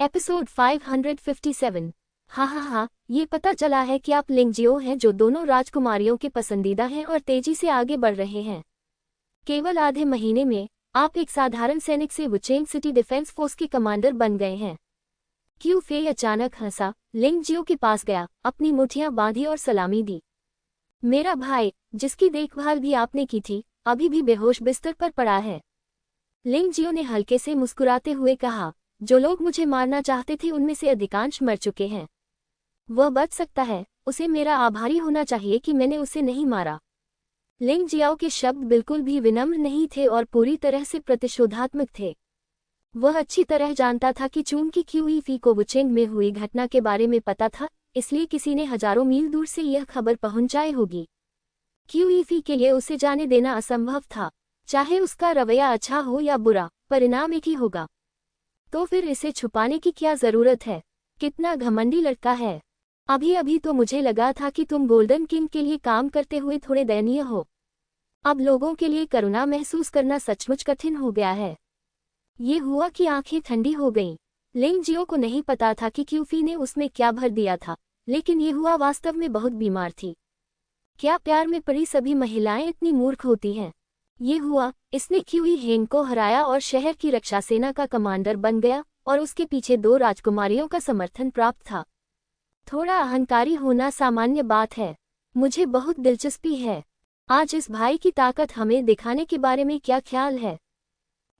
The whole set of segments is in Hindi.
एपिसोड 557। हाँ, ये पता चला है कि आप लिंग जियो हैं जो दोनों राजकुमारियों के पसंदीदा हैं और तेजी से आगे बढ़ रहे हैं। केवल आधे महीने में आप एक साधारण सैनिक से वुचेंग सिटी डिफेंस फोर्स के कमांडर बन गए हैं। क्यू फे अचानक हंसा, लिंग जियो के पास गया, अपनी मुठ्ठियां बांधी और सलामी दी। मेरा भाई, जिसकी देखभाल भी आपने की थी, अभी भी बेहोश बिस्तर पर पड़ा है। लिंग जियो ने हल्के से मुस्कुराते हुए कहा, जो लोग मुझे मारना चाहते थे उनमें से अधिकांश मर चुके हैं। वह बच सकता है, उसे मेरा आभारी होना चाहिए कि मैंने उसे नहीं मारा। लिंग जियाओ के शब्द बिल्कुल भी विनम्र नहीं थे और पूरी तरह से प्रतिशोधात्मक थे। वह अच्छी तरह जानता था कि चूंकि क्यूईफी को वुचेंग में हुई घटना के बारे में पता था, इसलिए किसी ने हजारों मील दूर से यह खबर पहुंचाई होगी। क्यूईफी के लिए उसे जाने देना असंभव था। चाहे उसका रवैया अच्छा हो या बुरा, परिणाम एक ही होगा। तो फिर इसे छुपाने की क्या जरूरत है? कितना घमंडी लड़का है। अभी अभी तो मुझे लगा था कि तुम गोल्डन किंग के लिए काम करते हुए थोड़े दयनीय हो। अब लोगों के लिए करुणा महसूस करना सचमुच कठिन हो गया है। ये हुआ कि आंखें ठंडी हो गईं। लिंग जियो को नहीं पता था कि क्यूफी ने उसमें क्या भर दिया था, लेकिन ये हुआ वास्तव में बहुत बीमार थी। क्या प्यार में पड़ी सभी महिलाएं इतनी मूर्ख होती हैं? ये हुआ, इसने क्यूई हेंग को हराया और शहर की रक्षा सेना का कमांडर बन गया और उसके पीछे 2 राजकुमारियों का समर्थन प्राप्त था। थोड़ा अहंकारी होना सामान्य बात है। मुझे बहुत दिलचस्पी है, आज इस भाई की ताकत हमें दिखाने के बारे में क्या ख्याल है?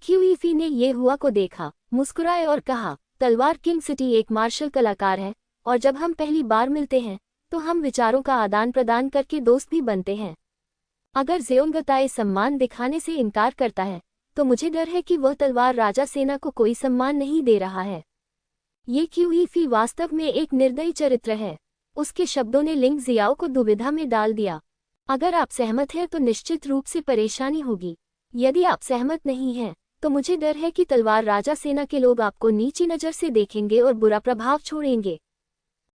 क्यूईफी ने ये हुआ को देखा, मुस्कुराए और कहा, तलवार किंग सिटी एक मार्शल कलाकार है, और जब हम पहली बार मिलते हैं तो हम विचारों का आदान प्रदान करके दोस्त भी बनते हैं। अगर ज़ेओंगताए सम्मान दिखाने से इनकार करता है, तो मुझे डर है कि वह तलवार राजा सेना को कोई सम्मान नहीं दे रहा है। ये क्यूईफी वास्तव में एक निर्दयी चरित्र है। उसके शब्दों ने लिंग जियाओ को दुविधा में डाल दिया। अगर आप सहमत हैं तो निश्चित रूप से परेशानी होगी। यदि आप सहमत नहीं हैं, तो मुझे डर है कि तलवार राजा सेना के लोग आपको नीची नज़र से देखेंगे और बुरा प्रभाव छोड़ेंगे।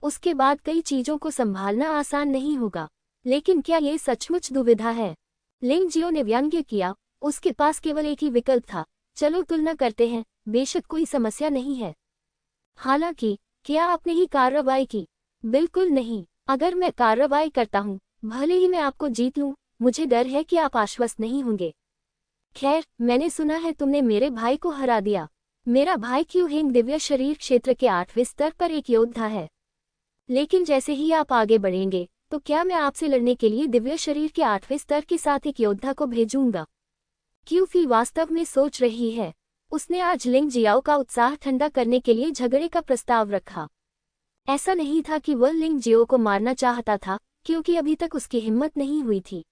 उसके बाद कई चीज़ों को संभालना आसान नहीं होगा। लेकिन क्या ये सचमुच दुविधा है? लिंग जियो ने व्यंग्य किया, उसके पास केवल एक ही विकल्प था, चलो तुलना करते हैं, बेशक कोई समस्या नहीं है। हालांकि, क्या आपने ही कार्रवाई की? बिल्कुल नहीं। अगर मैं कार्रवाई करता हूँ, भले ही मैं आपको जीत लूँ, मुझे डर है कि आप आश्वस्त नहीं होंगे। खैर, मैंने सुना है तुमने मेरे भाई को हरा दिया। मेरा भाई क्यू हेंग दिव्य शरीर क्षेत्र के 8वें स्तर पर एक योद्धा है। लेकिन जैसे ही आप आगे बढ़ेंगे, तो क्या मैं आपसे लड़ने के लिए दिव्य शरीर के 8वें स्तर के साथ एक योद्धा को भेजूंगा? क्यूफी वास्तव में सोच रही है। उसने आज लिंग जियाओ का उत्साह ठंडा करने के लिए झगड़े का प्रस्ताव रखा। ऐसा नहीं था कि वह लिंग जियो को मारना चाहता था, क्योंकि अभी तक उसकी हिम्मत नहीं हुई थी।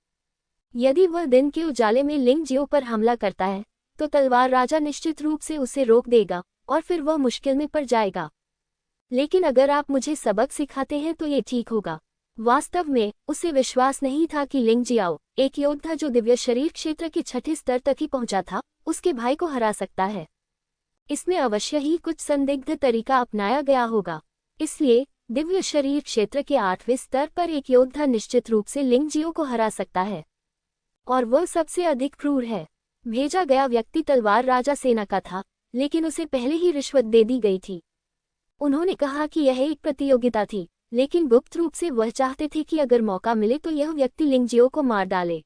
यदि वह दिन के उजाले में लिंग जियो पर हमला करता है, तो तलवार राजा निश्चित रूप से उसे रोक देगा और फिर वह मुश्किल में पड़ जाएगा। लेकिन अगर आप मुझे सबक सिखाते हैं तो ये ठीक होगा। वास्तव में उसे विश्वास नहीं था कि लिंग जियाओ, एक योद्धा जो दिव्य शरीर क्षेत्र के 6ठे स्तर तक ही पहुंचा था, उसके भाई को हरा सकता है। इसमें अवश्य ही कुछ संदिग्ध तरीका अपनाया गया होगा। इसलिए दिव्य शरीर क्षेत्र के 8वें स्तर पर एक योद्धा निश्चित रूप से लिंग जियो को हरा सकता है, और वह सबसे अधिक क्रूर है। भेजा गया व्यक्ति तलवार राजा सेना का था, लेकिन उसे पहले ही रिश्वत दे दी गई थी। उन्होंने कहा कि यह एक प्रतियोगिता थी, लेकिन गुप्त रूप से वह चाहते थे कि अगर मौका मिले तो यह व्यक्ति लिंग जियो को मार डाले।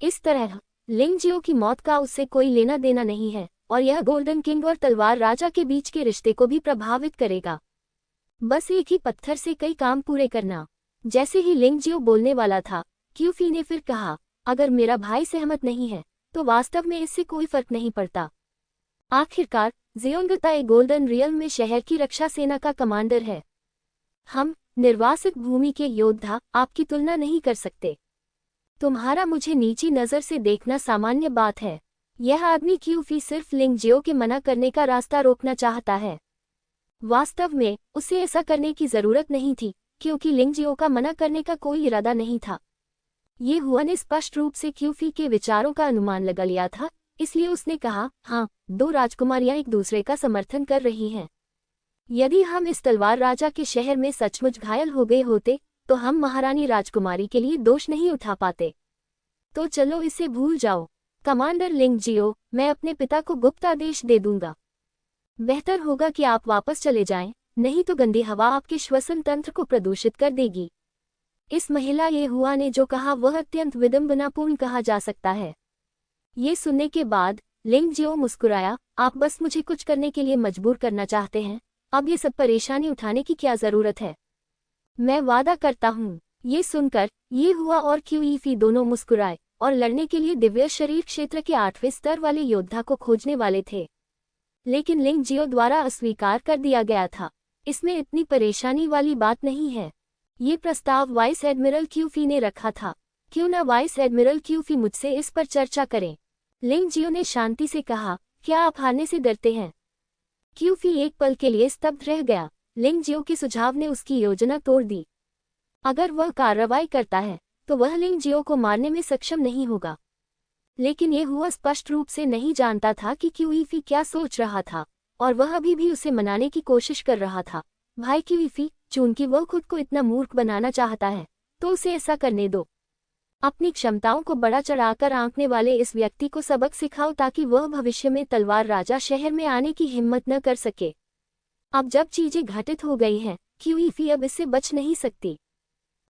इस तरह लिंग जियो की मौत का उससे कोई लेना देना नहीं है, और यह गोल्डन किंग और तलवार राजा के बीच के रिश्ते को भी प्रभावित करेगा। बस एक ही पत्थर से कई काम पूरे करना। जैसे ही लिंग जियो बोलने वाला था, क्यूफी ने फिर कहा, अगर मेरा भाई सहमत नहीं है, तो वास्तव में इससे कोई फर्क नहीं पड़ता। आखिरकार ज़ेओंगताए गोल्डन रियल में शहर की रक्षा सेना का कमांडर है। हम, निर्वासित भूमि के योद्धा, आपकी तुलना नहीं कर सकते। तुम्हारा मुझे नीची नज़र से देखना सामान्य बात है। यह आदमी क्यूफी सिर्फ लिंग जियो के मना करने का रास्ता रोकना चाहता है। वास्तव में उसे ऐसा करने की जरूरत नहीं थी, क्योंकि लिंग जियो का मना करने का कोई इरादा नहीं था। ये हुआ ने स्पष्ट रूप से क्यूफी के विचारों का अनुमान लगा लिया था, इसलिए उसने कहा, हाँ, 2 राजकुमारियां एक दूसरे का समर्थन कर रही हैं। यदि हम इस तलवार राजा के शहर में सचमुच घायल हो गए होते, तो हम महारानी राजकुमारी के लिए दोष नहीं उठा पाते। तो चलो इसे भूल जाओ। कमांडर लिंग जियो, मैं अपने पिता को गुप्त आदेश दे दूंगा। बेहतर होगा कि आप वापस चले जाएं, नहीं तो गंदी हवा आपके श्वसन तंत्र को प्रदूषित कर देगी। इस महिला ये हुआ ने जो कहा वह अत्यंत विडंबनापूर्ण कहा जा सकता है। ये सुनने के बाद लिंग जियो मुस्कुराया, आप बस मुझे कुछ करने के लिए मजबूर करना चाहते हैं, अब ये सब परेशानी उठाने की क्या जरूरत है, मैं वादा करता हूँ। ये सुनकर ये हुआ और क्यूईफी दोनों मुस्कुराए और लड़ने के लिए दिव्य शरीर क्षेत्र के 8वें स्तर वाले योद्धा को खोजने वाले थे, लेकिन लिंग जियो द्वारा अस्वीकार कर दिया गया था। इसमें इतनी परेशानी वाली बात नहीं है। ये प्रस्ताव वाइस एडमिरल क्यूफी ने रखा था, क्यों न वाइस एडमिरल क्यूफी मुझसे इस पर चर्चा करें। लिंग जियो ने शांति से कहा, क्या आप हारने से डरते हैं? क्यूफी एक पल के लिए स्तब्ध रह गया। लिंग जियो के सुझाव ने उसकी योजना तोड़ दी। अगर वह कार्रवाई करता है तो वह लिंग जियो को मारने में सक्षम नहीं होगा, लेकिन यह हुआ स्पष्ट रूप से नहीं जानता था कि क्यूईफी क्या सोच रहा था, और वह अभी भी उसे मनाने की कोशिश कर रहा था। भाई क्यूईफी, चूंकि वह खुद को इतना मूर्ख बनाना चाहता है तो उसे ऐसा करने दो। अपनी क्षमताओं को बड़ा चढ़ाकर आंकने वाले इस व्यक्ति को सबक सिखाओ ताकि वह भविष्य में तलवार राजा शहर में आने की हिम्मत न कर सके। अब जब चीजें घटित हो गई हैं, क्यूईफी अब इससे बच नहीं सकती।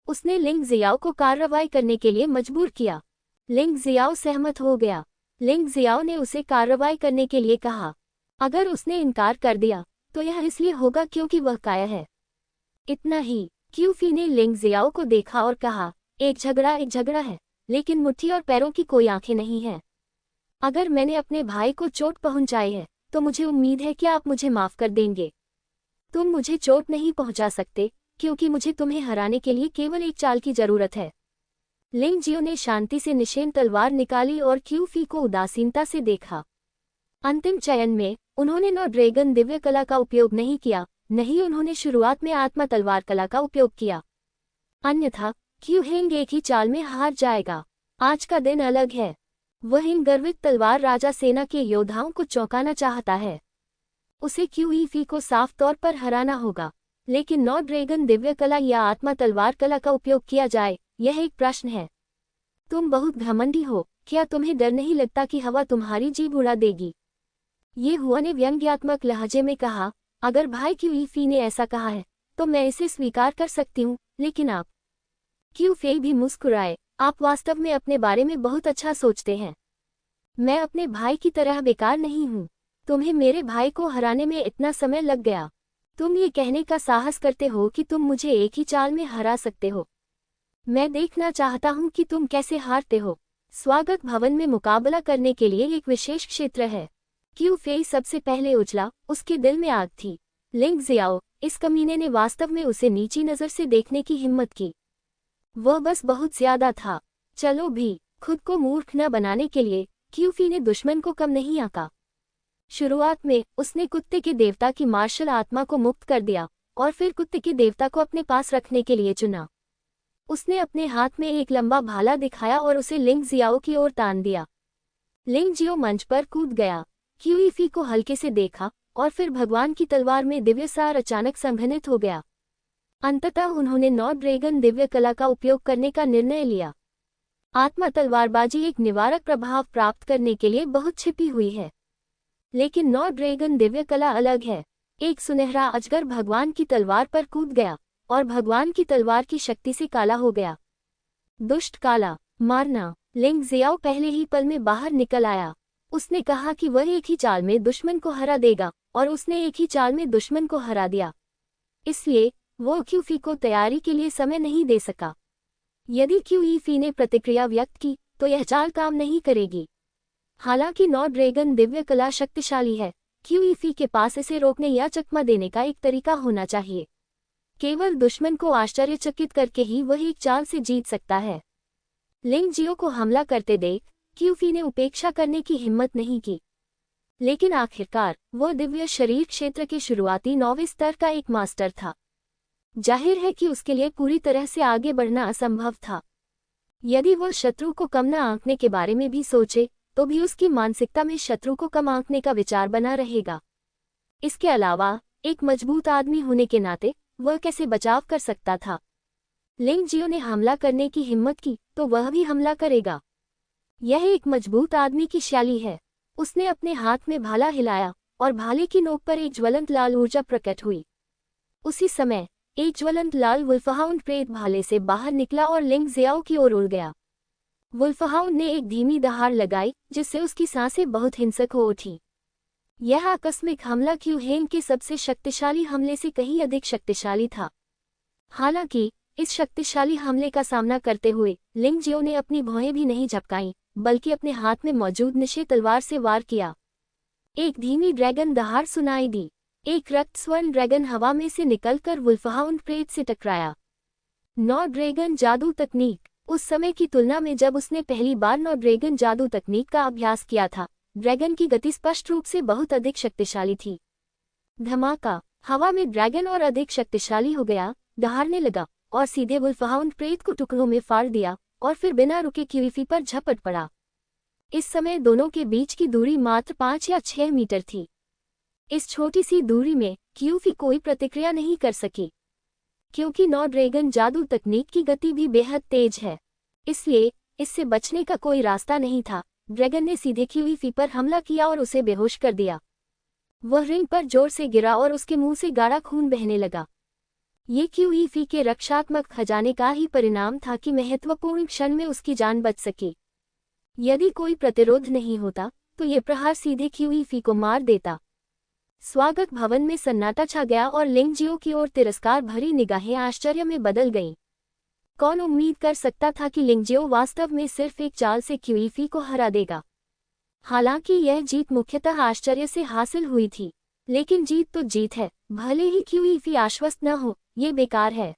उसने लिंग जियाओ को कार्रवाई करने के लिए मजबूर किया। लिंग जियाओ सहमत हो गया। लिंग जियाओ ने उसे कार्रवाई करने के लिए कहा। अगर उसने इनकार कर दिया तो यह इसलिए होगा क्योंकि वह काया है। इतना ही। क्यूफी ने लिंग जियाओ को देखा और कहा, एक झगड़ा है, लेकिन मुट्ठी और पैरों की कोई आंखें नहीं हैं। अगर मैंने अपने भाई को चोट पहुंचाई है तो मुझे उम्मीद है कि आप मुझे माफ कर देंगे। तुम मुझे चोट नहीं पहुंचा सकते क्योंकि मुझे तुम्हें हराने के लिए केवल एक चाल की जरूरत है। लिंग जियो ने शांति से निशेन तलवार निकाली और क्यूफी को उदासीनता से देखा। अंतिम चयन में उन्होंने नो ड्रैगन दिव्य कला का उपयोग नहीं किया, नहीं उन्होंने शुरुआत में आत्मा तलवार कला का उपयोग किया। अन्यथा क्यू हेंग एक ही चाल में हार जाएगा। आज का दिन अलग है। वह इन गर्वित तलवार राजा सेना के योद्धाओं को चौंकाना चाहता है। उसे क्यूईफी को साफ तौर पर हराना होगा, लेकिन नो ड्रैगन दिव्य कला या आत्मा तलवार कला का उपयोग किया जाए, यह एक प्रश्न है। तुम बहुत घमंडी हो, क्या तुम्हें डर नहीं लगता कि हवा तुम्हारी जीभ उड़ा देगी? ये हुआ ने व्यंग्यात्मक लहजे में कहा, अगर भाई क्यूईफी ने ऐसा कहा है तो मैं इसे स्वीकार कर सकती हूँ, लेकिन आप? क्यूफी भी मुस्कुराए, आप वास्तव में अपने बारे में बहुत अच्छा सोचते हैं। मैं अपने भाई की तरह बेकार नहीं हूँ। तुम्हें मेरे भाई को हराने में इतना समय लग गया। तुम ये कहने का साहस करते हो कि तुम मुझे एक ही चाल में हरा सकते हो। मैं देखना चाहता हूँ कि तुम कैसे हारते हो। स्वागत भवन में मुकाबला करने के लिए एक विशेष क्षेत्र है। क्यूफी सबसे पहले उछला, उसके दिल में आग थी। लिंग जियाओ, इस कमीने ने वास्तव में उसे नीची नज़र से देखने की हिम्मत की। वह बस बहुत ज्यादा था। चलो भी, खुद को मूर्ख न बनाने के लिए क्यूफी ने दुश्मन को कम नहीं आंका। शुरुआत में उसने कुत्ते के देवता की मार्शल आत्मा को मुक्त कर दिया और फिर कुत्ते के देवता को अपने पास रखने के लिए चुना। उसने अपने हाथ में एक लंबा भाला दिखाया और उसे लिंग जियाओ की ओर तान दिया। लिंग जियो मंच पर कूद गया, क्यूईफी को हल्के से देखा और फिर भगवान की तलवार में दिव्य सार अचानक संघनित हो गया। अंततः उन्होंने नो ड्रैगन दिव्य कला का उपयोग करने का निर्णय लिया। आत्मा तलवारबाजी एक निवारक प्रभाव प्राप्त करने के लिए बहुत छिपी हुई है, लेकिन नो ड्रैगन दिव्य कला अलग है। एक सुनहरा अजगर भगवान की तलवार पर कूद गया और भगवान की तलवार की शक्ति से काला हो गया। दुष्ट काला, मारना। लिंग जियाओ पहले ही पल में बाहर निकल आया। उसने कहा कि वह एक ही चाल में दुश्मन को हरा देगा और उसने एक ही चाल में दुश्मन को हरा दिया। इसलिए वो क्यूफी को तैयारी के लिए समय नहीं दे सका। यदि क्यूईफी ने प्रतिक्रिया व्यक्त की तो यह चाल काम नहीं करेगी। हालांकि नो ड्रैगन दिव्य कला शक्तिशाली है, क्यूईफी के पास इसे रोकने या चकमा देने का एक तरीका होना चाहिए। केवल दुश्मन को आश्चर्यचकित करके ही वह एक चाल से जीत सकता है। लिंग जियो को हमला करते देख क्यूफी ने उपेक्षा करने की हिम्मत नहीं की, लेकिन आखिरकार वह दिव्य शरीर क्षेत्र के शुरुआती 9वें स्तर का एक मास्टर था। जाहिर है कि उसके लिए पूरी तरह से आगे बढ़ना असंभव था। यदि वह शत्रु को कम न आंकने के बारे में भी सोचे तो भी उसकी मानसिकता में शत्रु को कम आंकने का विचार बना रहेगा। इसके अलावा एक मजबूत आदमी होने के नाते वह कैसे बचाव कर सकता था? लिंग जियो ने हमला करने की हिम्मत की तो वह भी हमला करेगा। यह एक मजबूत आदमी की शैली है। उसने अपने हाथ में भाला हिलाया और भाले की नोक पर एक ज्वलंत लाल ऊर्जा प्रकट हुई। उसी समय एक ज्वलंत लाल वुल्फहाउंड प्रेत भाले से बाहर निकला और लिंग जियाओ की ओर उड़ गया। वुल्फहाउंड ने एक धीमी दहाड़ लगाई जिससे उसकी सांसें बहुत हिंसक हो उठी। यह आकस्मिक हमला क्यू हेंग के सबसे शक्तिशाली हमले से कहीं अधिक शक्तिशाली था। हालांकि इस शक्तिशाली हमले का सामना करते हुए लिंग जियो ने अपनी भौहें भी नहीं झपकाईं, बल्कि अपने हाथ में मौजूद निशे तलवार से वार किया। एक धीमी ड्रैगन दहाड़ सुनाई दी। एक रक्त स्वर्ण ड्रैगन हवा में से निकलकर वुल्फहाउंड प्रेत से टकराया। नौ ड्रैगन जादू तकनीक। उस समय की तुलना में जब उसने पहली बार नौ ड्रैगन जादू तकनीक का अभ्यास किया था, ड्रैगन की गति स्पष्ट रूप से बहुत अधिक शक्तिशाली थी। धमाका। हवा में ड्रैगन और अधिक शक्तिशाली हो गया, दहाड़ने लगा और सीधे वुल्फहाउंड प्रेत को टुकड़ों में फाड़ दिया और फिर बिना रुके क्यूईफी पर झपट पड़ा। इस समय दोनों के बीच की दूरी मात्र 5 या 6 मीटर थी। इस छोटी सी दूरी में क्यूईफी कोई प्रतिक्रिया नहीं कर सकी, क्योंकि नौ ड्रैगन जादू तकनीक की गति भी बेहद तेज है, इसलिए इससे बचने का कोई रास्ता नहीं था। ड्रैगन ने सीधे क्यूईफी पर हमला किया और उसे बेहोश कर दिया। वह रिंग पर जोर से गिरा और उसके मुंह से गाढ़ा खून बहने लगा। ये क्यूईफी के रक्षात्मक खजाने का ही परिणाम था कि महत्वपूर्ण क्षण में उसकी जान बच सकी। यदि कोई प्रतिरोध नहीं होता तो ये प्रहार सीधे क्यूईफी को मार देता। स्वागत भवन में सन्नाटा छा गया और लिंग जियो की ओर तिरस्कार भरी निगाहें आश्चर्य में बदल गईं। कौन उम्मीद कर सकता था कि लिंग जियो वास्तव में सिर्फ एक चाल से क्यूईफी को हरा देगा। हालांकि यह जीत मुख्यतः आश्चर्य से हासिल हुई थी, लेकिन जीत तो जीत है, भले ही क्यूईफी आश्वस्त न हो, ये बेकार है।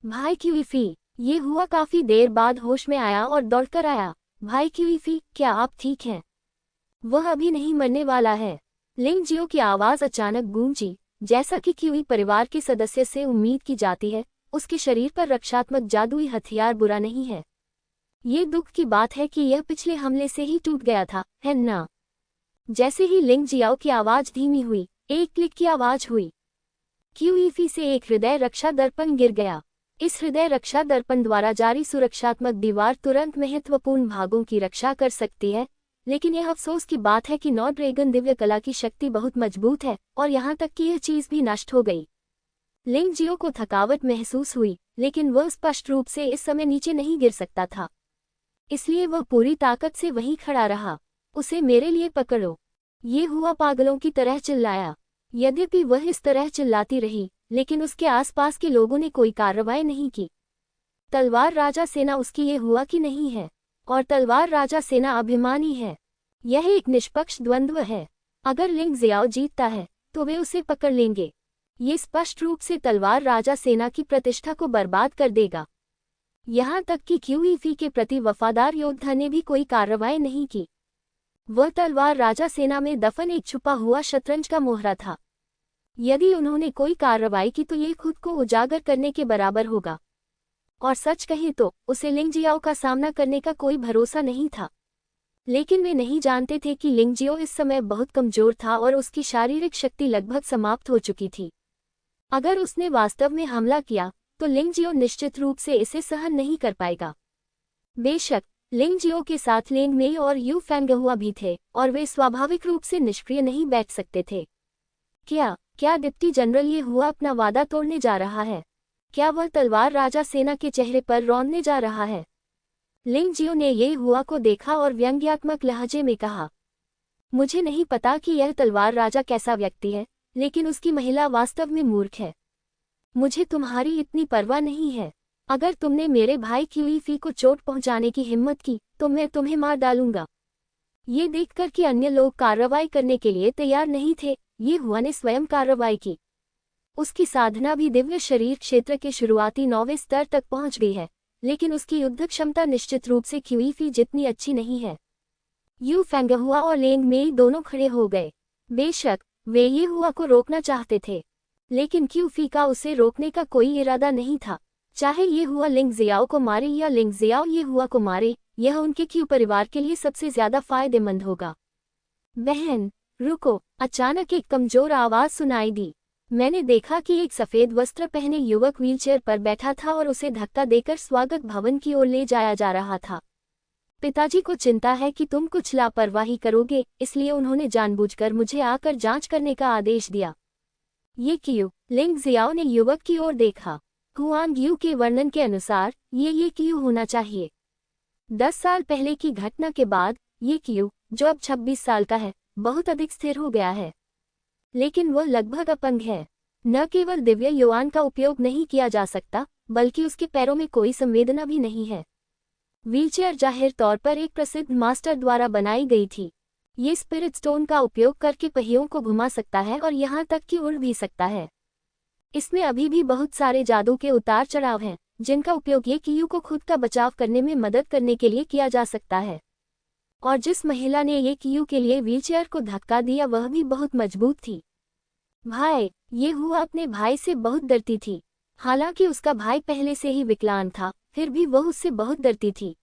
भाई क्यूईफी। ये हुआ काफी देर बाद होश में आया और दौड़कर आया। भाई क्यूईफी, क्या आप ठीक हैं? वह अभी नहीं मरने वाला है। लिंग जियो की आवाज अचानक गूंजी। जैसा कि क्यूई परिवार के सदस्य से उम्मीद की जाती है, उसके शरीर पर रक्षात्मक जादुई हथियार बुरा नहीं है। ये दुख की बात है कि यह पिछले हमले से ही टूट गया था, है ना? जैसे ही लिंग जियाओ की आवाज धीमी हुई, एक क्लिक की आवाज हुई। क्यूईफी से एक हृदय रक्षा दर्पण गिर गया। इस हृदय रक्षा दर्पण द्वारा जारी सुरक्षात्मक दीवार तुरंत महत्वपूर्ण भागों की रक्षा कर सकती है, लेकिन यह अफसोस की बात है कि नौ ड्रैगन दिव्य कला की शक्ति बहुत मजबूत है और यहाँ तक कि यह चीज भी नष्ट हो गई। लिंग जियो को थकावट महसूस हुई, लेकिन वह स्पष्ट रूप से इस समय नीचे नहीं गिर सकता था, इसलिए वह पूरी ताकत से वहीं खड़ा रहा। उसे मेरे लिए पकड़ो, ये हुआ पागलों की तरह चिल्लाया। यद्यपि वह इस तरह चिल्लाती रही, लेकिन उसके आसपास के लोगों ने कोई कार्रवाई नहीं की। तलवार राजा सेना उसकी ये हुआ कि नहीं है, और तलवार राजा सेना अभिमानी है। यह एक निष्पक्ष द्वंद्व है। अगर लिंग जियाओ जीतता है तो वे उसे पकड़ लेंगे। ये स्पष्ट रूप से तलवार राजा सेना की प्रतिष्ठा को बर्बाद कर देगा। यहाँ तक कि क्यूईफी के प्रति वफादार योद्धा ने भी कोई कार्रवाई नहीं की। वह तलवार राजा सेना में दफन एक छुपा हुआ शतरंज का मोहरा था। यदि उन्होंने कोई कार्रवाई की तो ये खुद को उजागर करने के बराबर होगा, और सच कहें तो उसे लिंग जियाओ का सामना करने का कोई भरोसा नहीं था। लेकिन वे नहीं जानते थे कि लिंग जियो इस समय बहुत कमजोर था और उसकी शारीरिक शक्ति लगभग समाप्त हो चुकी थी। अगर उसने वास्तव में हमला किया तो लिंग जियो निश्चित रूप से इसे सहन नहीं कर पाएगा। बेशक लिंग जियो के साथ लिंग मेई और यू फैंगहुआ भी थे, और वे स्वाभाविक रूप से निष्क्रिय नहीं बैठ सकते थे। क्या डिप्टी जनरल ये हुआ अपना वादा तोड़ने जा रहा है? क्या वह तलवार राजा सेना के चेहरे पर रौंदने जा रहा है? लिंग जियो ने ये हुआ को देखा और व्यंग्यात्मक लहजे में कहा, मुझे नहीं पता कि यह तलवार राजा कैसा व्यक्ति है, लेकिन उसकी महिला वास्तव में मूर्ख है। मुझे तुम्हारी इतनी परवाह नहीं है। अगर तुमने मेरे भाई क्यूईफी को चोट पहुंचाने की हिम्मत की तो मैं तुम्हें मार डालूंगा। ये देखकर कि अन्य लोग कार्रवाई करने के लिए तैयार नहीं थे, ये हुआ ने स्वयं कार्रवाई की। उसकी साधना भी दिव्य शरीर क्षेत्र के शुरुआती 9वें स्तर तक पहुंच गई है, लेकिन उसकी युद्ध क्षमता निश्चित रूप से क्यूईफी जितनी अच्छी नहीं है। यू फैंगहुआ और लेंग मेई दोनों खड़े हो गए। बेशक वे ये हुआ को रोकना चाहते थे, लेकिन क्यूईफी का उसे रोकने का कोई इरादा नहीं था। चाहे ये हुआ लिंग जियाओ को मारे या लिंग जियाओ ये हुआ को मारे, यह उनके क्यू परिवार के लिए सबसे ज्यादा फायदेमंद होगा। बहन रुको, अचानक एक कमजोर आवाज सुनाई दी। मैंने देखा कि एक सफेद वस्त्र पहने युवक व्हीलचेयर पर बैठा था और उसे धक्का देकर स्वागत भवन की ओर ले जाया जा रहा था। पिताजी को चिंता है कि तुम कुछ लापरवाही करोगे, इसलिए उन्होंने जानबूझकर मुझे आकर जांच करने का आदेश दिया। ये क्यू? लिंग जियाओ ने युवक की ओर देखा। हुआंग यू के वर्णन के अनुसार ये क्यू होना चाहिए। 10 साल पहले की घटना के बाद ये क्यू, जो अब 26 साल का है, बहुत अधिक स्थिर हो गया है। लेकिन वह लगभग अपंग है। न केवल दिव्य युआन का उपयोग नहीं किया जा सकता, बल्कि उसके पैरों में कोई संवेदना भी नहीं है। व्हीलचेयर जाहिर तौर पर एक प्रसिद्ध मास्टर द्वारा बनाई गई थी। ये स्पिरिट स्टोन का उपयोग करके पहियों को घुमा सकता है और यहाँ तक कि उड़ भी सकता है। इसमें अभी भी बहुत सारे जादू के उतार चढ़ाव हैं, जिनका उपयोग ये क्यू को खुद का बचाव करने में मदद करने के लिए किया जा सकता है। और जिस महिला ने ये क्यू के लिए व्हीलचेयर को धक्का दिया वह भी बहुत मजबूत थी। भाई, ये हुआ अपने भाई से बहुत डरती थी। हालांकि उसका भाई पहले से ही विकलांग था, फिर भी वह उससे बहुत डरती थी।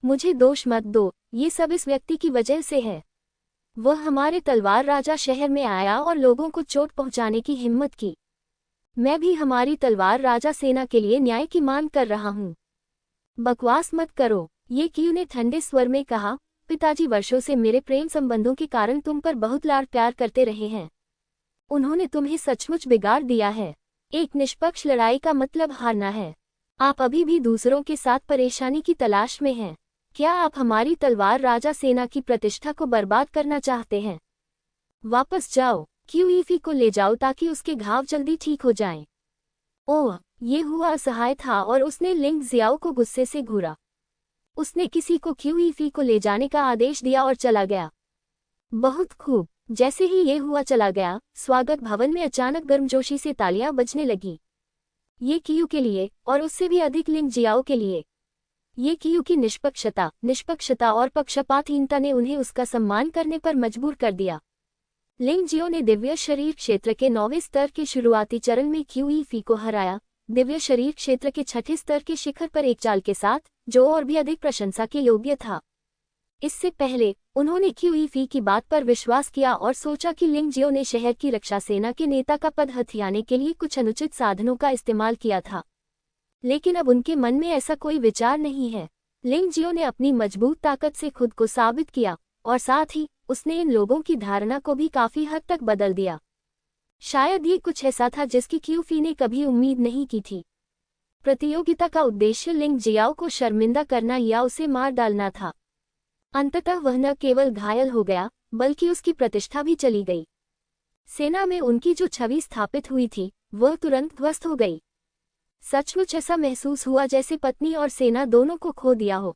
मुझे दोष मत दो, ये सब इस व्यक्ति की वजह से है। वह हमारे तलवार राजा शहर में आया और लोगों को चोट पहुंचाने की हिम्मत की। मैं भी हमारी तलवार राजा सेना के लिए न्याय की मांग कर रहा हूँ। बकवास मत करो, ये क्यू ने ठंडे स्वर में कहा। पिताजी वर्षों से मेरे प्रेम संबंधों के कारण तुम पर बहुत लाड प्यार करते रहे हैं। उन्होंने तुम्हें सचमुच बिगाड़ दिया है। एक निष्पक्ष लड़ाई का मतलब हारना है। आप अभी भी दूसरों के साथ परेशानी की तलाश में हैं। क्या आप हमारी तलवार राजा सेना की प्रतिष्ठा को बर्बाद करना चाहते हैं? वापस जाओ, क्यूईफी को ले जाओ ताकि उसके घाव जल्दी ठीक हो जाएं। ओह, ये हुआ असहाय था और उसने लिंग जियाओ को गुस्से से घूरा। उसने किसी को क्यूईफी को ले जाने का आदेश दिया और चला गया। बहुत खूब। जैसे ही ये हुआ चला गया, स्वागत भवन में अचानक गर्मजोशी से तालियां बजने लगी। ये क्यू के लिए और उससे भी अधिक लिंग जियाओ के लिए। ये क्यू की निष्पक्षता और पक्षपातहीनता ने उन्हें उसका सम्मान करने पर मजबूर कर दिया। लिंग जियो ने दिव्य शरीर क्षेत्र के 9वें स्तर के शुरुआती चरण में क्यूईफी को हराया, दिव्य शरीर क्षेत्र के 6ठे स्तर के शिखर पर एक चाल के साथ, जो और भी अधिक प्रशंसा के योग्य था। इससे पहले उन्होंने क्यूईफी की बात पर विश्वास किया और सोचा कि लिंग जियो ने शहर की रक्षा सेना के नेता का पद हथियाने के लिए कुछ अनुचित साधनों का इस्तेमाल किया था। लेकिन अब उनके मन में ऐसा कोई विचार नहीं है। लिंग जियो ने अपनी मजबूत ताकत से खुद को साबित किया और साथ ही उसने इन लोगों की धारणा को भी काफी हद तक बदल दिया। शायद ये कुछ ऐसा था जिसकी क्यूफी ने कभी उम्मीद नहीं की थी। प्रतियोगिता का उद्देश्य लिंग जियाओ को शर्मिंदा करना या उसे मार डालना था। अंततः वह न केवल घायल हो गया, बल्कि उसकी प्रतिष्ठा भी चली गई। सेना में उनकी जो छवि स्थापित हुई थी, वह तुरंत ध्वस्त हो गई। सचमुच ऐसा महसूस हुआ जैसे पत्नी और सेना दोनों को खो दिया हो।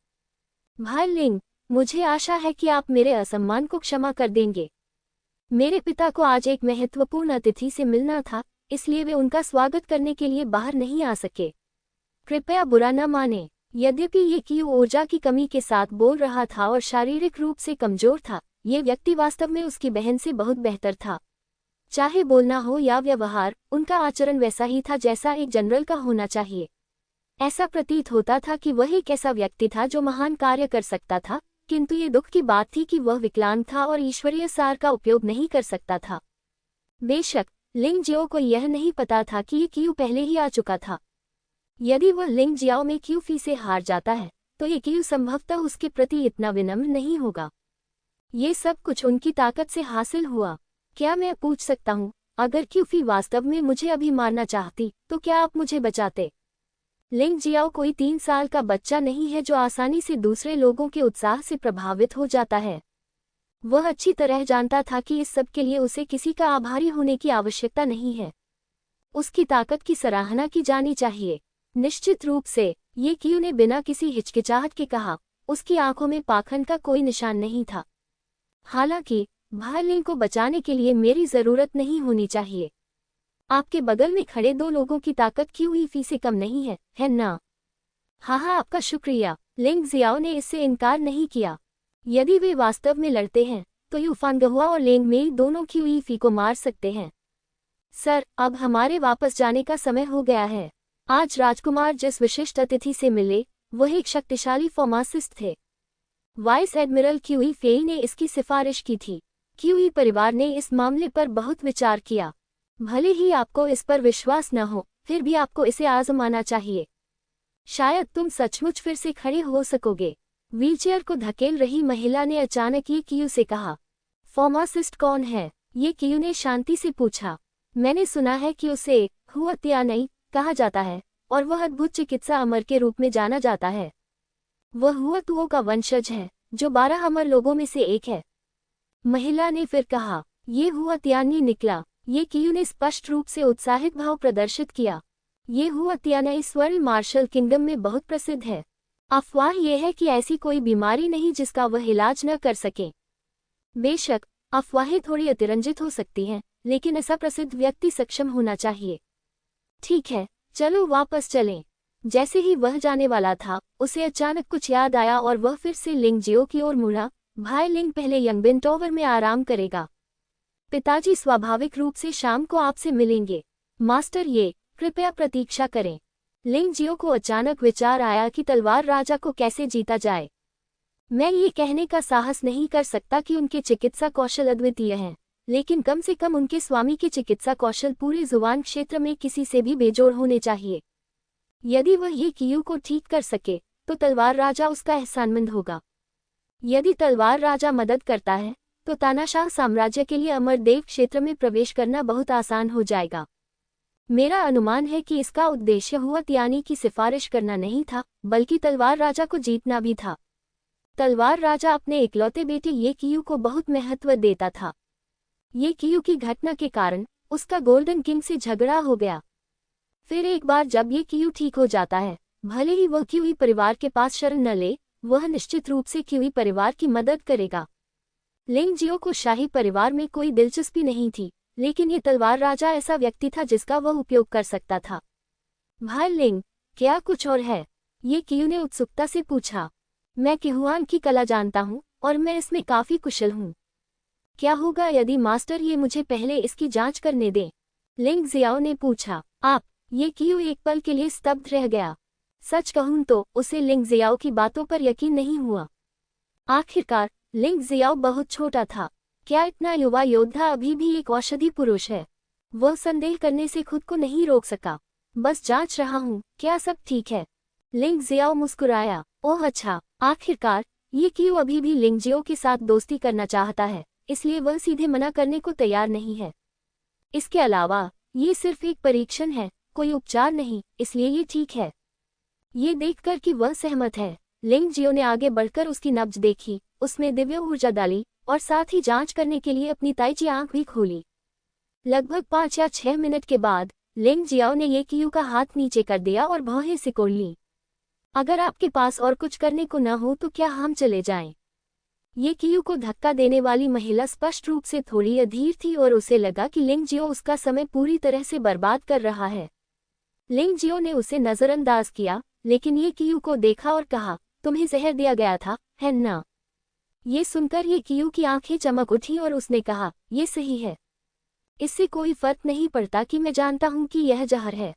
भाई लिंग, मुझे आशा है कि आप मेरे असम्मान को क्षमा कर देंगे। मेरे पिता को आज एक महत्वपूर्ण अतिथि से मिलना था, इसलिए वे उनका स्वागत करने के लिए बाहर नहीं आ सके। कृपया बुरा न माने। यद्यपि ये क्यू ऊर्जा की कमी के साथ बोल रहा था और शारीरिक रूप से कमजोर था, ये व्यक्ति वास्तव में उसकी बहन से बहुत बेहतर था। चाहे बोलना हो या व्यवहार, उनका आचरण वैसा ही था जैसा एक जनरल का होना चाहिए। ऐसा प्रतीत होता था कि वह एक ऐसा व्यक्ति था जो महान कार्य कर सकता था, किंतु ये दुख की बात थी कि वह विकलांग था और ईश्वरीय सार का उपयोग नहीं कर सकता था। बेशक लिंग जियो को यह नहीं पता था कि ये क्यू पहले ही आ चुका था। यदि वह लिंग जियाओ में क्यूफी से हार जाता है, तो ये क्यू संभवतः उसके प्रति इतना विनम्र नहीं होगा। ये सब कुछ उनकी ताकत से हासिल हुआ। क्या मैं पूछ सकता हूँ, अगर क्यूफी वास्तव में मुझे अभी मारना चाहती, तो क्या आप मुझे बचाते? लिंग जियाओ कोई 3 साल का बच्चा नहीं है जो आसानी से दूसरे लोगों के उत्साह से प्रभावित हो जाता है। वह अच्छी तरह जानता था कि इस सब के लिए उसे किसी का आभारी होने की आवश्यकता नहीं है। उसकी ताकत की सराहना की जानी चाहिए। निश्चित रूप से, ये क्यू ने बिना किसी हिचकिचाहट के कहा। उसकी आंखों में पाखंड का कोई निशान नहीं था। हालांकि भाई लिंग को बचाने के लिए मेरी जरूरत नहीं होनी चाहिए। आपके बगल में खड़े 2 लोगों की ताकत क्यूईफी से कम नहीं है ना? हाँ, आपका शुक्रिया। लिंग जियाओ ने इससे इनकार नहीं किया। यदि वे वास्तव में लड़ते हैं, तो यूफांगहुआ और लेंग मेई दोनों क्यूईफी को मार सकते हैं। सर, अब हमारे वापस जाने का समय हो गया है। आज राजकुमार जिस विशिष्ट अतिथि से मिले, वह एक शक्तिशाली फार्मासिस्ट थे। वाइस एडमिरल क्यूई फेई ने इसकी सिफारिश की थी। क्यूई परिवार ने इस मामले पर बहुत विचार किया। भले ही आपको इस पर विश्वास न हो, फिर भी आपको इसे आजमाना चाहिए। शायद तुम सचमुच फिर से खड़े हो सकोगे। व्हीलचेयर को धकेल रही महिला ने अचानक ये कियू से कहा। फार्मासिस्ट कौन है? ये कियू ने शांति से पूछा। मैंने सुना है कि उसे हुआ त्यानई कहा जाता है और वह अद्भुत चिकित्सा अमर के रूप में जाना जाता है। वह हुआ तुओ का वंशज है जो 12 अमर लोगों में से एक है। महिला ने फिर कहा। ये हुआ त्यानी निकला। ये कियू ने स्पष्ट रूप से उत्साहित भाव प्रदर्शित किया। ये हुआ त्यानई स्वर्ण मार्शल किंगडम में बहुत प्रसिद्ध है। अफवाह यह है कि ऐसी कोई बीमारी नहीं जिसका वह इलाज न कर सके। बेशक अफवाहें थोड़ी अतिरंजित हो सकती हैं, लेकिन ऐसा प्रसिद्ध व्यक्ति सक्षम होना चाहिए। ठीक है, चलो वापस चलें। जैसे ही वह जाने वाला था, उसे अचानक कुछ याद आया और वह फिर से लिंगजियो की ओर मुड़ा। भाई लिंग पहले यंगबिन टॉवर में आराम करेगा। पिताजी स्वाभाविक रूप से शाम को आपसे मिलेंगे। मास्टर ये, कृपया प्रतीक्षा करें। लिंगजियो को अचानक विचार आया कि तलवार राजा को कैसे जीता जाए। मैं ये कहने का साहस नहीं कर सकता कि उनके चिकित्सा कौशल अद्वितीय हैं, लेकिन कम से कम उनके स्वामी के चिकित्सा कौशल पूरे जुबान क्षेत्र में किसी से भी बेजोड़ होने चाहिए। यदि वह ये कियू को ठीक कर सके तो तलवार राजा उसका एहसानमंद होगा। यदि तलवार राजा मदद करता है तो तानाशाह साम्राज्य के लिए अमरदेव क्षेत्र में प्रवेश करना बहुत आसान हो जाएगा। मेरा अनुमान है कि इसका उद्देश्य हुआ त्यानी की सिफारिश करना नहीं था, बल्कि तलवार राजा को जीतना भी था। तलवार राजा अपने इकलौते बेटे ये कियू को बहुत महत्व देता था। ये कियू की घटना के कारण उसका गोल्डन किंग से झगड़ा हो गया। फिर एक बार जब ये कियू ठीक हो जाता है, भले ही वह क्यूई परिवार के पास शरण न ले, वह निश्चित रूप से क्यूई परिवार की मदद करेगा। लिंगजियो को शाही परिवार में कोई दिलचस्पी नहीं थी, लेकिन ये तलवार राजा ऐसा व्यक्ति था जिसका वह उपयोग कर सकता था। भाई लिंग, क्या कुछ और है? ये कियू ने उत्सुकता से पूछा। मैं किहुआन की कला जानता हूँ और मैं इसमें काफी कुशल हूँ। क्या होगा यदि मास्टर ये मुझे पहले इसकी जांच करने दें? लिंग जियाओ ने पूछा। आप? ये कियू एक पल के लिए स्तब्ध रह गया। सच कहूं तो उसे लिंग जियाओ की बातों पर यकीन नहीं हुआ। आखिरकार लिंग जियाओ बहुत छोटा था। क्या इतना युवा योद्धा अभी भी एक औषधि पुरुष है? वह संदेह करने से खुद को नहीं रोक सका। बस जांच रहा हूँ, क्या सब ठीक है? लिंग जियाओ मुस्कुराया। ओह अच्छा, आखिरकार ये कियू अभी भी लिंगजियो के साथ दोस्ती करना चाहता है, इसलिए वह सीधे मना करने को तैयार नहीं है। इसके अलावा ये सिर्फ एक परीक्षण है, कोई उपचार नहीं, इसलिए ये ठीक है। ये देखकर कि वह सहमत है, लिंगजियो ने आगे बढ़कर उसकी नब्ज देखी, उसमें दिव्य ऊर्जा डाली और साथ ही जांच करने के लिए अपनी ताइची आंख भी खोली। लगभग 5 या 6 मिनट के बाद लिंगजियो ने ये कियू का हाथ नीचे कर दिया और भौहें सिकोड़ ली। अगर आपके पास और कुछ करने को न हो तो क्या हम चले जाएं? ये कियू को धक्का देने वाली महिला स्पष्ट रूप से थोड़ी अधीर थी और उसे लगा कि लिंगजियो उसका समय पूरी तरह से बर्बाद कर रहा है। लिंगजियो ने उसे नजरअंदाज किया, लेकिन ये कियू को देखा और कहा, तुम्हें जहर दिया गया था, है ना? ये सुनकर ये कियू की आंखें चमक उठी और उसने कहा, ये सही है। इससे कोई फर्क नहीं पड़ता कि मैं जानता हूं कि यह जहर है।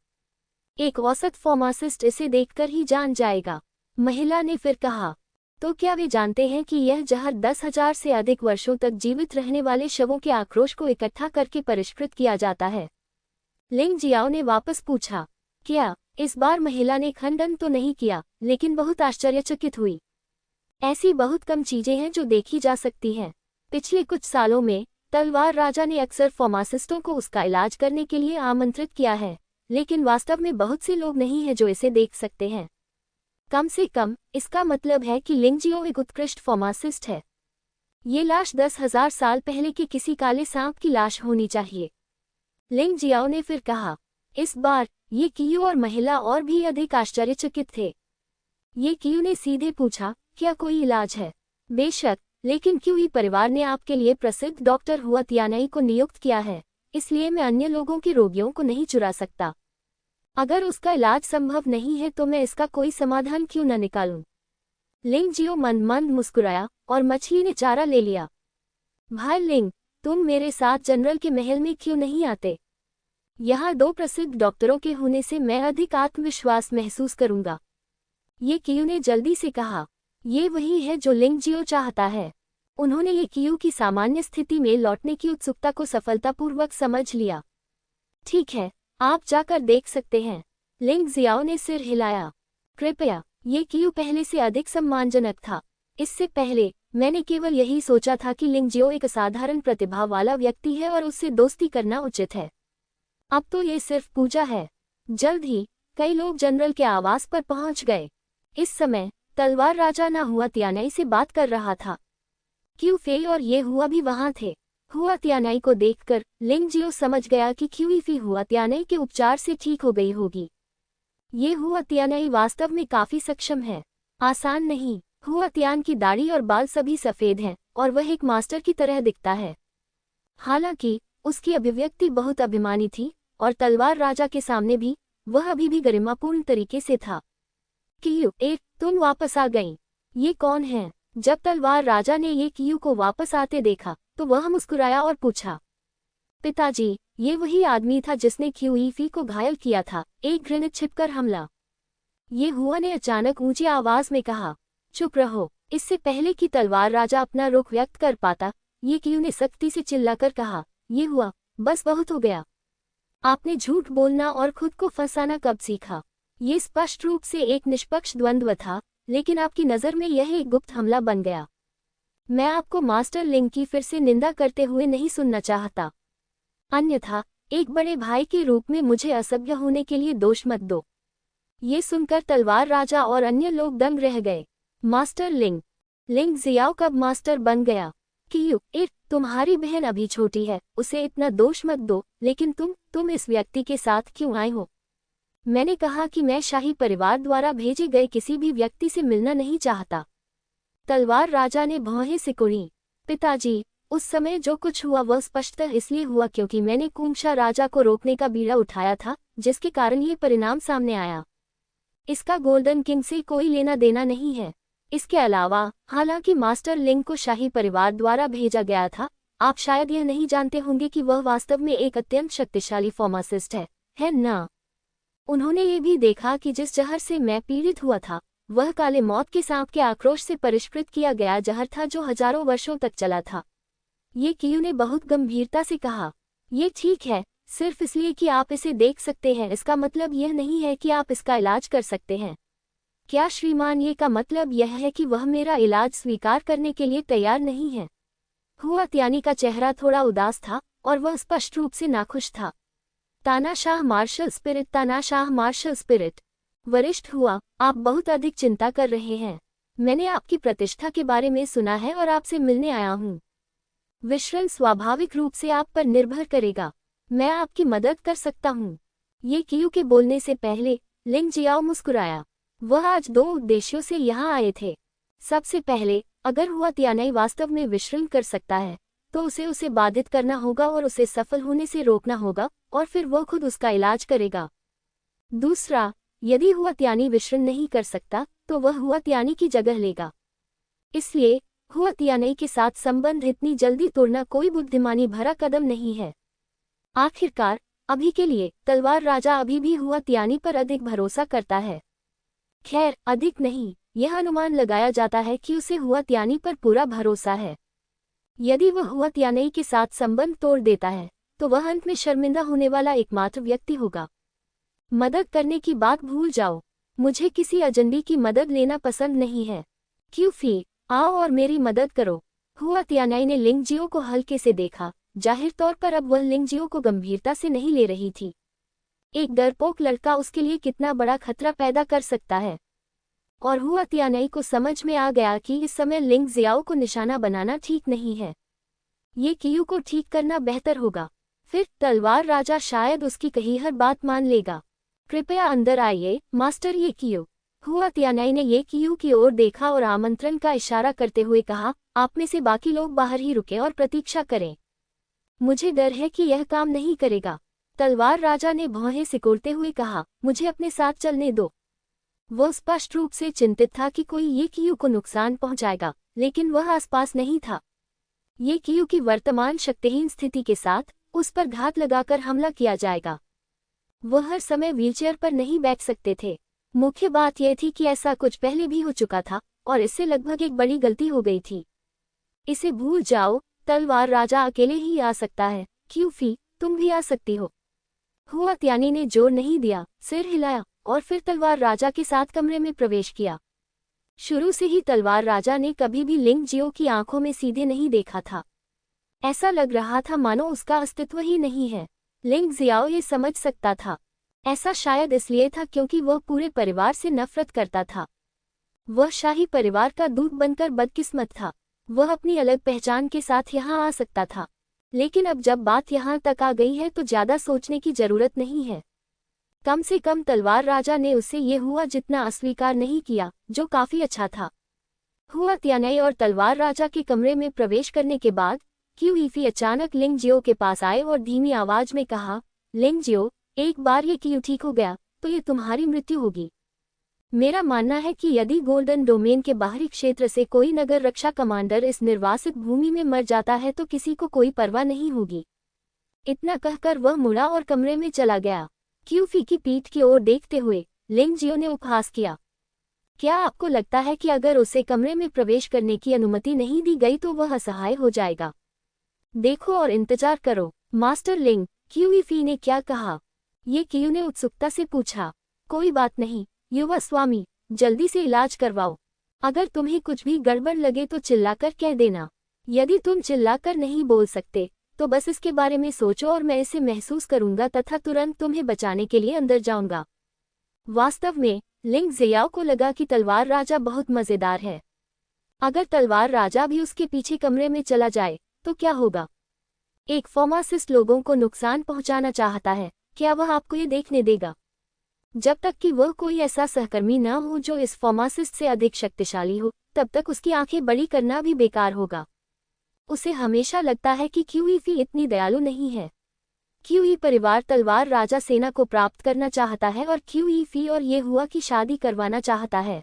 एक औसत फार्मासिस्ट इसे देखकर ही जान जाएगा। महिला ने फिर कहा, तो क्या वे जानते हैं कि यह जहर 10,000 से अधिक वर्षों तक जीवित रहने वाले शवों के आक्रोश को इकट्ठा करके परिष्कृत किया जाता है? लिंगजियाओ ने वापस पूछा। क्या? इस बार महिला ने खंडन तो नहीं किया, लेकिन बहुत आश्चर्यचकित हुई। ऐसी बहुत कम चीजें हैं जो देखी जा सकती हैं। पिछले कुछ सालों में तलवार राजा ने अक्सर फार्मासिस्टों को उसका इलाज करने के लिए आमंत्रित किया है, लेकिन वास्तव में बहुत से लोग नहीं हैं जो इसे देख सकते हैं। कम से कम इसका मतलब है कि लिंगजियो एक उत्कृष्ट फार्मासिस्ट है। ये लाश 10,000 साल पहले के किसी काले सांप की लाश होनी चाहिए। लिंगजियो ने फिर कहा। इस बार ये कियू और महिला और भी अधिक आश्चर्यचकित थे। ये कियू ने सीधे पूछा, क्या कोई इलाज है? बेशक, लेकिन क्यूई परिवार ने आपके लिए प्रसिद्ध डॉक्टर हुआ त्यानई को नियुक्त किया है, इसलिए मैं अन्य लोगों के रोगियों को नहीं चुरा सकता। अगर उसका इलाज संभव नहीं है तो मैं इसका कोई समाधान क्यों न निकालूं? लिंगजियो मंद मुस्कुराया और मछली ने चारा ले लिया। भाई लिंग, तुम मेरे साथ जनरल के महल में क्यों नहीं आते? यहाँ 2 प्रसिद्ध डॉक्टरों के होने से मैं अधिक आत्मविश्वास महसूस करूंगा। ये कियू ने जल्दी से कहा। ये वही है जो लिंगजियो चाहता है। उन्होंने ये कियू की सामान्य स्थिति में लौटने की उत्सुकता को सफलतापूर्वक समझ लिया। ठीक है, आप जाकर देख सकते हैं। लिंगजियो ने सिर हिलाया। कृपया, ये क्यू पहले से अधिक सम्मानजनक था। इससे पहले मैंने केवल यही सोचा था कि लिंगजियो एक असाधारण प्रतिभा वाला व्यक्ति है और उससे दोस्ती करना उचित है। अब तो ये सिर्फ पूजा है। जल्द ही कई लोग जनरल के आवास पर पहुंच गए। इस समय तलवार राजा ना हुआ तियानाई से बात कर रहा था। क्यू फे और ये हुआ भी वहां थे। हुआ तियानाई को देखकर लिंगजियो समझ गया कि क्यू फी हुआ तियानाई के उपचार से ठीक हो गई होगी। ये हुआ तियानाई वास्तव में काफी सक्षम है। आसान नहीं। हुआ तियान की दाढ़ी और बाल सभी सफेद हैं और वह एक मास्टर की तरह दिखता है। हालांकि उसकी अभिव्यक्ति बहुत अभिमानी थी और तलवार राजा के सामने भी वह अभी भी गरिमापूर्ण तरीके से था। क्यू तुम वापस आ गईं। ये कौन है? जब तलवार राजा ने ये क्यू को वापस आते देखा तो वह मुस्कुराया और पूछा, पिताजी, ये वही आदमी था जिसने क्यू फी को घायल किया था। एक घृणित छिपकर हमला। ये हुआ ने अचानक ऊंची आवाज में कहा। चुप रहो। इससे पहले कि तलवार राजा अपना रुख व्यक्त कर पाता, ये क्यू ने सख्ती से चिल्लाकर कहा, ये हुआ, बस बहुत हो गया। आपने झूठ बोलना और खुद को फंसाना कब सीखा? ये स्पष्ट रूप से एक निष्पक्ष द्वंद्व था, लेकिन आपकी नज़र में यह एक गुप्त हमला बन गया। मैं आपको मास्टर लिंग की फिर से निंदा करते हुए नहीं सुनना चाहता। अन्यथा एक बड़े भाई के रूप में मुझे असभ्य होने के लिए दोष मत दो। ये सुनकर तलवार राजा और अन्य लोग दंग रह गए। मास्टर लिंग जियाओ कब मास्टर बन गया? क्यू तुम्हारी बहन अभी छोटी है, उसे इतना दोष मत दो। लेकिन तुम इस व्यक्ति के साथ क्यों आए हो? मैंने कहा कि मैं शाही परिवार द्वारा भेजे गए किसी भी व्यक्ति से मिलना नहीं चाहता। तलवार राजा ने भौहें सिकुड़ी। पिताजी, उस समय जो कुछ हुआ वह स्पष्टतः इसलिए हुआ क्योंकि मैंने कुंगशा राजा को रोकने का बीड़ा उठाया था, जिसके कारण ये परिणाम सामने आया। इसका गोल्डन किंग से कोई लेना देना नहीं है। इसके अलावा, हालांकि मास्टर लिंग को शाही परिवार द्वारा भेजा गया था, आप शायद यह नहीं जानते होंगे कि वह वास्तव में एक अत्यंत शक्तिशाली फार्मासिस्ट है ना? उन्होंने ये भी देखा कि जिस जहर से मैं पीड़ित हुआ था, वह काले मौत के सांप के आक्रोश से परिष्कृत किया गया जहर था जो हजारों वर्षों तक चला था। ये क्यू ने बहुत गंभीरता से कहा। ये ठीक है, सिर्फ इसलिए कि आप इसे देख सकते हैं इसका मतलब यह नहीं है कि आप इसका इलाज कर सकते हैं। क्या श्रीमान, ये का मतलब यह है कि वह मेरा इलाज स्वीकार करने के लिए तैयार नहीं है? हुआ त्यानी का चेहरा थोड़ा उदास था और वह स्पष्ट रूप से नाखुश था। तानाशाह मार्शल स्पिरिट। वरिष्ठ हुआ, आप बहुत अधिक चिंता कर रहे हैं। मैंने आपकी प्रतिष्ठा के बारे में सुना है और आपसे मिलने आया हूँ। विश्रण स्वाभाविक रूप से आप पर निर्भर करेगा। मैं आपकी मदद कर सकता हूँ। ये क्यू के बोलने से पहले लिंग जियाओ मुस्कुराया। वह आज दो उद्देश्यों से यहाँ आए थे। सबसे पहले, अगर हुआ तियानाई वास्तव में विश्रण कर सकता है तो उसे बाधित करना होगा और उसे सफल होने से रोकना होगा, और फिर वह खुद उसका इलाज करेगा। दूसरा, यदि हुआ त्यानी विश्रण नहीं कर सकता तो वह हुआ त्यानी की जगह लेगा। इसलिए हुआ तियानाई के साथ संबंध इतनी जल्दी तोड़ना कोई बुद्धिमानी भरा कदम नहीं है। आखिरकार, अभी के लिए तलवार राजा अभी भी हुआ त्यानी पर अधिक भरोसा करता है। खैर, अधिक नहीं, यह अनुमान लगाया जाता है कि उसे हुआ त्यानी पर पूरा भरोसा है। यदि वह हुआ त्यानी के साथ संबंध तोड़ देता है तो वह अंत में शर्मिंदा होने वाला एकमात्र व्यक्ति होगा। मदद करने की बात भूल जाओ। मुझे किसी अजनबी की मदद लेना पसंद नहीं है। क्यू फी, आओ और मेरी मदद करो। हुआ तियानाई ने लिंगजियो को हल्के से देखा। जाहिर तौर पर अब वह लिंगजियो को गंभीरता से नहीं ले रही थी। एक डरपोक लड़का उसके लिए कितना बड़ा खतरा पैदा कर सकता है। और हुआ तियानाई को समझ में आ गया कि इस समय लिंग जियाओ को निशाना बनाना ठीक नहीं है। ये क्यू को ठीक करना बेहतर होगा। फिर तलवार राजा शायद उसकी कही हर बात मान लेगा। कृपया अंदर आइए मास्टर। ये क्यू। हुआ तियानाई ने ये क्यू की ओर देखा और आमंत्रण का इशारा करते हुए कहा, आप में से बाकी लोग बाहर ही रुके और प्रतीक्षा करें। मुझे डर है कि यह काम नहीं करेगा। तलवार राजा ने भौहें सिकोड़ते हुए कहा, मुझे अपने साथ चलने दो। वह स्पष्ट रूप से चिंतित था कि कोई ये क्यू को नुकसान पहुंचाएगा, लेकिन वह आसपास नहीं था। ये क्यू की वर्तमान शक्तिहीन स्थिति के साथ उस पर घात लगाकर हमला किया जाएगा। वह हर समय व्हीलचेयर पर नहीं बैठ सकते थे। मुख्य बात यह थी कि ऐसा कुछ पहले भी हो चुका था और इससे लगभग एक बड़ी गलती हो गई थी। इसे भूल जाओ, तलवार राजा अकेले ही आ सकता है। क्यू फी, तुम भी आ सकती हो। हुआ त्यानी ने जोर नहीं दिया, सिर हिलाया और फिर तलवार राजा के साथ कमरे में प्रवेश किया। शुरू से ही तलवार राजा ने कभी भी लिंग जियो की आंखों में सीधे नहीं देखा था। ऐसा लग रहा था मानो उसका अस्तित्व ही नहीं है। लिंग जियाओ ये समझ सकता था। ऐसा शायद इसलिए था क्योंकि वह पूरे परिवार से नफरत करता था। वह शाही परिवार का दूत बनकर बदकिस्मत था। वह अपनी अलग पहचान के साथ यहाँ आ सकता था, लेकिन अब जब बात यहाँ तक आ गई है तो ज्यादा सोचने की जरूरत नहीं है। कम से कम तलवार राजा ने उससे ये हुआ जितना अस्वीकार नहीं किया, जो काफी अच्छा था। हुआ त्यानई और तलवार राजा के कमरे में प्रवेश करने के बाद क्यूईफी अचानक लिंग जियो के पास आए और धीमी आवाज में कहा, लिंग जियो, एक बार ये क्यू ठीक हो गया तो ये तुम्हारी मृत्यु होगी। मेरा मानना है कि यदि गोल्डन डोमेन के बाहरी क्षेत्र से कोई नगर रक्षा कमांडर इस निर्वासित भूमि में मर जाता है तो किसी को कोई परवाह नहीं होगी। इतना कहकर वह मुड़ा और कमरे में चला गया। क्यूफी की पीठ की ओर देखते हुए लिंग जियो ने उपहास किया, क्या आपको लगता है कि अगर उसे कमरे में प्रवेश करने की अनुमति नहीं दी गई तो वह असहाय हो जाएगा? देखो और इंतजार करो। मास्टर लिंग, क्यूईफी ने क्या कहा? ये क्यू ने उत्सुकता से पूछा। कोई बात नहीं युवा स्वामी, जल्दी से इलाज करवाओ। अगर तुम्हें कुछ भी गड़बड़ लगे तो चिल्लाकर कह देना। यदि तुम चिल्लाकर नहीं बोल सकते तो बस इसके बारे में सोचो और मैं इसे महसूस करूंगा तथा तुरंत तुम्हें बचाने के लिए अंदर जाऊंगा। वास्तव में लिंग जियाओ को लगा कि तलवार राजा बहुत मजेदार है। अगर तलवार राजा भी उसके पीछे कमरे में चला जाए तो क्या होगा? एक फार्मासिस्ट लोगों को नुकसान पहुंचाना चाहता है, क्या वह आपको ये देखने देगा? जब तक कि वह कोई ऐसा सहकर्मी न हो जो इस फार्मासिस्ट से अधिक शक्तिशाली हो, तब तक उसकी आंखें बड़ी करना भी बेकार होगा। उसे हमेशा लगता है कि क्यूईफी इतनी दयालु नहीं है। क्यूई परिवार तलवार राजा सेना को प्राप्त करना चाहता है और क्यूईफी और ये हुआ की शादी करवाना चाहता है।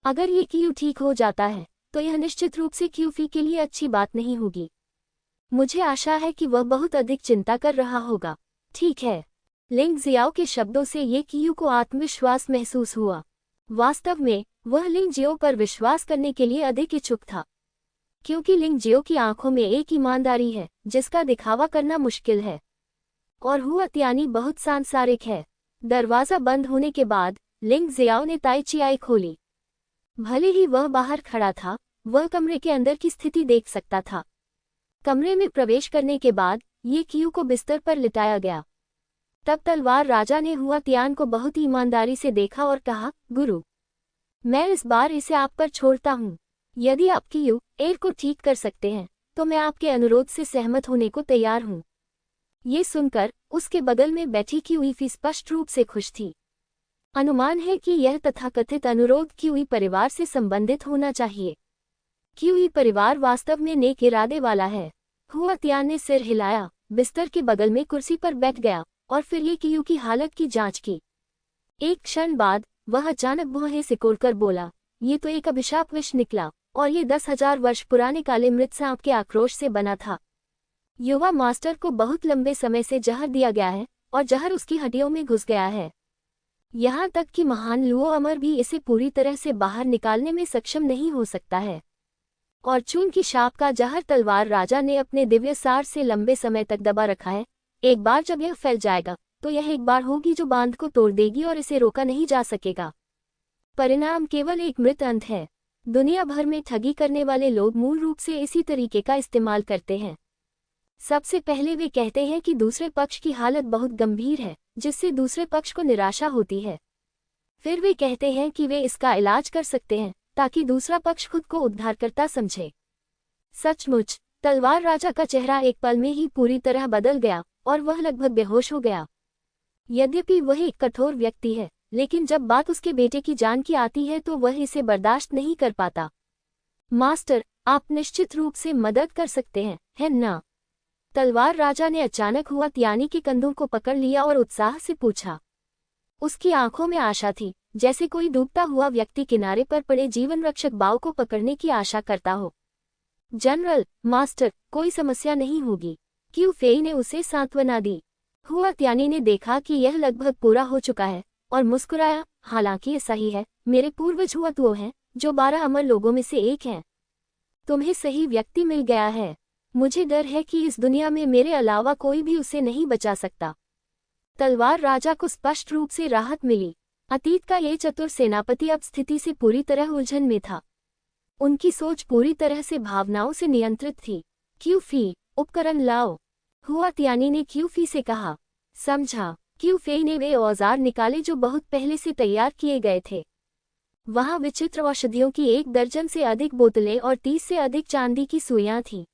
अगर ये क्यू ठीक हो जाता है तो यह निश्चित रूप से क्यूफी के लिए अच्छी बात नहीं होगी। मुझे आशा है कि वह बहुत अधिक चिंता कर रहा होगा। ठीक है। लिंग जियाओ के शब्दों से ये क्यू को आत्मविश्वास महसूस हुआ। वास्तव में वह लिंग जियो पर विश्वास करने के लिए अधिक इच्छुक था, क्योंकि लिंग जियो की आंखों में एक ईमानदारी है जिसका दिखावा करना मुश्किल है, और हुआ त्यानी बहुत सांसारिक है। दरवाजा बंद होने के बाद लिंग जियाओ ने ताइचियाई खोली। भले ही वह बाहर खड़ा था, वह कमरे के अंदर की स्थिति देख सकता था। कमरे में प्रवेश करने के बाद ये क्यू को बिस्तर पर लिटाया गया। तब तलवार राजा ने हुआ त्यान को बहुत ईमानदारी से देखा और कहा, गुरु, मैं इस बार इसे आप पर छोड़ता हूँ। यदि आप क्यू एयर को ठीक कर सकते हैं तो मैं आपके अनुरोध से सहमत होने को तैयार हूँ। ये सुनकर उसके बगल में बैठी क्यूईफी स्पष्ट रूप से खुश थी। अनुमान है कि यह तथाकथित अनुरोध क्यूई परिवार से संबंधित होना चाहिए। क्यूई परिवार वास्तव में नेक इरादे वाला है। हुआ त्यान ने सिर हिलाया, बिस्तर के बगल में कुर्सी पर बैठ गया और फिर ये क्यू की हालत की जांच की। एक क्षण बाद वह अचानक भौहें सिकोड़कर बोला, ये तो एक अभिशाप विष निकला, और ये 10,000 वर्ष पुराने काले मृत सांप के आक्रोश से बना था। युवा मास्टर को बहुत लंबे समय से जहर दिया गया है और जहर उसकी हड्डियों में घुस गया है। यहाँ तक कि महान लुओ अमर भी इसे पूरी तरह से बाहर निकालने में सक्षम नहीं हो सकता है। और चूंकि शाप का जहर तलवार राजा ने अपने दिव्य सार से लंबे समय तक दबा रखा है, एक बार जब यह फैल जाएगा तो यह एक बार होगी जो बांध को तोड़ देगी और इसे रोका नहीं जा सकेगा। परिणाम केवल एक मृत अंत है। दुनिया भर में ठगी करने वाले लोग मूल रूप से इसी तरीके का इस्तेमाल करते हैं। सबसे पहले वे कहते हैं कि दूसरे पक्ष की हालत बहुत गंभीर है, जिससे दूसरे पक्ष को निराशा होती है। फिर वे कहते हैं कि वे इसका इलाज कर सकते हैं ताकि दूसरा पक्ष खुद को उद्धारकर्ता समझे। सचमुच तलवार राजा का चेहरा एक पल में ही पूरी तरह बदल गया और वह लगभग बेहोश हो गया। यद्यपि वह एक कठोर व्यक्ति है, लेकिन जब बात उसके बेटे की जान की आती है तो वह इसे बर्दाश्त नहीं कर पाता। मास्टर, आप निश्चित रूप से मदद कर सकते हैं, है ना? तलवार राजा ने अचानक हुआ त्यानी के कंधों को पकड़ लिया और उत्साह से पूछा। उसकी आंखों में आशा थी, जैसे कोई डूबता हुआ व्यक्ति किनारे पर पड़े जीवन रक्षक बाव को पकड़ने की आशा करता हो। जनरल, मास्टर, कोई समस्या नहीं होगी, क्यू फेई ने उसे सांत्वना दी। हुआ त्यानी ने देखा कि यह लगभग पूरा हो चुका है और मुस्कुराया, हालांकि ये सही है, मेरे पूर्वज हुआ तो हैं जो 12 अमर लोगों में से एक हैं। तुम्हें सही व्यक्ति मिल गया है। मुझे डर है कि इस दुनिया में मेरे अलावा कोई भी उसे नहीं बचा सकता। तलवार राजा को स्पष्ट रूप से राहत मिली। अतीत का ये चतुर सेनापति अब स्थिति से पूरी तरह उलझन में था। उनकी सोच पूरी तरह से भावनाओं से नियंत्रित थी। क्यूफी, उपकरण लाओ, हुआ तियानी ने क्यूफी से कहा। समझा। क्यूफी ने वे औजार निकाले जो बहुत पहले से तैयार किए गए थे। वहां विचित्र औषधियों की 1 दर्जन से अधिक बोतलें और 30 से अधिक चांदी की सुइयां थीं।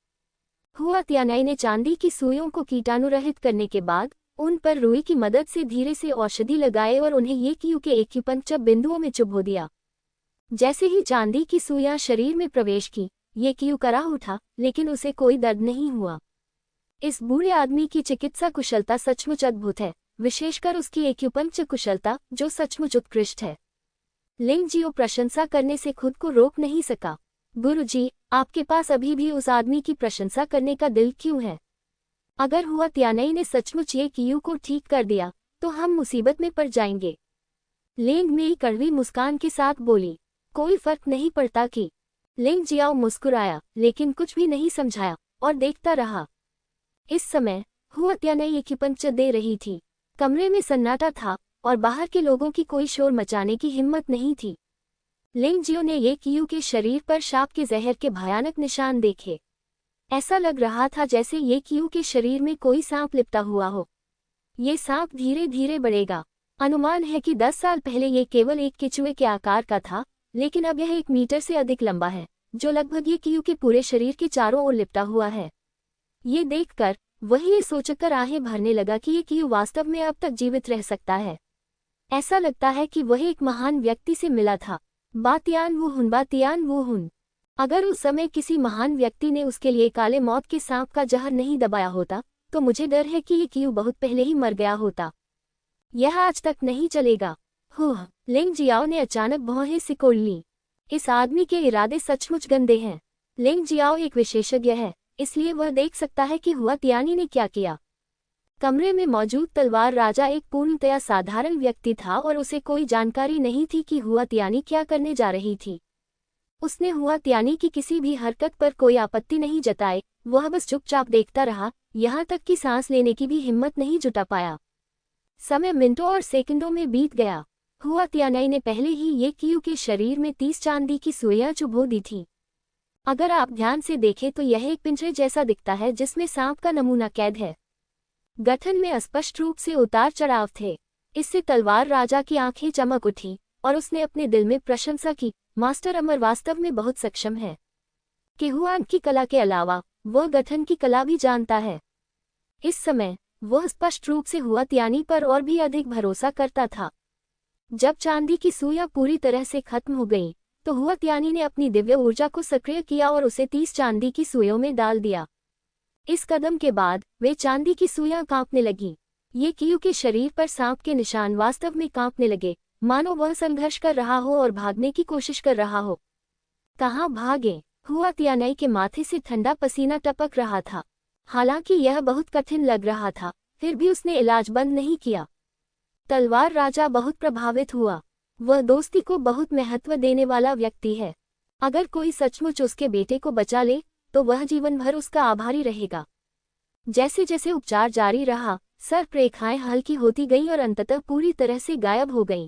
हुआ तियानी ने चांदी की सुइयों को कीटाणुरहित करने के बाद उन पर रुई की मदद से धीरे से औषधि लगाए और उन्हें ये क्यू के एक्यूपंक्चर बिंदुओं में चुभो दिया। जैसे ही चांदी की सुइयां शरीर में प्रवेश की, ये क्यू कराह उठा, लेकिन उसे कोई दर्द नहीं हुआ। इस बूढ़े आदमी की चिकित्सा कुशलता सचमुच अद्भुत है, विशेषकर उसकी एक्यूपंक्चर कुशलता, जो सचमुच उत्कृष्ट है। लिंग जियो प्रशंसा करने से खुद को रोक नहीं सका। गुरुजी, आपके पास अभी भी उस आदमी की प्रशंसा करने का दिल क्यों है? अगर हुआ तियानी ने सचमुच ये क्यू को ठीक कर दिया तो हम मुसीबत में पड़ जाएंगे। लिंग मेई कड़वी मुस्कान के साथ बोली। कोई फर्क नहीं पड़ता कि। लिंग जियाओ मुस्कुराया, लेकिन कुछ भी नहीं समझाया और देखता रहा। इस समय हुआ तियानी एक्यूपंक्चर दे रही थी। कमरे में सन्नाटा था और बाहर के लोगों की कोई शोर मचाने की हिम्मत नहीं थी। लिंग जियो ने ये क्यू के शरीर पर सांप के जहर के भयानक निशान देखे। ऐसा लग रहा था जैसे ये क्यू के शरीर में कोई सांप लिपटा हुआ हो। ये सांप धीरे धीरे बढ़ेगा। अनुमान है कि 10 साल पहले ये केवल एक केचुए के आकार का था, लेकिन अब यह 1 मीटर से अधिक लंबा है, जो लगभग ये क्यू के पूरे शरीर के चारों ओर लिपटा हुआ है। ये देखकर वही ये सोचकर आहें भरने लगा कि ये क्यू वास्तव में अब तक जीवित रह सकता है। ऐसा लगता है कि वह एक महान व्यक्ति से मिला था। बातियान वो हुन। अगर उस समय किसी महान व्यक्ति ने उसके लिए काले मौत के सांप का जहर नहीं दबाया होता, तो मुझे डर है कि ये क्यू बहुत पहले ही मर गया होता। यह आज तक नहीं चलेगा। लिंग जियाओ ने अचानक भौहें सिकोड़ लीं। इस आदमी के इरादे सचमुच गंदे हैं। लिंग जियाओ एक विशेषज्ञ है, इसलिए वह देख सकता है कि हुआ तियानी ने क्या किया। कमरे में मौजूद तलवार राजा एक पूर्णतया साधारण व्यक्ति था और उसे कोई जानकारी नहीं थी कि हुआ तियानी क्या करने जा रही थी। उसने हुआ तियानी की किसी भी हरकत पर कोई आपत्ति नहीं जताई। वह बस चुपचाप देखता रहा, यहाँ तक कि सांस लेने की भी हिम्मत नहीं जुटा पाया। समय मिनटों और सेकंडों में बीत गया। हुआ तियानी ने पहले ही ये क्यू के शरीर में 30 चांदी की सुइयां चुभो दी थी। अगर आप ध्यान से देखें तो यह एक पिंजरे जैसा दिखता है जिसमें सांप का नमूना कैद है। गठन में स्पष्ट रूप से उतार चढ़ाव थे। इससे तलवार राजा की आंखें चमक उठी और उसने अपने दिल में प्रशंसा की। मास्टर अमर वास्तव में बहुत सक्षम है। केहुआन की कला के अलावा वह गठन की कला भी जानता है। इस समय वह स्पष्ट रूप से हुआ तियानी पर और भी अधिक भरोसा करता था। जब चांदी की सुइयां पूरी तरह से खत्म हो गईं, तो हुआ तियानी ने अपनी दिव्य ऊर्जा को सक्रिय किया और उसे 30 चांदी की सुइयों में डाल दिया। इस कदम के बाद वे चांदी की सुइयां कांपने लगीं। ये क्यू के शरीर पर सांप के निशान वास्तव में कांपने लगे, मानो वह संघर्ष कर रहा हो और भागने की कोशिश कर रहा हो। कहाँ भागे? हुआ तियानी के माथे से ठंडा पसीना टपक रहा था। हालांकि यह बहुत कठिन लग रहा था, फिर भी उसने इलाज बंद नहीं किया। तलवार राजा बहुत प्रभावित हुआ। वह दोस्ती को बहुत महत्व देने वाला व्यक्ति है। अगर कोई सचमुच उसके बेटे को बचा ले तो वह जीवन भर उसका आभारी रहेगा। जैसे जैसे उपचार जारी रहा, सर्परेखाएं हल्की होती गईं और अंततः पूरी तरह से गायब हो गईं।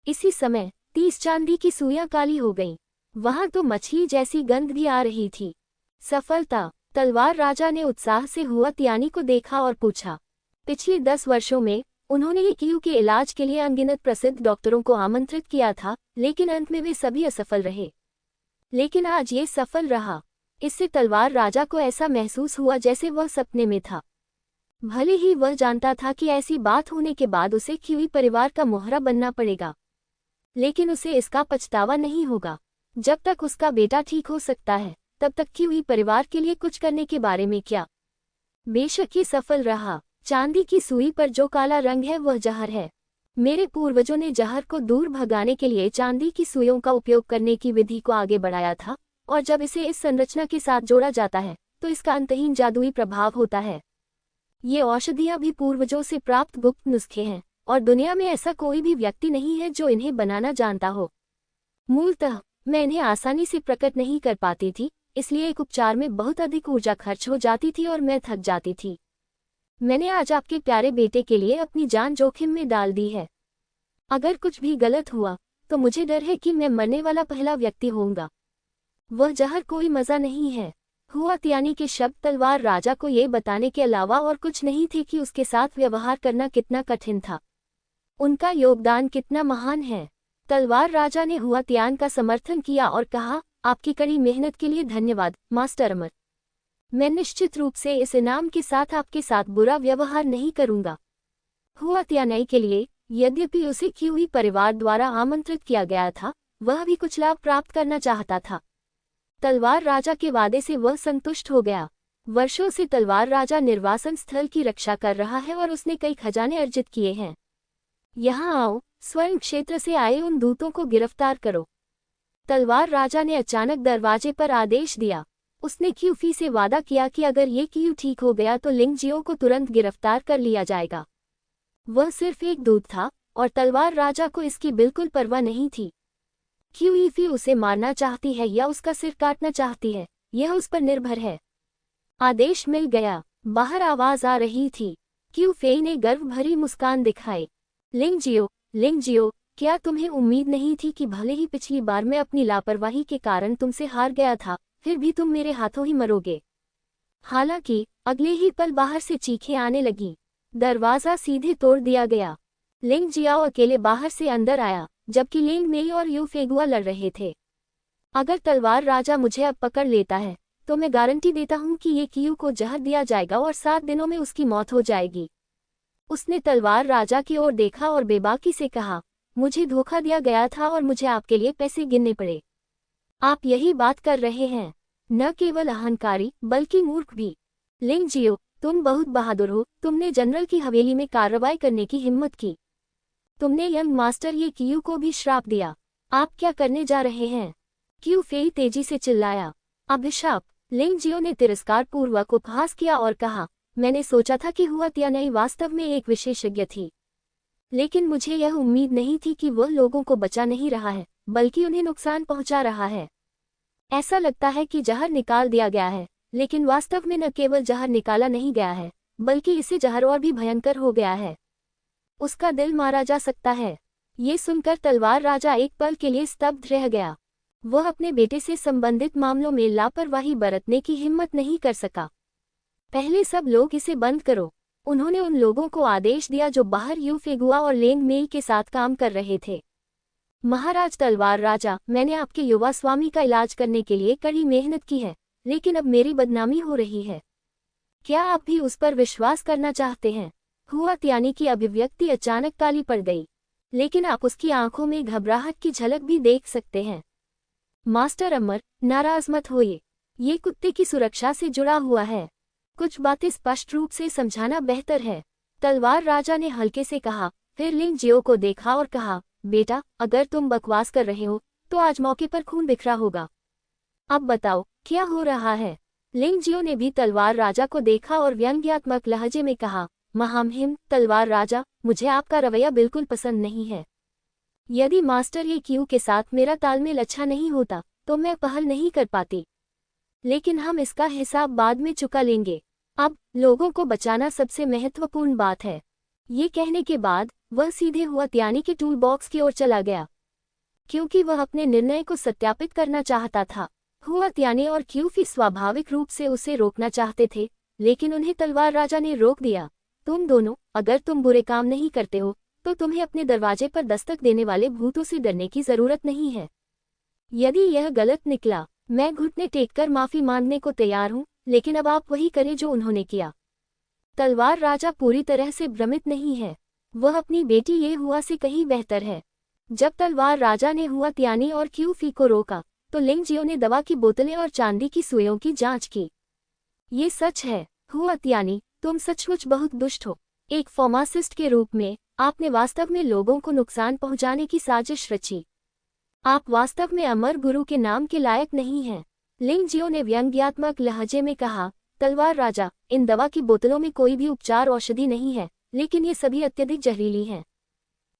इसी समय 30 चांदी की सुइयां काली हो गईं। वहां तो मछली जैसी गंध भी आ रही थी। सफलता। तलवार राजा ने उत्साह से हुआ तियानी को देखा और पूछा। पिछले 10 वर्षों में उन्होंने ये क्यू के इलाज के लिए अनगिनत प्रसिद्ध डॉक्टरों को आमंत्रित किया था, लेकिन अंत में वे सभी असफल रहे। लेकिन आज ये सफल रहा। इससे तलवार राजा को ऐसा महसूस हुआ जैसे वह सपने में था। भले ही वह जानता था कि ऐसी बात होने के बाद उसे क्यूई परिवार का मोहरा बनना पड़ेगा, लेकिन उसे इसका पछतावा नहीं होगा। जब तक उसका बेटा ठीक हो सकता है, तब तक क्यूई परिवार के लिए कुछ करने के बारे में क्या। बेशक ये सफल रहा। चांदी की सुई पर जो काला रंग है वह जहर है। मेरे पूर्वजों ने जहर को दूर भगाने के लिए चांदी की सुइयों का उपयोग करने की विधि को आगे बढ़ाया था, और जब इसे इस संरचना के साथ जोड़ा जाता है तो इसका अंतहीन जादुई प्रभाव होता है। ये औषधियां भी पूर्वजों से प्राप्त गुप्त नुस्खे हैं, और दुनिया में ऐसा कोई भी व्यक्ति नहीं है जो इन्हें बनाना जानता हो। मूलतः मैं इन्हें आसानी से प्रकट नहीं कर पाती थी, इसलिए एक उपचार में बहुत अधिक ऊर्जा खर्च हो जाती थी और मैं थक जाती थी। मैंने आज आपके प्यारे बेटे के लिए अपनी जान जोखिम में डाल दी है। अगर कुछ भी गलत हुआ तो मुझे डर है कि मैं मरने वाला पहला व्यक्ति होऊंगा। वह जहर कोई मजा नहीं है। हुआतियानी के शब्द तलवार राजा को ये बताने के अलावा और कुछ नहीं थे कि उसके साथ व्यवहार करना कितना कठिन था, उनका योगदान कितना महान है। तलवार राजा ने हुआतियान का समर्थन किया और कहा, आपकी कड़ी मेहनत के लिए धन्यवाद मास्टर अमर। मैं निश्चित रूप से इस इनाम के साथ आपके साथ बुरा व्यवहार नहीं करूंगा। हुआतियानई के लिए, यद्यपि उसे क्यूई परिवार द्वारा आमंत्रित किया गया था, वह भी कुछ लाभ प्राप्त करना चाहता था। तलवार राजा के वादे से वह संतुष्ट हो गया। वर्षों से तलवार राजा निर्वासन स्थल की रक्षा कर रहा है और उसने कई खजाने अर्जित किए हैं। यहाँ आओ, स्वर्ण क्षेत्र से आए उन दूतों को गिरफ्तार करो। तलवार राजा ने अचानक दरवाजे पर आदेश दिया। उसने क्यूफी से वादा किया कि अगर ये क्यू ठीक हो गया तो लिंगजियो को तुरंत गिरफ्तार कर लिया जाएगा। वह सिर्फ एक दूत था और तलवार राजा को इसकी बिल्कुल परवाह नहीं थी। क्यूईफी उसे मारना चाहती है या उसका सिर काटना चाहती है, यह उस पर निर्भर है। आदेश मिल गया। बाहर आवाज आ रही थी। क्यूफेई ने गर्व भरी मुस्कान दिखाई। लिंगजियो, क्या तुम्हें उम्मीद नहीं थी कि भले ही पिछली बार मैं अपनी लापरवाही के कारण तुमसे हार गया था, फिर भी तुम मेरे हाथों ही मरोगे? हालांकि अगले ही पल बाहर से चीखें आने लगी। दरवाजा सीधे तोड़ दिया गया। लिंग जियाओ अकेले बाहर से अंदर आया, जबकि लिंग मेई और यू फेगुआ लड़ रहे थे। अगर तलवार राजा मुझे अब पकड़ लेता है तो मैं गारंटी देता हूं कि ये क्यू को जहर दिया जाएगा और 7 दिनों में उसकी मौत हो जाएगी। उसने तलवार राजा की ओर देखा और बेबाकी से कहा, मुझे धोखा दिया गया था और मुझे आपके लिए पैसे गिनने पड़े। आप यही बात कर रहे हैं। न केवल अहंकारी बल्कि मूर्ख भी। लिंगजियो, तुम बहुत बहादुर हो। तुमने जनरल की हवेली में कार्रवाई करने की हिम्मत की। तुमने यंग मास्टर ये क्यू को भी श्राप दिया। आप क्या करने जा रहे हैं? क्यू फेई तेजी से चिल्लाया। अभिशाप। लिंगजियो ने तिरस्कार पूर्वक उपहास किया और कहा, मैंने सोचा था कि हुआतियानई वास्तव में एक विशेषज्ञ थी, लेकिन मुझे यह उम्मीद नहीं थी कि वह लोगों को बचा नहीं रहा है बल्कि उन्हें नुकसान पहुंचा रहा है। ऐसा लगता है कि जहर निकाल दिया गया है, लेकिन वास्तव में न केवल जहर निकाला नहीं गया है बल्कि इससे जहर और भी भयंकर हो गया है। उसका दिल मारा जा सकता है। ये सुनकर तलवार राजा एक पल के लिए स्तब्ध रह गया। वह अपने बेटे से संबंधित मामलों में लापरवाही बरतने की हिम्मत नहीं कर सका। पहले सब लोग इसे बंद करो। उन्होंने उन लोगों को आदेश दिया जो बाहर यू फेगुआ और लेंग मेई के साथ काम कर रहे थे। महाराज तलवार राजा, मैंने आपके युवा स्वामी का इलाज करने के लिए कड़ी मेहनत की है, लेकिन अब मेरी बदनामी हो रही है। क्या आप भी उस पर विश्वास करना चाहते हैं? हुआतियानी की अभिव्यक्ति अचानक काली पड़ गई, लेकिन आप उसकी आंखों में घबराहट की झलक भी देख सकते हैं। मास्टर अमर, नाराज मत होइए। ये कुत्ते की सुरक्षा से जुड़ा हुआ है। कुछ बातें स्पष्ट रूप से समझाना बेहतर है। तलवार राजा ने हल्के से कहा, फिर लिंगजियो को देखा और कहा, बेटा, अगर तुम बकवास कर रहे हो तो आज मौके पर खून बिखरा होगा। अब बताओ क्या हो रहा है? लिंगजियो ने भी तलवार राजा को देखा और व्यंग्यात्मक लहजे में कहा, महामहिम तलवार राजा, मुझे आपका रवैया बिल्कुल पसंद नहीं है। यदि मास्टर ये क्यू के साथ मेरा तालमेल अच्छा नहीं होता तो मैं पहल नहीं कर पाती, लेकिन हम इसका हिसाब बाद में चुका लेंगे। अब लोगों को बचाना सबसे महत्वपूर्ण बात है। ये कहने के बाद वह सीधे हुआतियानी के टूल बॉक्स की ओर चला गया, क्योंकि वह अपने निर्णय को सत्यापित करना चाहता था। हुआतियानी और क्यूफी स्वाभाविक रूप से उसे रोकना चाहते थे, लेकिन उन्हें तलवार राजा ने रोक दिया। तुम दोनों, अगर तुम बुरे काम नहीं करते हो तो तुम्हें अपने दरवाजे पर दस्तक देने वाले भूतों से डरने की जरूरत नहीं है। यदि यह गलत निकला, मैं घुटने टेककर माफी मांगने को तैयार हूं, लेकिन अब आप वही करें जो उन्होंने किया। तलवार राजा पूरी तरह से भ्रमित नहीं है। वह अपनी बेटी ये हुआ से कहीं बेहतर है। जब तलवार राजा ने हुआतियानी और क्यूफी को रोका तो लिंगजियो ने दवा की बोतलें और चांदी की सुइयों की जांच की। ये सच है हुआतियानी, तुम सचमुच बहुत दुष्ट हो। एक फार्मासिस्ट के रूप में आपने वास्तव में लोगों को नुकसान पहुंचाने की साजिश रची। आप वास्तव में अमर गुरु के नाम के लायक नहीं हैं। लिंगजियो ने व्यंग्यात्मक लहजे में कहा, तलवार राजा, इन दवा की बोतलों में कोई भी उपचार औषधि नहीं है, लेकिन ये सभी अत्यधिक जहरीली हैं।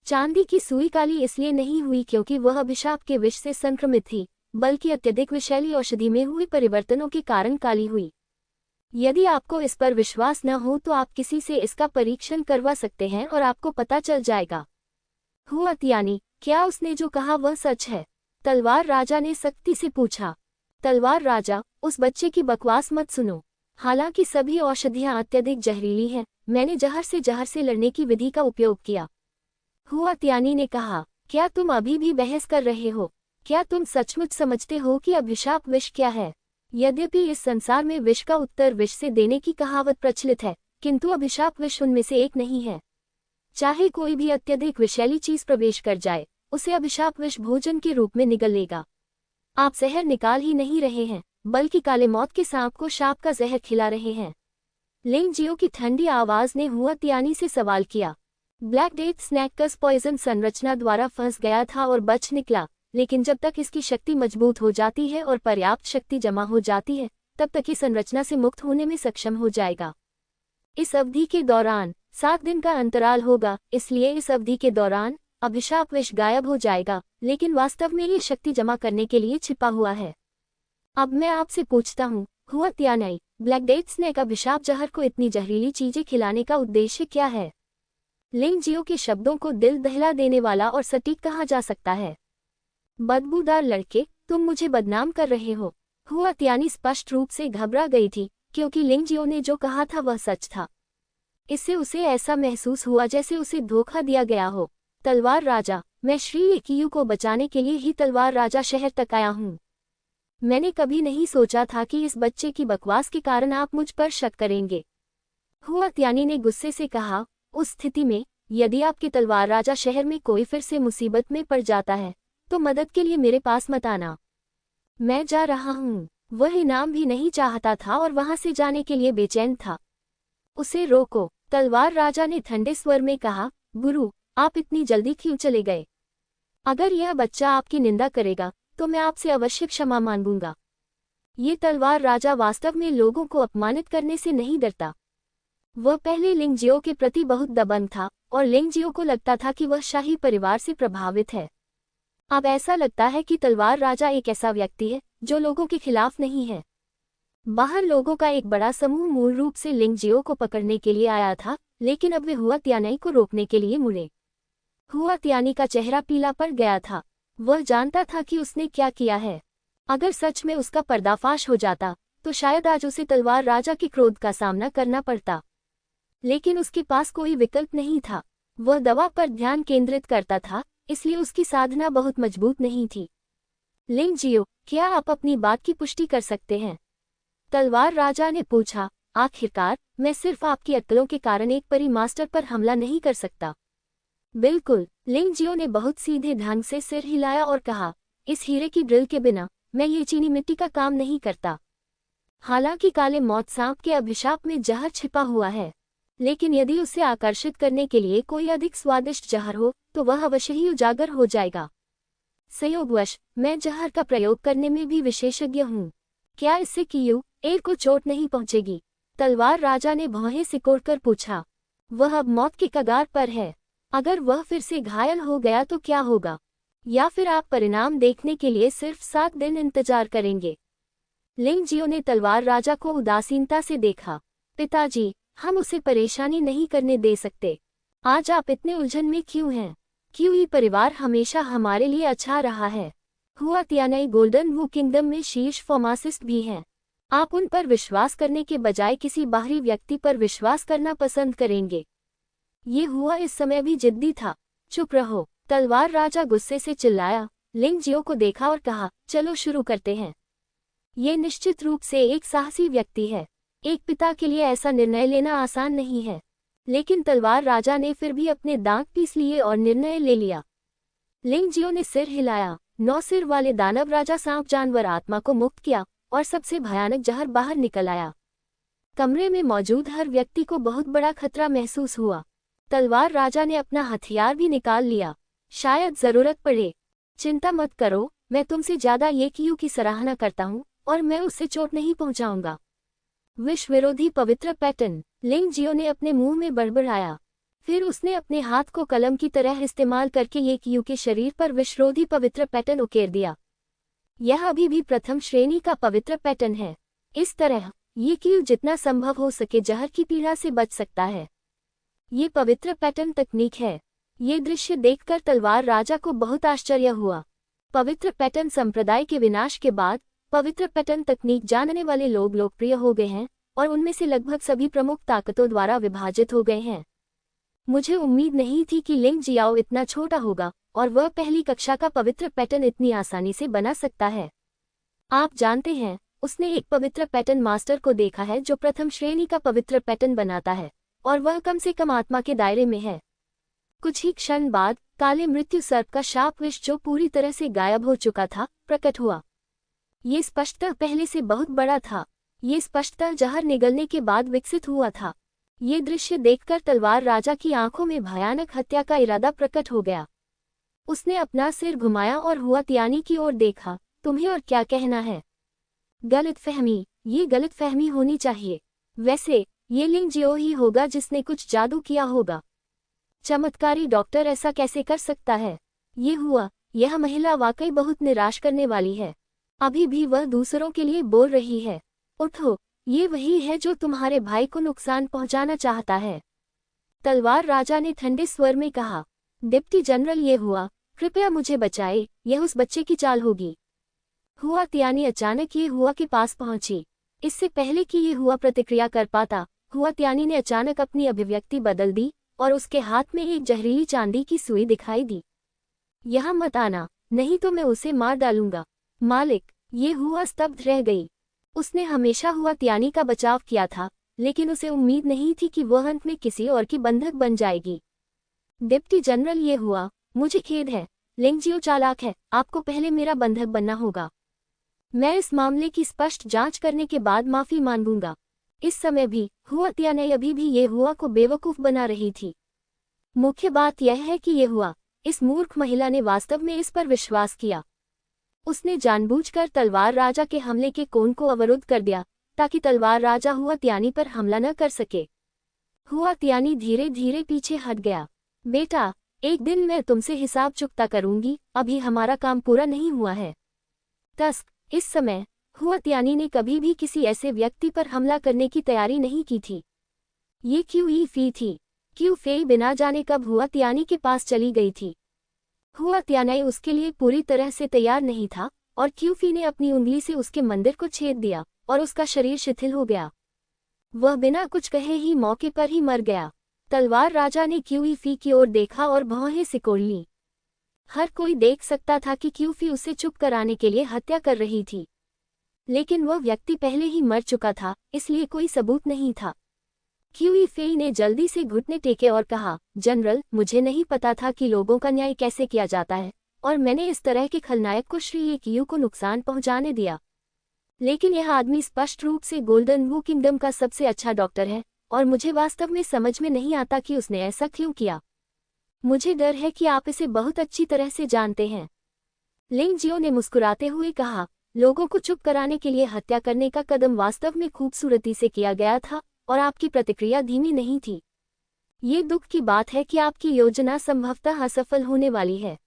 चांदी की सुई काली इसलिए नहीं हुई क्योंकि वह अभिशाप के विष से संक्रमित थी, बल्कि अत्यधिक विषैली औषधि में हुए परिवर्तनों के कारण काली हुई। यदि आपको इस पर विश्वास न हो तो आप किसी से इसका परीक्षण करवा सकते हैं और आपको पता चल जाएगा। हुआ त्यानी, क्या उसने जो कहा वह सच है? तलवार राजा ने सख्ती से पूछा। तलवार राजा, उस बच्चे की बकवास मत सुनो। हालांकि सभी औषधियां अत्यधिक जहरीली हैं, मैंने जहर से लड़ने की विधि का उपयोग किया। हुआ त्यानी ने कहा, क्या तुम अभी भी बहस कर रहे हो? क्या तुम सचमुच समझते हो कि अभिशाप विष क्या है? यद्यपि इस संसार में विष का उत्तर विष से देने की कहावत प्रचलित है, किंतु अभिशाप विष उनमें से एक नहीं है। चाहे कोई भी अत्यधिक विषैली चीज प्रवेश कर जाए, उसे अभिशाप विष भोजन के रूप में निगल लेगा। आप जहर निकाल ही नहीं रहे हैं, बल्कि काले मौत के सांप को शाप का जहर खिला रहे हैं। लिंग जियो की ठंडी आवाज ने हुआ त्यानी से सवाल किया। ब्लैक डेथ स्नैकस पॉइजन संरचना द्वारा फंस गया था और बच निकला, लेकिन जब तक इसकी शक्ति मजबूत हो जाती है और पर्याप्त शक्ति जमा हो जाती है, तब तक इस संरचना से मुक्त होने में सक्षम हो जाएगा। इस अवधि के दौरान 7 दिन का अंतराल होगा, इसलिए इस अवधि के दौरान अभिशाप विष गायब हो जाएगा, लेकिन वास्तव में ये शक्ति जमा करने के लिए छिपा हुआ है। अब मैं आपसे पूछता हूँ, हुआ त्यानी, ब्लैक डेथ स्नेक अभिशाप जहर को इतनी जहरीली चीजें खिलाने का उद्देश्य क्या है? लिंग जियो के शब्दों को दिल दहला देने वाला और सटीक कहा जा सकता है। बदबूदार लड़के, तुम मुझे बदनाम कर रहे हो। हुआ त्यानी स्पष्ट रूप से घबरा गई थी, क्योंकि लिंग जियो ने जो कहा था वह सच था। इससे उसे ऐसा महसूस हुआ जैसे उसे धोखा दिया गया हो। तलवार राजा, मैं श्री येकियू को बचाने के लिए ही तलवार राजा शहर तक आया हूँ। मैंने कभी नहीं सोचा था कि इस बच्चे की बकवास के कारण आप मुझ पर शक करेंगे। हुआ त्यानी ने गुस्से से कहा, उस स्थिति में यदि आपके तलवार राजा शहर में कोई फिर से मुसीबत में पड़ जाता है, तो मदद के लिए मेरे पास मत आना। मैं जा रहा हूँ। वह इनाम भी नहीं चाहता था और वहां से जाने के लिए बेचैन था। उसे रोको, तलवार राजा ने ठंडे स्वर में कहा। गुरु, आप इतनी जल्दी क्यों चले गए? अगर यह बच्चा आपकी निंदा करेगा तो मैं आपसे अवश्य क्षमा मांगूंगा। ये तलवार राजा वास्तव में लोगों को अपमानित करने से नहीं डरता। वह पहले लिंग जियो के प्रति बहुत दबंग था और लिंग जियो को लगता था कि वह शाही परिवार से प्रभावित है। अब ऐसा लगता है कि तलवार राजा एक ऐसा व्यक्ति है जो लोगों के खिलाफ नहीं है। बाहर लोगों का एक बड़ा समूह मूल रूप से लिंग जियो को पकड़ने के लिए आया था, लेकिन अब वे हुआ त्यानी को रोकने के लिए मुड़े। हुआ त्यानी का चेहरा पीला पड़ गया था। वह जानता था कि उसने क्या किया है। अगर सच में उसका पर्दाफाश हो जाता तो शायद आज उसे तलवार राजा के क्रोध का सामना करना पड़ता, लेकिन उसके पास कोई विकल्प नहीं था। वह दवा पर ध्यान केंद्रित करता था, इसलिए उसकी साधना बहुत मजबूत नहीं थी। लिंग जियो, क्या आप अपनी बात की पुष्टि कर सकते हैं? तलवार राजा ने पूछा। आखिरकार मैं सिर्फ आपकी अक्लों के कारण एक परी मास्टर पर हमला नहीं कर सकता। बिल्कुल, लिंग जियो ने बहुत सीधे ढंग से सिर हिलाया और कहा, इस हीरे की ड्रिल के बिना मैं ये चीनी मिट्टी का काम नहीं करता। हालांकि काले मौत सांप के अभिशाप में जहर छिपा हुआ है, लेकिन यदि उसे आकर्षित करने के लिए कोई अधिक स्वादिष्ट जहर हो तो वह अवश्य ही उजागर हो जाएगा। संयोगवश मैं जहर का प्रयोग करने में भी विशेषज्ञ हूँ। क्या इससे कियू एर को चोट नहीं पहुंचेगी? तलवार राजा ने भौहें सिकोड़कर पूछा। वह अब मौत के कगार पर है। अगर वह फिर से घायल हो गया तो क्या होगा? या फिर आप परिणाम देखने के लिए सिर्फ 7 दिन इंतजार करेंगे? लिंग जियो ने तलवार राजा को उदासीनता से देखा। पिताजी, हम उसे परेशानी नहीं करने दे सकते। आज आप इतने उलझन में क्यों हैं? क्यों ये परिवार हमेशा हमारे लिए अच्छा रहा है। हुआ त्यानी गोल्डन वू किंगडम में शीर्ष फार्मासिस्ट भी हैं। आप उन पर विश्वास करने के बजाय किसी बाहरी व्यक्ति पर विश्वास करना पसंद करेंगे। ये हुआ इस समय भी जिद्दी था। चुप रहो, तलवार राजा गुस्से से चिल्लाया। लिंग जियो को देखा और कहा, चलो शुरू करते हैं। ये निश्चित रूप से एक साहसी व्यक्ति है। एक पिता के लिए ऐसा निर्णय लेना आसान नहीं है, लेकिन तलवार राजा ने फिर भी अपने दांत पीस लिए और निर्णय ले लिया। लिंग जियो ने सिर हिलाया। 9 सिर वाले दानव राजा सांप जानवर आत्मा को मुक्त किया और सबसे भयानक जहर बाहर निकल आया। कमरे में मौजूद हर व्यक्ति को बहुत बड़ा खतरा महसूस हुआ। तलवार राजा ने अपना हथियार भी निकाल लिया। शायद जरूरत पड़े। चिंता मत करो, मैं तुमसे ज्यादा येकियू की सराहना करता हूँ और मैं उससे चोट नहीं पहुंचाऊंगा। विश्व विरोधी पवित्र पैटर्न, लिंग जियो ने अपने मुंह में बड़बड़ाया। फिर उसने अपने हाथ को कलम की तरह इस्तेमाल करके येकियू के शरीर पर विश्वरोधी पवित्र पैटर्न उकेर दिया। यह अभी भी प्रथम श्रेणी का पवित्र पैटर्न है। इस तरह येकियू जितना संभव हो सके जहर की पीड़ा से बच सकता है। ये पवित्र पैटर्न तकनीक है। ये दृश्य देखकर तलवार राजा को बहुत आश्चर्य हुआ। पवित्र पैटर्न संप्रदाय के विनाश के बाद पवित्र पैटर्न तकनीक जानने वाले लोग लोकप्रिय हो गए हैं और उनमें से लगभग सभी प्रमुख ताकतों द्वारा विभाजित हो गए हैं। मुझे उम्मीद नहीं थी कि लिंग जियाओ इतना छोटा होगा और वह पहली कक्षा का पवित्र पैटर्न इतनी आसानी से बना सकता है। आप जानते हैं, उसने एक पवित्र पैटर्न मास्टर को देखा है जो प्रथम श्रेणी का पवित्र पैटर्न बनाता है और वह कम से कम आत्मा के दायरे में है। कुछ ही क्षण बाद काले मृत्यु सर्प का शाप विष जो पूरी तरह से गायब हो चुका था प्रकट हुआ। ये स्पष्टतः पहले से बहुत बड़ा था। ये स्पष्टतः जहर निगलने के बाद विकसित हुआ था। ये दृश्य देखकर तलवार राजा की आंखों में भयानक हत्या का इरादा प्रकट हो गया। उसने अपना सिर घुमाया और हुआ तियानी की ओर देखा। तुम्हें और क्या कहना है? गलतफहमी, ये गलतफहमी होनी चाहिए। वैसे ये लिंग जियो ही होगा जिसने कुछ जादू किया होगा। चमत्कारी डॉक्टर ऐसा कैसे कर सकता है? ये हुआ। यह महिला वाकई बहुत निराश करने वाली है। अभी भी वह दूसरों के लिए बोल रही है। उठो, ये वही है जो तुम्हारे भाई को नुकसान पहुंचाना चाहता है। तलवार राजा ने ठंडे स्वर में कहा। डिप्टी जनरल, ये हुआ, कृपया मुझे बचाए, यह उस बच्चे की चाल होगी। हुआ तियानी अचानक ये हुआ के पास पहुंची। इससे पहले कि ये हुआ प्रतिक्रिया कर पाता, हुआ तियानी ने अचानक अपनी अभिव्यक्ति बदल दी और उसके हाथ में एक जहरीली चांदी की सुई दिखाई दी। यहाँ मत आना, नहीं तो मैं उसे मार डालूंगा। मालिक, ये हुआ स्तब्ध रह गई। उसने हमेशा हुआ तियानी का बचाव किया था, लेकिन उसे उम्मीद नहीं थी कि वह अंत में किसी और की बंधक बन जाएगी। डिप्टी जनरल, ये हुआ, मुझे खेद है। लिंग जियो चालाक है, आपको पहले मेरा बंधक बनना होगा। मैं इस मामले की स्पष्ट जांच करने के बाद माफी मांगूंगा। इस समय भी हुआ तियानी अभी भी ये हुआ को बेवकूफ बना रही थी। मुख्य बात यह है कि ये हुआ, इस मूर्ख महिला ने वास्तव में इस पर विश्वास किया। उसने जानबूझकर तलवार राजा के हमले के कोण को अवरुद्ध कर दिया ताकि तलवार राजा हुआ तियानी पर हमला न कर सके। हुआ तियानी धीरे धीरे पीछे हट गया। बेटा, एक दिन मैं तुमसे हिसाब चुकता करूंगी, अभी हमारा काम पूरा नहीं हुआ है। तस्क, इस समय हुआ तियानी ने कभी भी किसी ऐसे व्यक्ति पर हमला करने की तैयारी नहीं की थी। ये क्यू फी थी। क्यू फेई बिना जाने कब हुआ तियानी के पास चली गई थी। हुआ तियानी उसके लिए पूरी तरह से तैयार नहीं था और क्यू फी ने अपनी उंगली से उसके मंदिर को छेद दिया और उसका शरीर शिथिल हो गया। वह बिना कुछ कहे ही मौके पर ही मर गया। तलवार राजा ने क्यू फी की ओर देखा और भौहें सिकोड़ ली। हर कोई देख सकता था कि क्यू फी उसे चुप कराने के लिए हत्या कर रही थी, लेकिन वह व्यक्ति पहले ही मर चुका था, इसलिए कोई सबूत नहीं था। क्यू फेई ने जल्दी से घुटने टेके और कहा, जनरल, मुझे नहीं पता था कि लोगों का न्याय कैसे किया जाता है और मैंने इस तरह के खलनायक को श्री क्यू को नुकसान पहुंचाने दिया। लेकिन यह आदमी स्पष्ट रूप से गोल्डन वू किंगडम का सबसे अच्छा डॉक्टर है और मुझे वास्तव में समझ में नहीं आता कि उसने ऐसा क्यों किया। मुझे डर है कि आप इसे बहुत अच्छी तरह से जानते हैं। लिंग जियो ने मुस्कुराते हुए कहा, लोगों को चुप कराने के लिए हत्या करने का कदम वास्तव में खूबसूरती से किया गया था और आपकी प्रतिक्रिया धीमी नहीं थी। ये दुख की बात है कि आपकी योजना संभवतः असफल होने वाली है।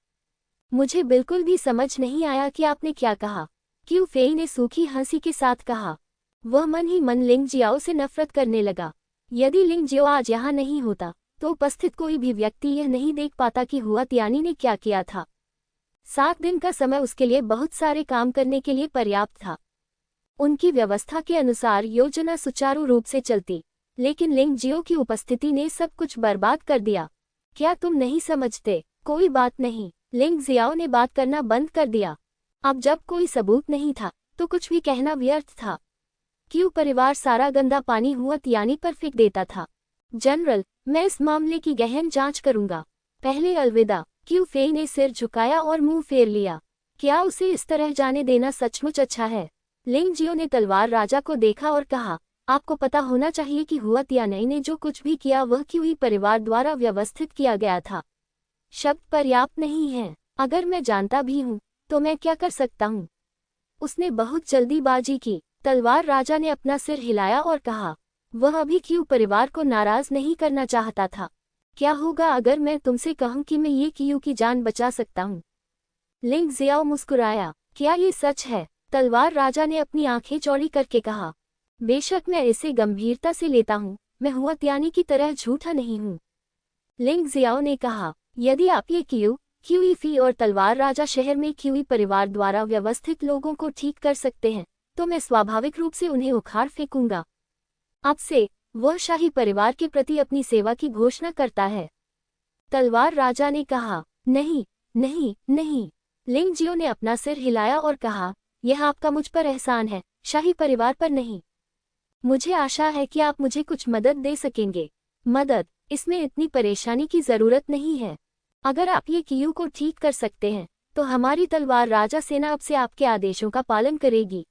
मुझे बिल्कुल भी समझ नहीं आया कि आपने क्या कहा। क्यू फेई ने सूखी हंसी के साथ कहा। वह मन ही मन लिंग जियाओ से नफरत करने लगा। यदि लिंग जियो आज यहाँ नहीं होता तो उपस्थित कोई भी व्यक्ति यह नहीं देख पाता कि हुआ तियानी ने क्या किया था। 7 दिन का समय उसके लिए बहुत सारे काम करने के लिए पर्याप्त था। उनकी व्यवस्था के अनुसार योजना सुचारू रूप से चलती, लेकिन लिंग जियो की उपस्थिति ने सब कुछ बर्बाद कर दिया। क्या तुम नहीं समझते? कोई बात नहीं, लिंग जियाओ ने बात करना बंद कर दिया। अब जब कोई सबूत नहीं था तो कुछ भी कहना व्यर्थ था। क्यू परिवार सारा गंदा पानी हुआ तियानी पर फेंक देता था। जनरल, मैं इस मामले की गहन जांच करूंगा। पहले अलविदा। क्यू फेई ने सिर झुकाया और मुंह फेर लिया। क्या उसे इस तरह जाने देना सचमुच अच्छा है? लिंग जियो ने तलवार राजा को देखा और कहा, आपको पता होना चाहिए कि हुआ तियानी ने जो कुछ भी किया वह क्यू परिवार द्वारा व्यवस्थित किया गया था। शब्द पर्याप्त नहीं है। अगर मैं जानता भी हूँ तो मैं क्या कर सकता हूँ? उसने बहुत जल्दीबाजी की। तलवार राजा ने अपना सिर हिलाया और कहा, वह अभी क्यू परिवार को नाराज नहीं करना चाहता था। क्या होगा अगर मैं तुमसे कहूं कि मैं ये क्यू की जान बचा सकता हूं? लिंग जियाओ मुस्कुराया। क्या ये सच है? तलवार राजा ने अपनी आंखें चौड़ी करके कहा, बेशक मैं इसे गंभीरता से लेता हूं, मैं हुआ तियानी की तरह झूठा नहीं हूं। लिंग जियाओ ने कहा, यदि आप ये क्यूई और तलवार राजा शहर में क्यूई परिवार द्वारा व्यवस्थित लोगों को ठीक कर सकते हैं, तो मैं स्वाभाविक रूप से उन्हें उखाड़ फेंकूंगा। अब से वह शाही परिवार के प्रति अपनी सेवा की घोषणा करता है। तलवार राजा ने कहा, नहीं नहीं नहीं। लिंगजियो ने अपना सिर हिलाया और कहा, यह आपका मुझ पर एहसान है, शाही परिवार पर नहीं। मुझे आशा है कि आप मुझे कुछ मदद दे सकेंगे। मदद? इसमें इतनी परेशानी की जरूरत नहीं है। अगर आप ये क्यू को ठीक कर सकते हैं, तो हमारी तलवार राजा सेना अब से आपके आदेशों का पालन करेगी।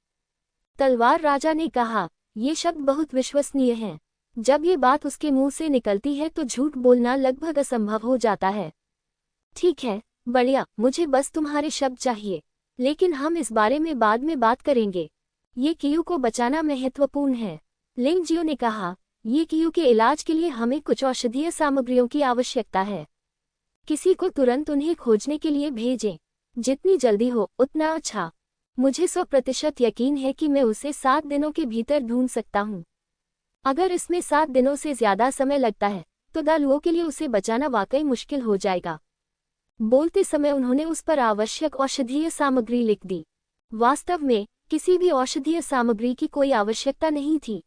तलवार राजा ने कहा, ये शब्द बहुत विश्वसनीय हैं। जब ये बात उसके मुंह से निकलती है तो झूठ बोलना लगभग असंभव हो जाता है। ठीक है, बढ़िया, मुझे बस तुम्हारे शब्द चाहिए, लेकिन हम इस बारे में बाद में बात करेंगे। ये क्यू को बचाना महत्वपूर्ण है। लिंगजियो ने कहा, ये क्यू के इलाज के लिए हमें कुछ औषधीय सामग्रियों की आवश्यकता है। किसी को तुरंत उन्हें खोजने के लिए भेजें। जितनी जल्दी हो उतना अच्छा। मुझे 100% यकीन है कि मैं उसे 7 दिनों के भीतर ढूंढ सकता हूँ। अगर इसमें 7 दिनों से ज्यादा समय लगता है, तो दालुओं के लिए उसे बचाना वाकई मुश्किल हो जाएगा। बोलते समय उन्होंने उस पर आवश्यक औषधीय सामग्री लिख दी। वास्तव में किसी भी औषधीय सामग्री की कोई आवश्यकता नहीं थी।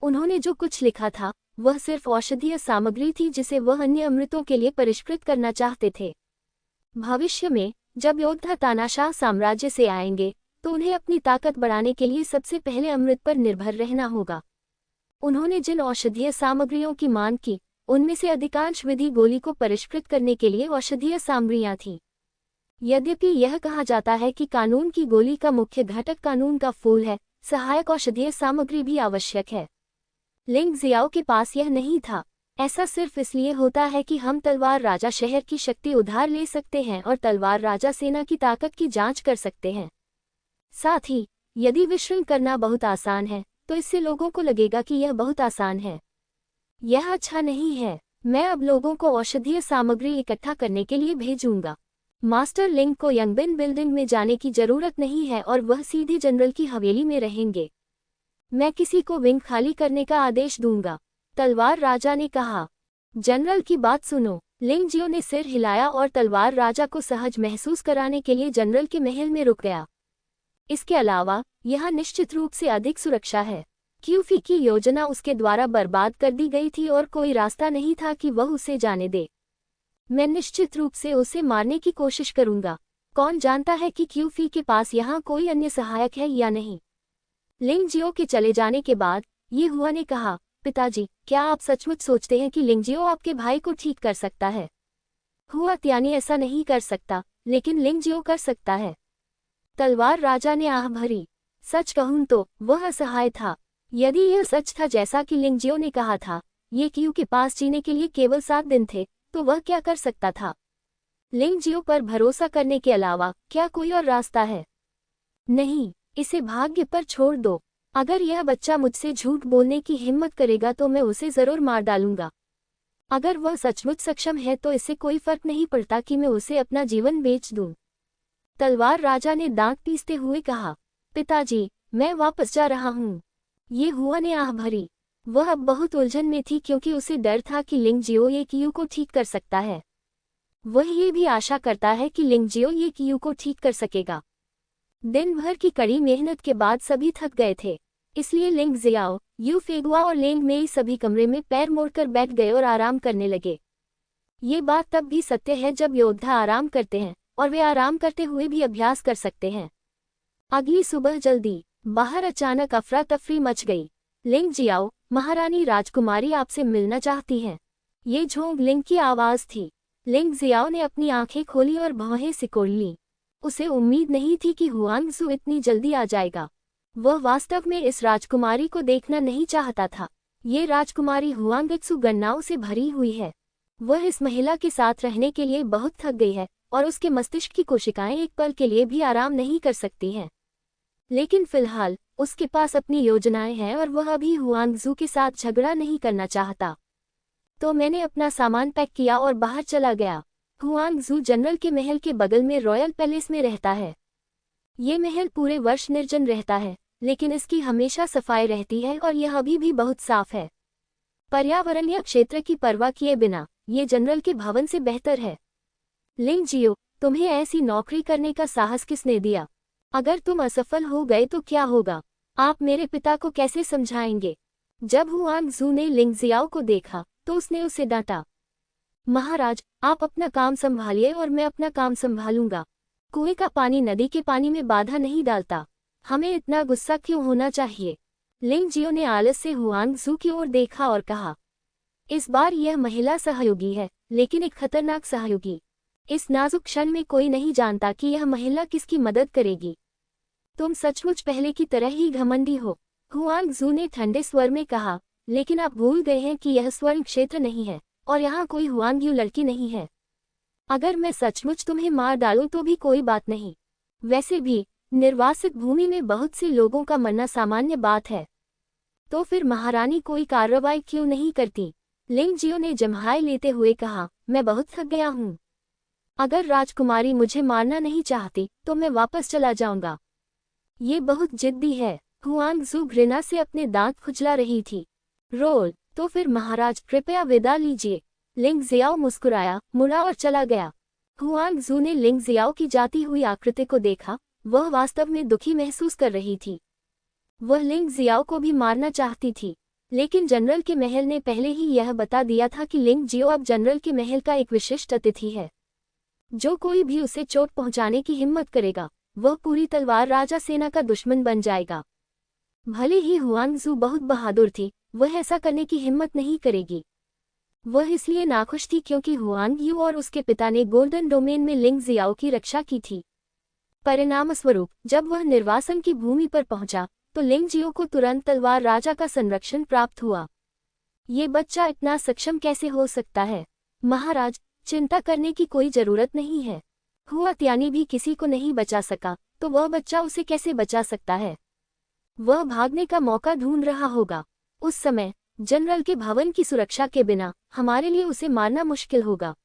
उन्होंने जो कुछ लिखा था वह सिर्फ औषधीय सामग्री थी जिसे वह अन्य अमृतों के लिए परिष्कृत करना चाहते थे। भविष्य में जब योद्धा तानाशाह साम्राज्य से आएंगे, तो उन्हें अपनी ताकत बढ़ाने के लिए सबसे पहले अमृत पर निर्भर रहना होगा। उन्होंने जिन औषधीय सामग्रियों की मांग की, उनमें से अधिकांश विधि गोली को परिष्कृत करने के लिए औषधीय सामग्रियां थीं। यद्यपि यह कहा जाता है कि कानून की गोली का मुख्य घटक कानून का फूल है, सहायक औषधीय सामग्री भी आवश्यक है। लिंगजियाओ के पास यह नहीं था। ऐसा सिर्फ इसलिए होता है कि हम तलवार राजा शहर की शक्ति उधार ले सकते हैं और तलवार राजा सेना की ताकत की जांच कर सकते हैं। साथ ही यदि विश्रण करना बहुत आसान है, तो इससे लोगों को लगेगा कि यह बहुत आसान है। यह अच्छा नहीं है। मैं अब लोगों को औषधीय सामग्री इकट्ठा करने के लिए भेजूंगा। मास्टर लिंग को यंगबिन बिल्डिंग में जाने की जरूरत नहीं है और वह सीधे जनरल की हवेली में रहेंगे। मैं किसी को विंग खाली करने का आदेश दूंगा। तलवार राजा ने कहा। जनरल की बात सुनो। लिंगजियो ने सिर हिलाया और तलवार राजा को सहज महसूस कराने के लिए जनरल के महल में रुक गया। इसके अलावा यहाँ निश्चित रूप से अधिक सुरक्षा है। क्यूफी की योजना उसके द्वारा बर्बाद कर दी गई थी और कोई रास्ता नहीं था कि वह उसे जाने दे। मैं निश्चित रूप से उसे मारने की कोशिश करूंगा। कौन जानता है कि क्यूफी के पास यहाँ कोई अन्य सहायक है या नहीं। लिंगजियो के चले जाने के बाद ये हुआ ने कहा, पिताजी, क्या आप सचमुच सोचते हैं कि लिंगजियो आपके भाई को ठीक कर सकता है? हुआ त्यानी ऐसा नहीं कर सकता, लेकिन लिंगजियो कर सकता है। तलवार राजा ने आह भरी। सच कहूं तो वह असहाय था। यदि यह सच था जैसा कि लिंगजियो ने कहा था, ये क्यू के पास जीने के लिए केवल 7 दिन थे, तो वह क्या कर सकता था? लिंगजियो पर भरोसा करने के अलावा क्या कोई और रास्ता है? नहीं, इसे भाग्य पर छोड़ दो। अगर यह बच्चा मुझसे झूठ बोलने की हिम्मत करेगा तो मैं उसे जरूर मार डालूंगा। अगर वह सचमुच सक्षम है तो इससे कोई फर्क नहीं पड़ता कि मैं उसे अपना जीवन बेच दूं। तलवार राजा ने दांत पीसते हुए कहा, पिताजी, मैं वापस जा रहा हूं। ये हुआ ने आह भरी। वह अब बहुत उलझन में थी क्योंकि उसे डर था कि लिंगजियो ये क्यू को ठीक कर सकता है। वह ये भी आशा करता है कि लिंगजियो ये क्यू को ठीक कर सकेगा। दिन भर की कड़ी मेहनत के बाद सभी थक गए थे, इसलिए लिंगजियाओ, यू फेगुआ और लेंग मेई सभी कमरे में पैर मोड़कर बैठ गए और आराम करने लगे। ये बात तब भी सत्य है जब योद्धा आराम करते हैं, और वे आराम करते हुए भी अभ्यास कर सकते हैं। अगली सुबह जल्दी बाहर अचानक अफरा तफरी मच गई। लिंगजियाओ, महारानी राजकुमारी आपसे मिलना चाहती हैं। ये झोंग लिंग की आवाज थी। लिंगजियाओ ने अपनी आंखें खोली और भौहें सिकोड़ लीं। उसे उम्मीद नहीं थी कि हुआंगसू इतनी जल्दी आ जाएगा। वह वास्तव में इस राजकुमारी को देखना नहीं चाहता था। ये राजकुमारी हुआंगसू गणनाओं से भरी हुई है। वह इस महिला के साथ रहने के लिए बहुत थक गई है और उसके मस्तिष्क की कोशिकाएं एक पल के लिए भी आराम नहीं कर सकती हैं। लेकिन फिलहाल उसके पास अपनी योजनाएं हैं और वह अभी हुआंगसू के साथ झगड़ा नहीं करना चाहता। तो मैंने अपना सामान पैक किया और बाहर चला गया। हुआंगसू जनरल के महल के बगल में रॉयल पैलेस में रहता है। ये महल पूरे वर्ष निर्जन रहता है, लेकिन इसकी हमेशा सफाई रहती है और यह अभी भी बहुत साफ है। पर्यावरणीय क्षेत्र की परवाह किए बिना ये जनरल के भवन से बेहतर है। लिंग जियो, तुम्हें ऐसी नौकरी करने का साहस किसने दिया? अगर तुम असफल हो गए तो क्या होगा? आप मेरे पिता को कैसे समझाएंगे? जब हुआंगजू ने लिंग जियाओ को देखा तो उसने उसे डांटा। महाराज, आप अपना काम संभालिए और मैं अपना काम संभालूंगा। कुएं का पानी नदी के पानी में बाधा नहीं डालता। हमें इतना गुस्सा क्यों होना चाहिए? लिंग जियो ने आलस से हुआंगजू की ओर देखा और कहा, इस बार यह महिला सहयोगी है, लेकिन एक खतरनाक सहयोगी। इस नाजुक क्षण में कोई नहीं जानता कि यह महिला किसकी मदद करेगी। तुम सचमुच पहले की तरह ही घमंडी हो, हुआंगजू ने ठंडे स्वर में कहा, लेकिन आप भूल गए हैं कि यह स्वर्ण क्षेत्र नहीं है और यहाँ कोई हुआंगयू लड़की नहीं है। अगर मैं सचमुच तुम्हें मार डालूं तो भी कोई बात नहीं। वैसे भी निर्वासित भूमि में बहुत से लोगों का मरना सामान्य बात है। तो फिर महारानी कोई कार्रवाई क्यों नहीं करती? लिंग जियो ने जम्हाई लेते हुए कहा, मैं बहुत थक गया हूँ। अगर राजकुमारी मुझे मारना नहीं चाहती तो मैं वापस चला जाऊंगा। ये बहुत जिद्दी है। हुआंगजू घृणा से अपने दांत खुजला रही थी। रोल, तो फिर महाराज कृपया विदा लीजिए। लिंग जियाओ मुस्कुराया, मुड़ा और चला गया। हुआंगजू ने लिंग जियाओ की जाती हुई आकृति को देखा। वह वास्तव में दुखी महसूस कर रही थी। वह लिंग जियाओ को भी मारना चाहती थी, लेकिन जनरल के महल ने पहले ही यह बता दिया था कि लिंग जियो अब जनरल के महल का एक विशिष्ट अतिथि है। जो कोई भी उसे चोट पहुंचाने की हिम्मत करेगा, वह पूरी तलवार राजा सेना का दुश्मन बन जाएगा। भले ही हुआंगजू बहुत बहादुर थी, वह ऐसा करने की हिम्मत नहीं करेगी। वह इसलिए नाखुश थी क्योंकि हुआंगयू और उसके पिता ने गोल्डन डोमेन में लिंग जियाओ की रक्षा की थी। परिणामस्वरूप जब वह निर्वासन की भूमि पर पहुंचा तो लिंग जियो को तुरंत तलवार राजा का संरक्षण प्राप्त हुआ। ये बच्चा इतना सक्षम कैसे हो सकता है? महाराज, चिंता करने की कोई जरूरत नहीं है। हुआ त्यानी भी किसी को नहीं बचा सका, तो वह बच्चा उसे कैसे बचा सकता है? वह भागने का मौका ढूंढ रहा होगा। उस समय जनरल के भवन की सुरक्षा के बिना हमारे लिए उसे मारना मुश्किल होगा।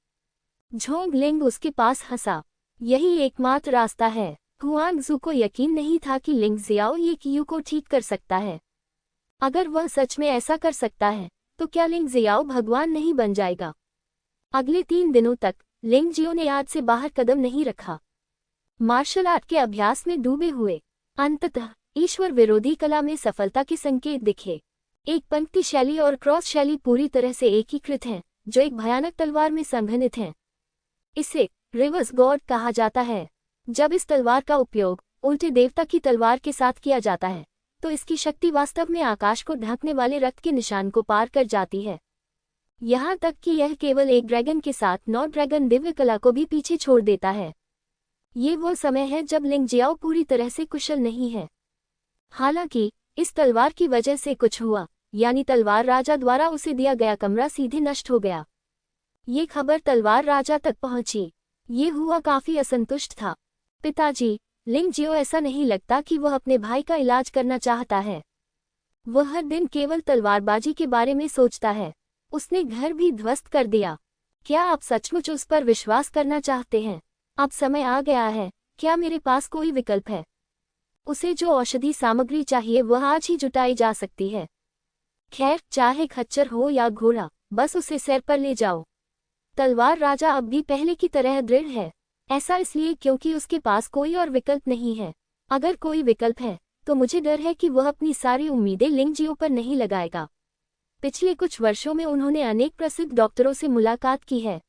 झोंग लिंग उसके पास हंसा। यही एकमात्र रास्ता है। हुआंगजू को यकीन नहीं था कि लिंग जियाओ ये कियू को ठीक कर सकता है। अगर वह सच में ऐसा कर सकता है तो क्या लिंग जियाओ भगवान नहीं बन जाएगा? अगले 3 दिनों तक लिंग जियो ने याद से बाहर कदम नहीं रखा। मार्शल आर्ट के अभ्यास में डूबे हुए अंततः ईश्वर विरोधी कला में सफलता के संकेत दिखे। एक पंक्ति शैली और क्रॉस शैली पूरी तरह से एकीकृत हैं, जो एक भयानक तलवार में संघनित हैं। इसे रिवर्स गॉड कहा जाता है। जब इस तलवार का उपयोग उल्टे देवता की तलवार के साथ किया जाता है तो इसकी शक्ति वास्तव में आकाश को ढकने वाले रक्त के निशान को पार कर जाती है। यहाँ तक कि यह केवल एक ड्रैगन के साथ 9 ड्रैगन दिव्य कला को भी पीछे छोड़ देता है। ये वो समय है जब लिंग जियाओ पूरी तरह से कुशल नहीं है। हालांकि इस तलवार की वजह से कुछ हुआ, यानी तलवार राजा द्वारा उसे दिया गया कमरा सीधे नष्ट हो गया। ये खबर तलवार राजा तक पहुंची। ये हुआ काफी असंतुष्ट था। पिताजी, लिंग जियो ऐसा नहीं लगता कि वह अपने भाई का इलाज करना चाहता है। वह हर दिन केवल तलवारबाजी के बारे में सोचता है। उसने घर भी ध्वस्त कर दिया। क्या आप सचमुच उस पर विश्वास करना चाहते हैं? अब समय आ गया है। क्या मेरे पास कोई विकल्प है? उसे जो औषधि सामग्री चाहिए वह आज ही जुटाई जा सकती है। खैर, चाहे खच्चर हो या घोड़ा, बस उसे सिर पर ले जाओ। तलवार राजा अब भी पहले की तरह दृढ़ है। ऐसा इसलिए क्योंकि उसके पास कोई और विकल्प नहीं है। अगर कोई विकल्प है तो मुझे डर है कि वह अपनी सारी उम्मीदें लिंग जियो पर नहीं लगाएगा। पिछले कुछ वर्षों में उन्होंने अनेक प्रसिद्ध डॉक्टरों से मुलाकात की है।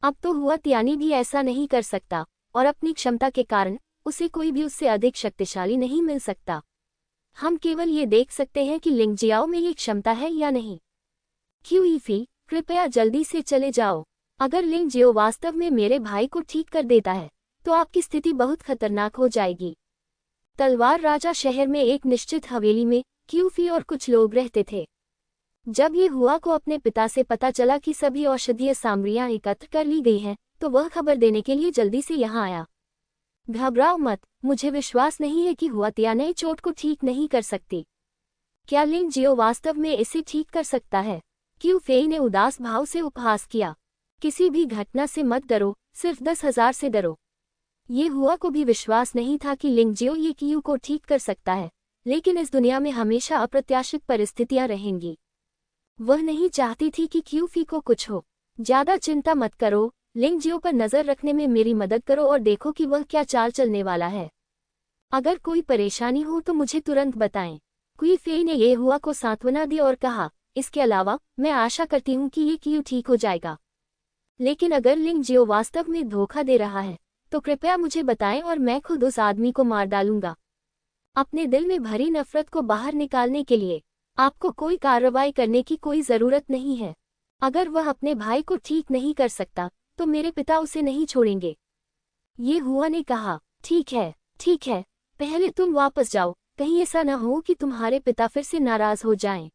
अब तो हुआ त्यानी भी ऐसा नहीं कर सकता और अपनी क्षमता के कारण उसे कोई भी उससे अधिक शक्तिशाली नहीं मिल सकता। हम केवल ये देख सकते हैं कि लिंग जियाओ में ये क्षमता है या नहीं। क्यूईफी, कृपया जल्दी से चले जाओ। अगर लिंग जियो वास्तव में मेरे भाई को ठीक कर देता है तो आपकी स्थिति बहुत खतरनाक हो जाएगी। तलवार राजा शहर में एक निश्चित हवेली में क्यूफी और कुछ लोग रहते थे। जब ये हुआ को अपने पिता से पता चला कि सभी औषधीय सामग्रियां एकत्र कर ली गई हैं, तो वह खबर देने के लिए जल्दी से यहाँ आया। घबराओ मत, मुझे विश्वास नहीं है कि हुआ त्यानी चोट को ठीक नहीं कर सकती। क्या लिंग जियो वास्तव में इसे ठीक कर सकता है? क्यूफेई ने उदास भाव से उपहास किया। किसी भी घटना से मत डरो, सिर्फ 10,000 से डरो। ये हुआ को भी विश्वास नहीं था कि लिंग जियो ये कियू को ठीक कर सकता है, लेकिन इस दुनिया में हमेशा अप्रत्याशित परिस्थितियां रहेंगी। वह नहीं चाहती थी कि क्यूफी को कुछ हो। ज्यादा चिंता मत करो, लिंग जियो पर नजर रखने में मेरी मदद करो और देखो कि वह क्या चाल चलने वाला है। अगर कोई परेशानी हो तो मुझे तुरंत बताएं। क्वी फेई ने ये हुआ को सांत्वना दी और कहा, इसके अलावा मैं आशा करती हूँ कि ये क्यू ठीक हो जाएगा। लेकिन अगर लिंग जियो वास्तव में धोखा दे रहा है तो कृपया मुझे बताएं और मैं खुद उस आदमी को मार डालूंगा। अपने दिल में भरी नफरत को बाहर निकालने के लिए आपको कोई कार्रवाई करने की कोई जरूरत नहीं है। अगर वह अपने भाई को ठीक नहीं कर सकता तो मेरे पिता उसे नहीं छोड़ेंगे। ये हुआ ने कहा, ठीक है, पहले तुम वापस जाओ, कहीं ऐसा न हो कि तुम्हारे पिता फिर से नाराज हो जाएं।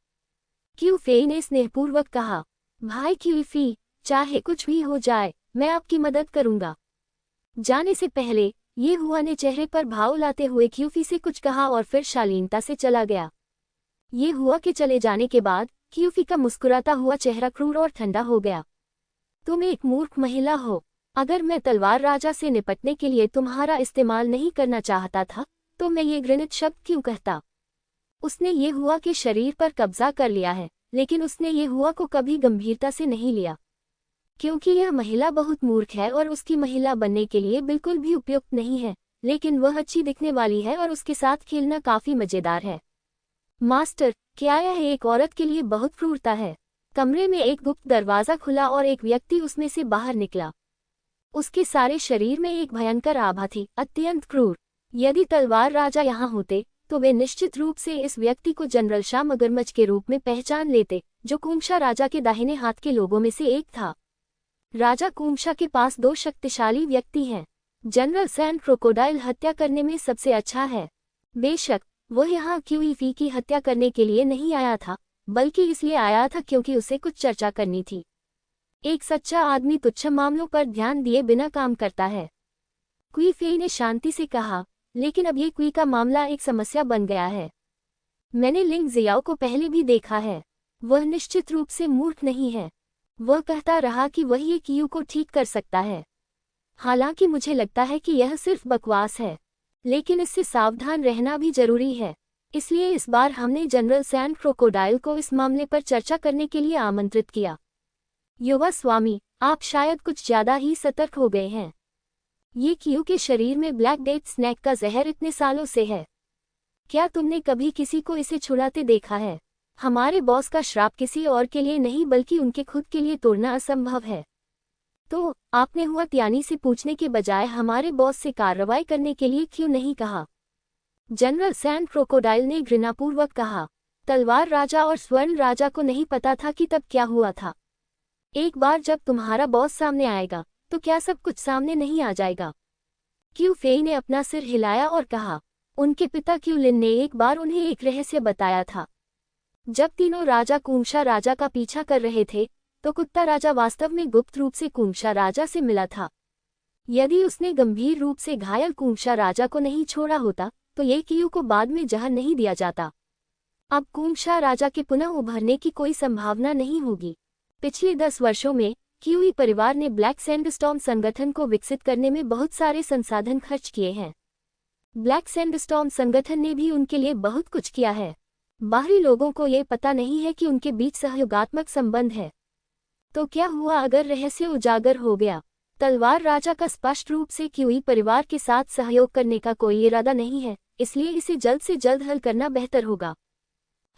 क्यू फेई ने स्नेहपूर्वक कहा, भाई क्यू फी, चाहे कुछ भी हो जाए मैं आपकी मदद करूंगा। जाने से पहले ये हुआ ने चेहरे पर भाव लाते हुए क्यूफी से कुछ कहा और फिर शालीनता से चला गया। ये हुआ के चले जाने के बाद क्यूफी का मुस्कुराता हुआ चेहरा क्रूर और ठंडा हो गया। तुम एक मूर्ख महिला हो। अगर मैं तलवार राजा से निपटने के लिए तुम्हारा इस्तेमाल नहीं करना चाहता था तो मैं ये घृणित शब्द क्यों कहता। उसने ये हुआ के शरीर पर कब्जा कर लिया है, लेकिन उसने ये हुआ को कभी गंभीरता से नहीं लिया, क्योंकि यह महिला बहुत मूर्ख है और उसकी महिला बनने के लिए बिल्कुल भी उपयुक्त नहीं है, लेकिन वह अच्छी दिखने वाली है और उसके साथ खेलना काफी मजेदार है। मास्टर, क्या यह एक औरत के लिए बहुत क्रूरता है। कमरे में एक गुप्त दरवाजा खुला और एक व्यक्ति उसमें से बाहर निकला। उसके सारे शरीर में एक भयंकर आभा थी, अत्यंत क्रूर। यदि तलवार राजा यहाँ होते तो वे निश्चित रूप से इस व्यक्ति को जनरल शाह मगरमच्छ के रूप में पहचान लेते, जो कुंगशा राजा के दाहिने हाथ के लोगों में से एक था। राजा कुंगशा के पास दो शक्तिशाली व्यक्ति हैं। जनरल सैंड क्रोकोडाइल हत्या करने में सबसे अच्छा है। बेशक वह यहाँ क्यूईफी की हत्या करने के लिए नहीं आया था, बल्कि इसलिए आया था क्योंकि उसे कुछ चर्चा करनी थी। एक सच्चा आदमी तुच्छ मामलों पर ध्यान दिए बिना काम करता है। क्वी फेई ने शांति से कहा, लेकिन अब ये क्वी का मामला एक समस्या बन गया है। मैंने लिंग जियाओ को पहले भी देखा है। वह निश्चित रूप से मूर्ख नहीं है। वह कहता रहा कि वह ये क्यू को ठीक कर सकता है। हालांकि मुझे लगता है कि यह सिर्फ बकवास है, लेकिन इससे सावधान रहना भी जरूरी है। इसलिए इस बार हमने जनरल सैंड क्रोकोडाइल को इस मामले पर चर्चा करने के लिए आमंत्रित किया। युवा स्वामी, आप शायद कुछ ज्यादा ही सतर्क हो गए हैं। ये क्यू के शरीर में ब्लैक डेथ स्नैक का जहर इतने सालों से है। क्या तुमने कभी किसी को इसे छुड़ाते देखा है। हमारे बॉस का श्राप किसी और के लिए नहीं बल्कि उनके खुद के लिए तोड़ना असंभव है। तो आपने हुआ त्यानी से पूछने के बजाय हमारे बॉस से कार्रवाई करने के लिए क्यों नहीं कहा। जनरल सैंड क्रोकोडाइल ने घृणापूर्वक कहा, तलवार राजा और स्वर्ण राजा को नहीं पता था कि तब क्या हुआ था। एक बार जब तुम्हारा बॉस सामने आएगा तो क्या सब कुछ सामने नहीं आ जाएगा। क्यू फेई ने अपना सिर हिलाया और कहा, उनके पिता क्यू लिन ने एक बार उन्हें एक रहस्य बताया था। जब तीनों राजा कुंगशा राजा का पीछा कर रहे थे तो कुत्ता राजा वास्तव में गुप्त रूप से कुंगशा राजा से मिला था। यदि उसने गंभीर रूप से घायल कुंगशा राजा को नहीं छोड़ा होता तो ये क्यू को बाद में जहर नहीं दिया जाता। अब कुंगशा राजा के पुनः उभरने की कोई संभावना नहीं होगी। पिछले 10 वर्षों में क्यूई परिवार ने ब्लैक सैंडस्टॉर्म संगठन को विकसित करने में बहुत सारे संसाधन खर्च किए हैं। ब्लैक सैंडस्टॉर्म संगठन ने भी उनके लिए बहुत कुछ किया है। बाहरी लोगों को ये पता नहीं है कि उनके बीच सहयोगात्मक संबंध है। तो क्या हुआ अगर रहस्य उजागर हो गया। तलवार राजा का स्पष्ट रूप से क्यूई परिवार के साथ सहयोग करने का कोई इरादा नहीं है, इसलिए इसे जल्द से जल्द हल करना बेहतर होगा।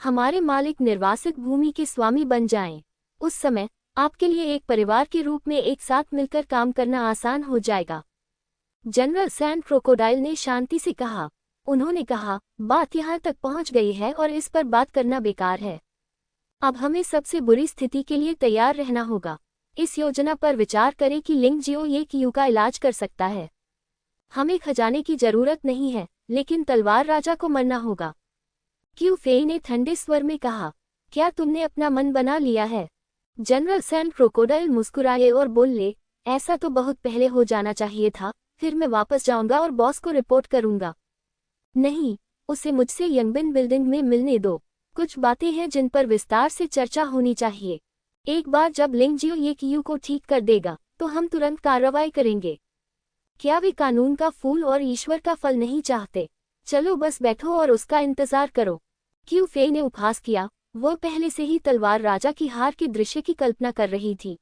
हमारे मालिक निर्वासित भूमि के स्वामी बन जाएं। उस समय आपके लिए एक परिवार के रूप में एक साथ मिलकर काम करना आसान हो जाएगा। जनरल सैंड क्रोकोडाइल ने शांति से कहा। उन्होंने कहा, बात यहाँ तक पहुँच गई है और इस पर बात करना बेकार है। अब हमें सबसे बुरी स्थिति के लिए तैयार रहना होगा। इस योजना पर विचार करें कि लिंग जियो ये क्यू का इलाज कर सकता है। हमें खजाने की जरूरत नहीं है, लेकिन तलवार राजा को मरना होगा। क्यू फेई ने ठंडे स्वर में कहा, क्या तुमने अपना मन बना लिया है। जनरल सैंड क्रोकोडाइल मुस्कुराए और बोले, ऐसा तो बहुत पहले हो जाना चाहिए था। फिर मैं वापस जाऊंगा और बॉस को रिपोर्ट करूंगा। नहीं, उसे मुझसे यंगबिन बिल्डिंग में मिलने दो। कुछ बातें हैं जिन पर विस्तार से चर्चा होनी चाहिए। एक बार जब लिंग जियो ये क्यू को ठीक कर देगा तो हम तुरंत कार्रवाई करेंगे। क्या वे कानून का फूल और ईश्वर का फल नहीं चाहते। चलो बस बैठो और उसका इंतजार करो। क्यू फेई ने उपहास किया। वह पहले से ही तलवार राजा की हार के दृश्य की कल्पना कर रही थी।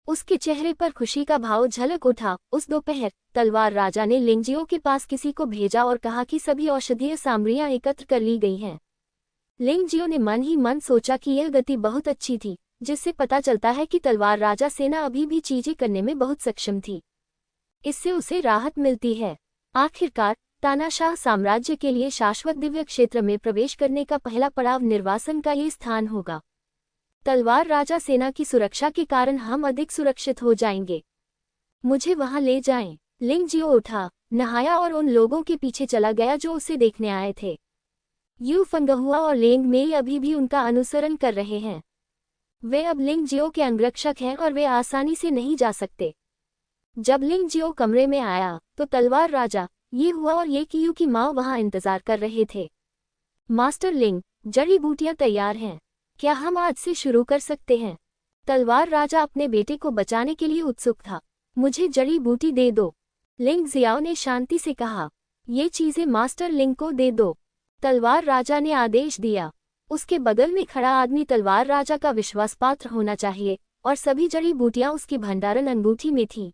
उसके चेहरे पर खुशी का भाव झलक उठा। उस दोपहर तलवार राजा ने लिंगजियो के पास किसी को भेजा और कहा कि सभी औषधीय सामग्रियां एकत्र कर ली गई हैं। लिंगजियो ने मन ही मन सोचा कि यह गति बहुत अच्छी थी, जिससे पता चलता है कि तलवार राजा सेना अभी भी चीजें करने में बहुत सक्षम थी। इससे उसे राहत मिलती है। आखिरकार तानाशाह साम्राज्य के लिए शाश्वत दिव्य क्षेत्र में प्रवेश करने का पहला पड़ाव निर्वासन का ये स्थान होगा। तलवार राजा सेना की सुरक्षा के कारण हम अधिक सुरक्षित हो जाएंगे। मुझे वहां ले जाएं। लिंगजियो उठा, नहाया और उन लोगों के पीछे चला गया जो उसे देखने आए थे। यू फंगहुआ और लेंग मेई अभी भी उनका अनुसरण कर रहे हैं। वे अब लिंगजियो के अंगरक्षक हैं और वे आसानी से नहीं जा सकते। जब लिंगजियो कमरे में आया तो तलवार राजा, ये हुआ और ये कियू की माँ वहां इंतजार कर रहे थे। मास्टर लिंग, जड़ी बूटियां तैयार हैं। क्या हम आज से शुरू कर सकते हैं? तलवार राजा अपने बेटे को बचाने के लिए उत्सुक था। मुझे जड़ी बूटी दे दो, लिंग जियाओ ने शांति से कहा। ये चीजें मास्टर लिंग को दे दो, तलवार राजा ने आदेश दिया। उसके बगल में खड़ा आदमी तलवार राजा का विश्वास पात्र होना चाहिए और सभी जड़ी बूटियां उसकी भंडारण अंगूठी में थीं।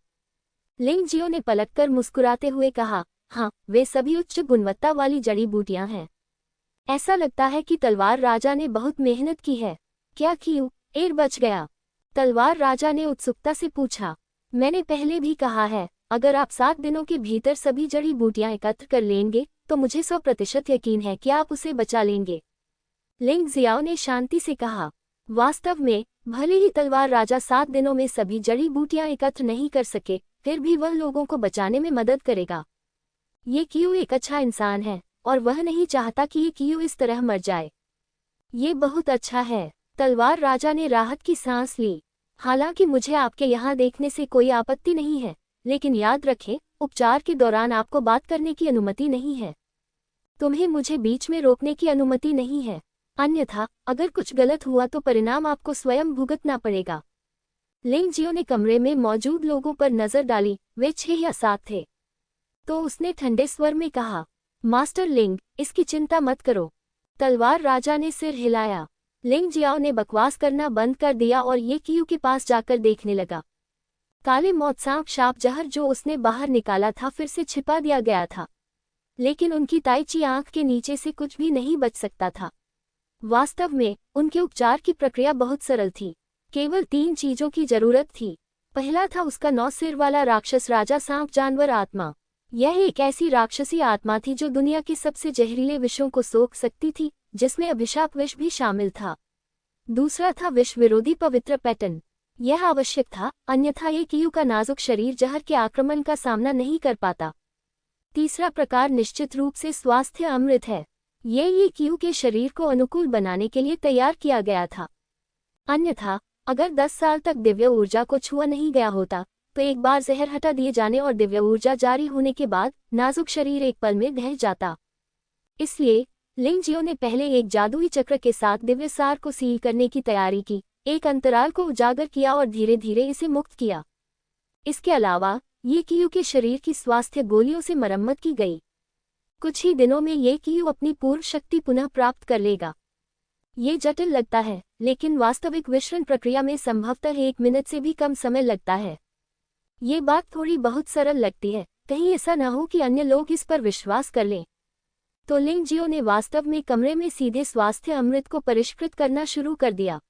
लिंग जियो ने पलटकर मुस्कुराते हुए कहा, हाँ, वे सभी उच्च गुणवत्ता वाली जड़ी बूटियां हैं। ऐसा लगता है कि तलवार राजा ने बहुत मेहनत की है। क्या कियू एर बच गया? तलवार राजा ने उत्सुकता से पूछा। मैंने पहले भी कहा है, अगर आप 7 दिनों के भीतर सभी जड़ी बूटियां एकत्र कर लेंगे तो मुझे 100% यकीन है कि आप उसे बचा लेंगे, लिंग जियाओ ने शांति से कहा। वास्तव में भले ही तलवार राजा 7 दिनों में सभी जड़ी बूटियां एकत्र नहीं कर सके, फिर भी वह लोगों को बचाने में मदद करेगा। ये कियू एक अच्छा इंसान है और वह नहीं चाहता कि ये कियू इस तरह मर जाए। ये बहुत अच्छा है। तलवार राजा ने राहत की सांस ली। हालांकि मुझे आपके यहाँ देखने से कोई आपत्ति नहीं है, लेकिन याद रखें, उपचार के दौरान आपको बात करने की अनुमति नहीं है। तुम्हें मुझे बीच में रोकने की अनुमति नहीं है, अन्यथा अगर कुछ गलत हुआ तो परिणाम आपको स्वयं भुगतना पड़ेगा। लिंग जियो ने कमरे में मौजूद लोगों पर नजर डाली। वे 6 या 7 थे। तो उसने ठंडे स्वर में कहा, मास्टर लिंग, इसकी चिंता मत करो। तलवार राजा ने सिर हिलाया। लिंग जियाओ ने बकवास करना बंद कर दिया और ये कियू के पास जाकर देखने लगा। काले मौतसांप शाप जहर जो उसने बाहर निकाला था फिर से छिपा दिया गया था, लेकिन उनकी ताइची आंख के नीचे से कुछ भी नहीं बच सकता था। वास्तव में उनके उपचार की प्रक्रिया बहुत सरल थी। केवल 3 चीजों की जरूरत थी। पहला था उसका 9 सिर वाला राक्षस राजा सांप जानवर आत्मा। यह एक ऐसी राक्षसी आत्मा थी जो दुनिया के सबसे जहरीले विषों को सोख सकती थी, जिसमें अभिशाप विष भी शामिल था। दूसरा था विष विरोधी पवित्र पैटर्न। यह आवश्यक था, अन्यथा ये कियू का नाजुक शरीर जहर के आक्रमण का सामना नहीं कर पाता। तीसरा प्रकार निश्चित रूप से स्वास्थ्य अमृत है। ये कियू के शरीर को अनुकूल बनाने के लिए तैयार किया गया था। अन्यथा अगर 10 साल तक दिव्य ऊर्जा को छुआ नहीं गया होता तो एक बार जहर हटा दिए जाने और दिव्य ऊर्जा जारी होने के बाद नाजुक शरीर एक पल में ढह जाता। इसलिए लिंग जियो ने पहले एक जादुई चक्र के साथ दिव्य सार को सील करने की तैयारी की, एक अंतराल को उजागर किया और धीरे धीरे इसे मुक्त किया। इसके अलावा ये कियू के शरीर की स्वास्थ्य गोलियों से मरम्मत की गई। कुछ ही दिनों में ये कियू अपनी पूर्व शक्ति पुनः प्राप्त कर लेगा। ये जटिल लगता है, लेकिन वास्तविक विश्रण प्रक्रिया में संभवतः 1 मिनट से भी कम समय लगता है। ये बात थोड़ी बहुत सरल लगती है, कहीं ऐसा न हो कि अन्य लोग इस पर विश्वास कर लें। तो लिंग जियो ने वास्तव में कमरे में सीधे स्वास्थ्य अमृत को परिष्कृत करना शुरू कर दिया।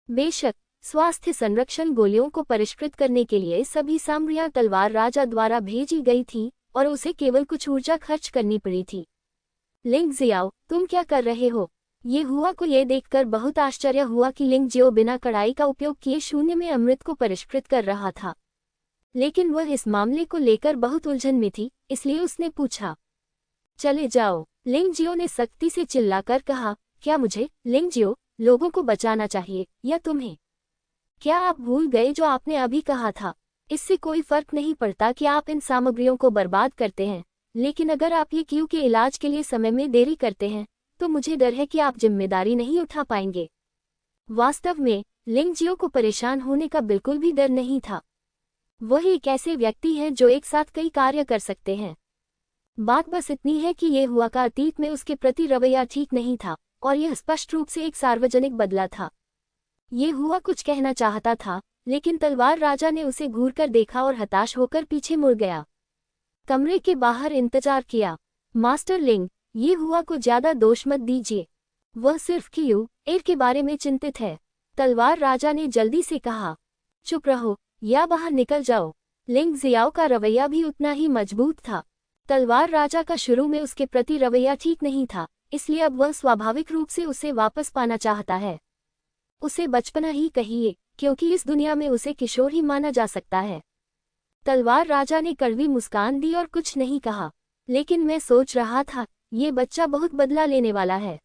बेशक स्वास्थ्य संरक्षण गोलियों को परिष्कृत करने के लिए सभी सामग्रियां तलवार राजा द्वारा भेजी गई थी और उसे केवल कुछ ऊर्जा खर्च करनी पड़ी थी। लिंग जियाओ, तुम क्या कर रहे हो? ये हुआ को ये देखकर बहुत आश्चर्य हुआ कि लिंग जियो बिना कड़ाई का उपयोग किए शून्य में अमृत को परिष्कृत कर रहा था। लेकिन वह इस मामले को लेकर बहुत उलझन में थी, इसलिए उसने पूछा, चले जाओ। लिंग जियो ने सख्ती से चिल्लाकर कहा, क्या मुझे, लिंग जियो, लोगों को बचाना चाहिए या तुम्हें? क्या आप भूल गए जो आपने अभी कहा था? इससे कोई फर्क नहीं पड़ता कि आप इन सामग्रियों को बर्बाद करते हैं, लेकिन अगर आप ये कियू के इलाज के लिए समय में देरी करते हैं तो मुझे डर है कि आप जिम्मेदारी नहीं उठा पाएंगे। वास्तव में लिंग जियो को परेशान होने का बिल्कुल भी डर नहीं था। वह एक ऐसे व्यक्ति हैं जो एक साथ कई कार्य कर सकते हैं। बात बस इतनी है कि ये हुआ का अतीत में उसके प्रति रवैया ठीक नहीं था और यह स्पष्ट रूप से एक सार्वजनिक बदला था। ये हुआ कुछ कहना चाहता था, लेकिन तलवार राजा ने उसे घूरकर देखा और हताश होकर पीछे मुड़ गया। कमरे के बाहर इंतजार किया। मास्टर लिंग, ये हुआ को ज्यादा दोष मत दीजिए, वह सिर्फ क्यू एर के बारे में चिंतित है, तलवार राजा ने जल्दी से कहा। चुप रहो या बाहर निकल जाओ। लिंग जियाओ का रवैया भी उतना ही मजबूत था। तलवार राजा का शुरू में उसके प्रति रवैया ठीक नहीं था, इसलिए अब वह स्वाभाविक रूप से उसे वापस पाना चाहता है। उसे बचपना ही कहिए, क्योंकि इस दुनिया में उसे किशोर ही माना जा सकता है। तलवार राजा ने कड़वी मुस्कान दी और कुछ नहीं कहा। लेकिन मैं सोच रहा था, ये बच्चा बहुत बदला लेने वाला है।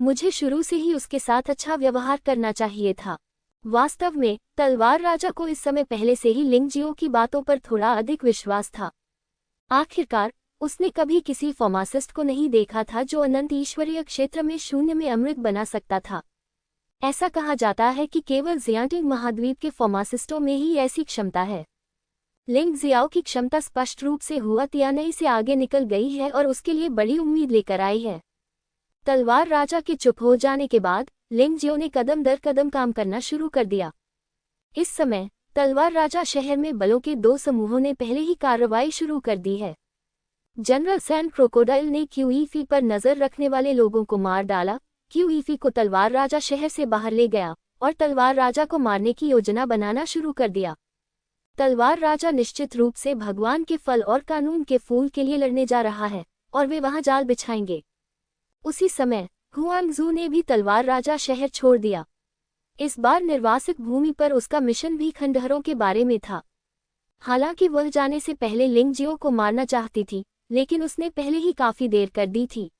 मुझे शुरू से ही उसके साथ अच्छा व्यवहार करना चाहिए था। वास्तव में तलवार राजा को इस समय पहले से ही लिंगजियो की बातों पर थोड़ा अधिक विश्वास था। आखिरकार उसने कभी किसी फार्मासिस्ट को नहीं देखा था जो अनंत ईश्वरीय क्षेत्र में शून्य में अमृत बना सकता था। ऐसा कहा जाता है कि केवल जियांटिंग महाद्वीप के फार्मासिस्टों में ही ऐसी क्षमता है। लिंग जियाओ की क्षमता स्पष्ट रूप से हुआ तियानई से आगे निकल गई है और उसके लिए बड़ी उम्मीद लेकर आई है। तलवार राजा के चुप हो जाने के बाद लिंग जियो ने कदम दर कदम काम करना शुरू कर दिया। इस समय तलवार राजा शहर में बलों के 2 समूहों ने पहले ही कार्रवाई शुरू कर दी है। जनरल सैंड क्रोकोडाइल ने क्यूईफी पर नजर रखने वाले लोगों को मार डाला। क्यूईफी को तलवार राजा शहर से बाहर ले गया और तलवार राजा को मारने की योजना बनाना शुरू कर दिया। तलवार राजा निश्चित रूप से भगवान के फल और कानून के फूल के लिए लड़ने जा रहा है और वे वहां जाल बिछाएंगे। उसी समय हुआंगजू ने भी तलवार राजा शहर छोड़ दिया। इस बार निर्वासित भूमि पर उसका मिशन भी खंडहरों के बारे में था। हालांकि वह जाने से पहले लिंगजियो को मारना चाहती थी, लेकिन उसने पहले ही काफी देर कर दी थी।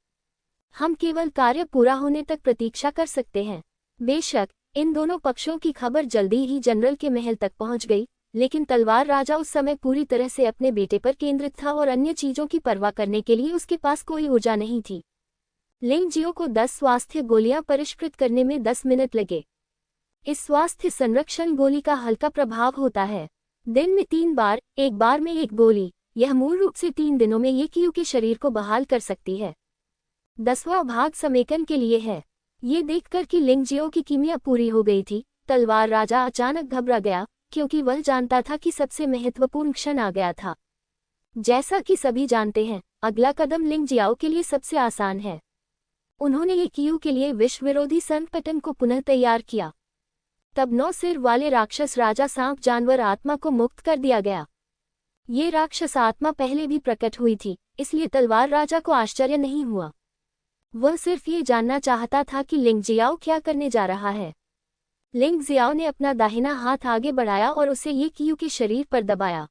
हम केवल कार्य पूरा होने तक प्रतीक्षा कर सकते हैं। बेशक इन दोनों पक्षों की खबर जल्दी ही जनरल के महल तक पहुंच गई, लेकिन तलवार राजा उस समय पूरी तरह से अपने बेटे पर केंद्रित था और अन्य चीजों की परवाह करने के लिए उसके पास कोई ऊर्जा नहीं थी। लिंगजियो को 10 स्वास्थ्य गोलियां परिष्कृत करने में 10 मिनट लगे। इस स्वास्थ्य संरक्षण गोली का हल्का प्रभाव होता है। दिन में 3 बार, एक बार में 1 गोली। यह मूल रूप से 3 दिनों में ये क्यू के शरीर को बहाल कर सकती है। 10वां भाग समेकन के लिए है। ये देखकर कि लिंगजियो की कीमिया पूरी हो गई थी, तलवार राजा अचानक घबरा गया, क्योंकि वह जानता था कि सबसे महत्वपूर्ण क्षण आ गया था। जैसा कि सभी जानते हैं, अगला कदम लिंगजियो के लिए सबसे आसान है। उन्होंने ये क्यू के लिए विश्व विरोधी संकटन को पुनः तैयार किया। तब 9 सिर वाले राक्षस राजा सांप जानवर आत्मा को मुक्त कर दिया गया। ये राक्षस आत्मा पहले भी प्रकट हुई थी, इसलिए तलवार राजा को आश्चर्य नहीं हुआ। वह सिर्फ ये जानना चाहता था कि लिंगजियो क्या करने जा रहा है। लिंगजियो ने अपना दाहिना हाथ आगे बढ़ाया और उसे ये क्यू के शरीर पर दबाया।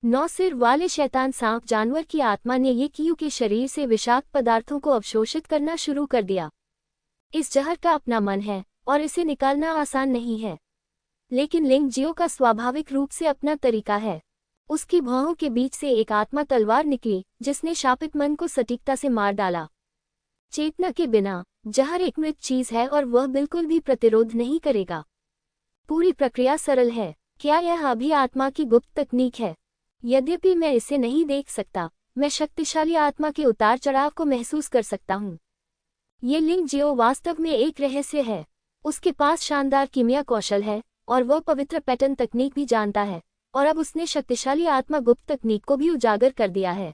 9 सिर वाले शैतान सांप जानवर की आत्मा ने ये क्यू के शरीर से विषाक्त पदार्थों को अवशोषित करना शुरू कर दिया। इस जहर का अपना मन है और इसे निकालना आसान नहीं है, लेकिन लिंगजियो का स्वाभाविक रूप से अपना तरीका है। उसकी भौहों के बीच से एक आत्मा तलवार निकली, जिसने शापित मन को सटीकता से मार डाला। चेतना के बिना जहर एक मृत चीज है और वह बिल्कुल भी प्रतिरोध नहीं करेगा। पूरी प्रक्रिया सरल है। क्या यह अभी आत्मा की गुप्त तकनीक है? यद्यपि मैं इसे नहीं देख सकता, मैं शक्तिशाली आत्मा के उतार चढ़ाव को महसूस कर सकता हूँ। ये लिंगजियो वास्तव में एक रहस्य है। उसके पास शानदार कीमिया कौशल है और वह पवित्र पैटर्न तकनीक भी जानता है, और अब उसने शक्तिशाली आत्मा गुप्त तकनीक को भी उजागर कर दिया है।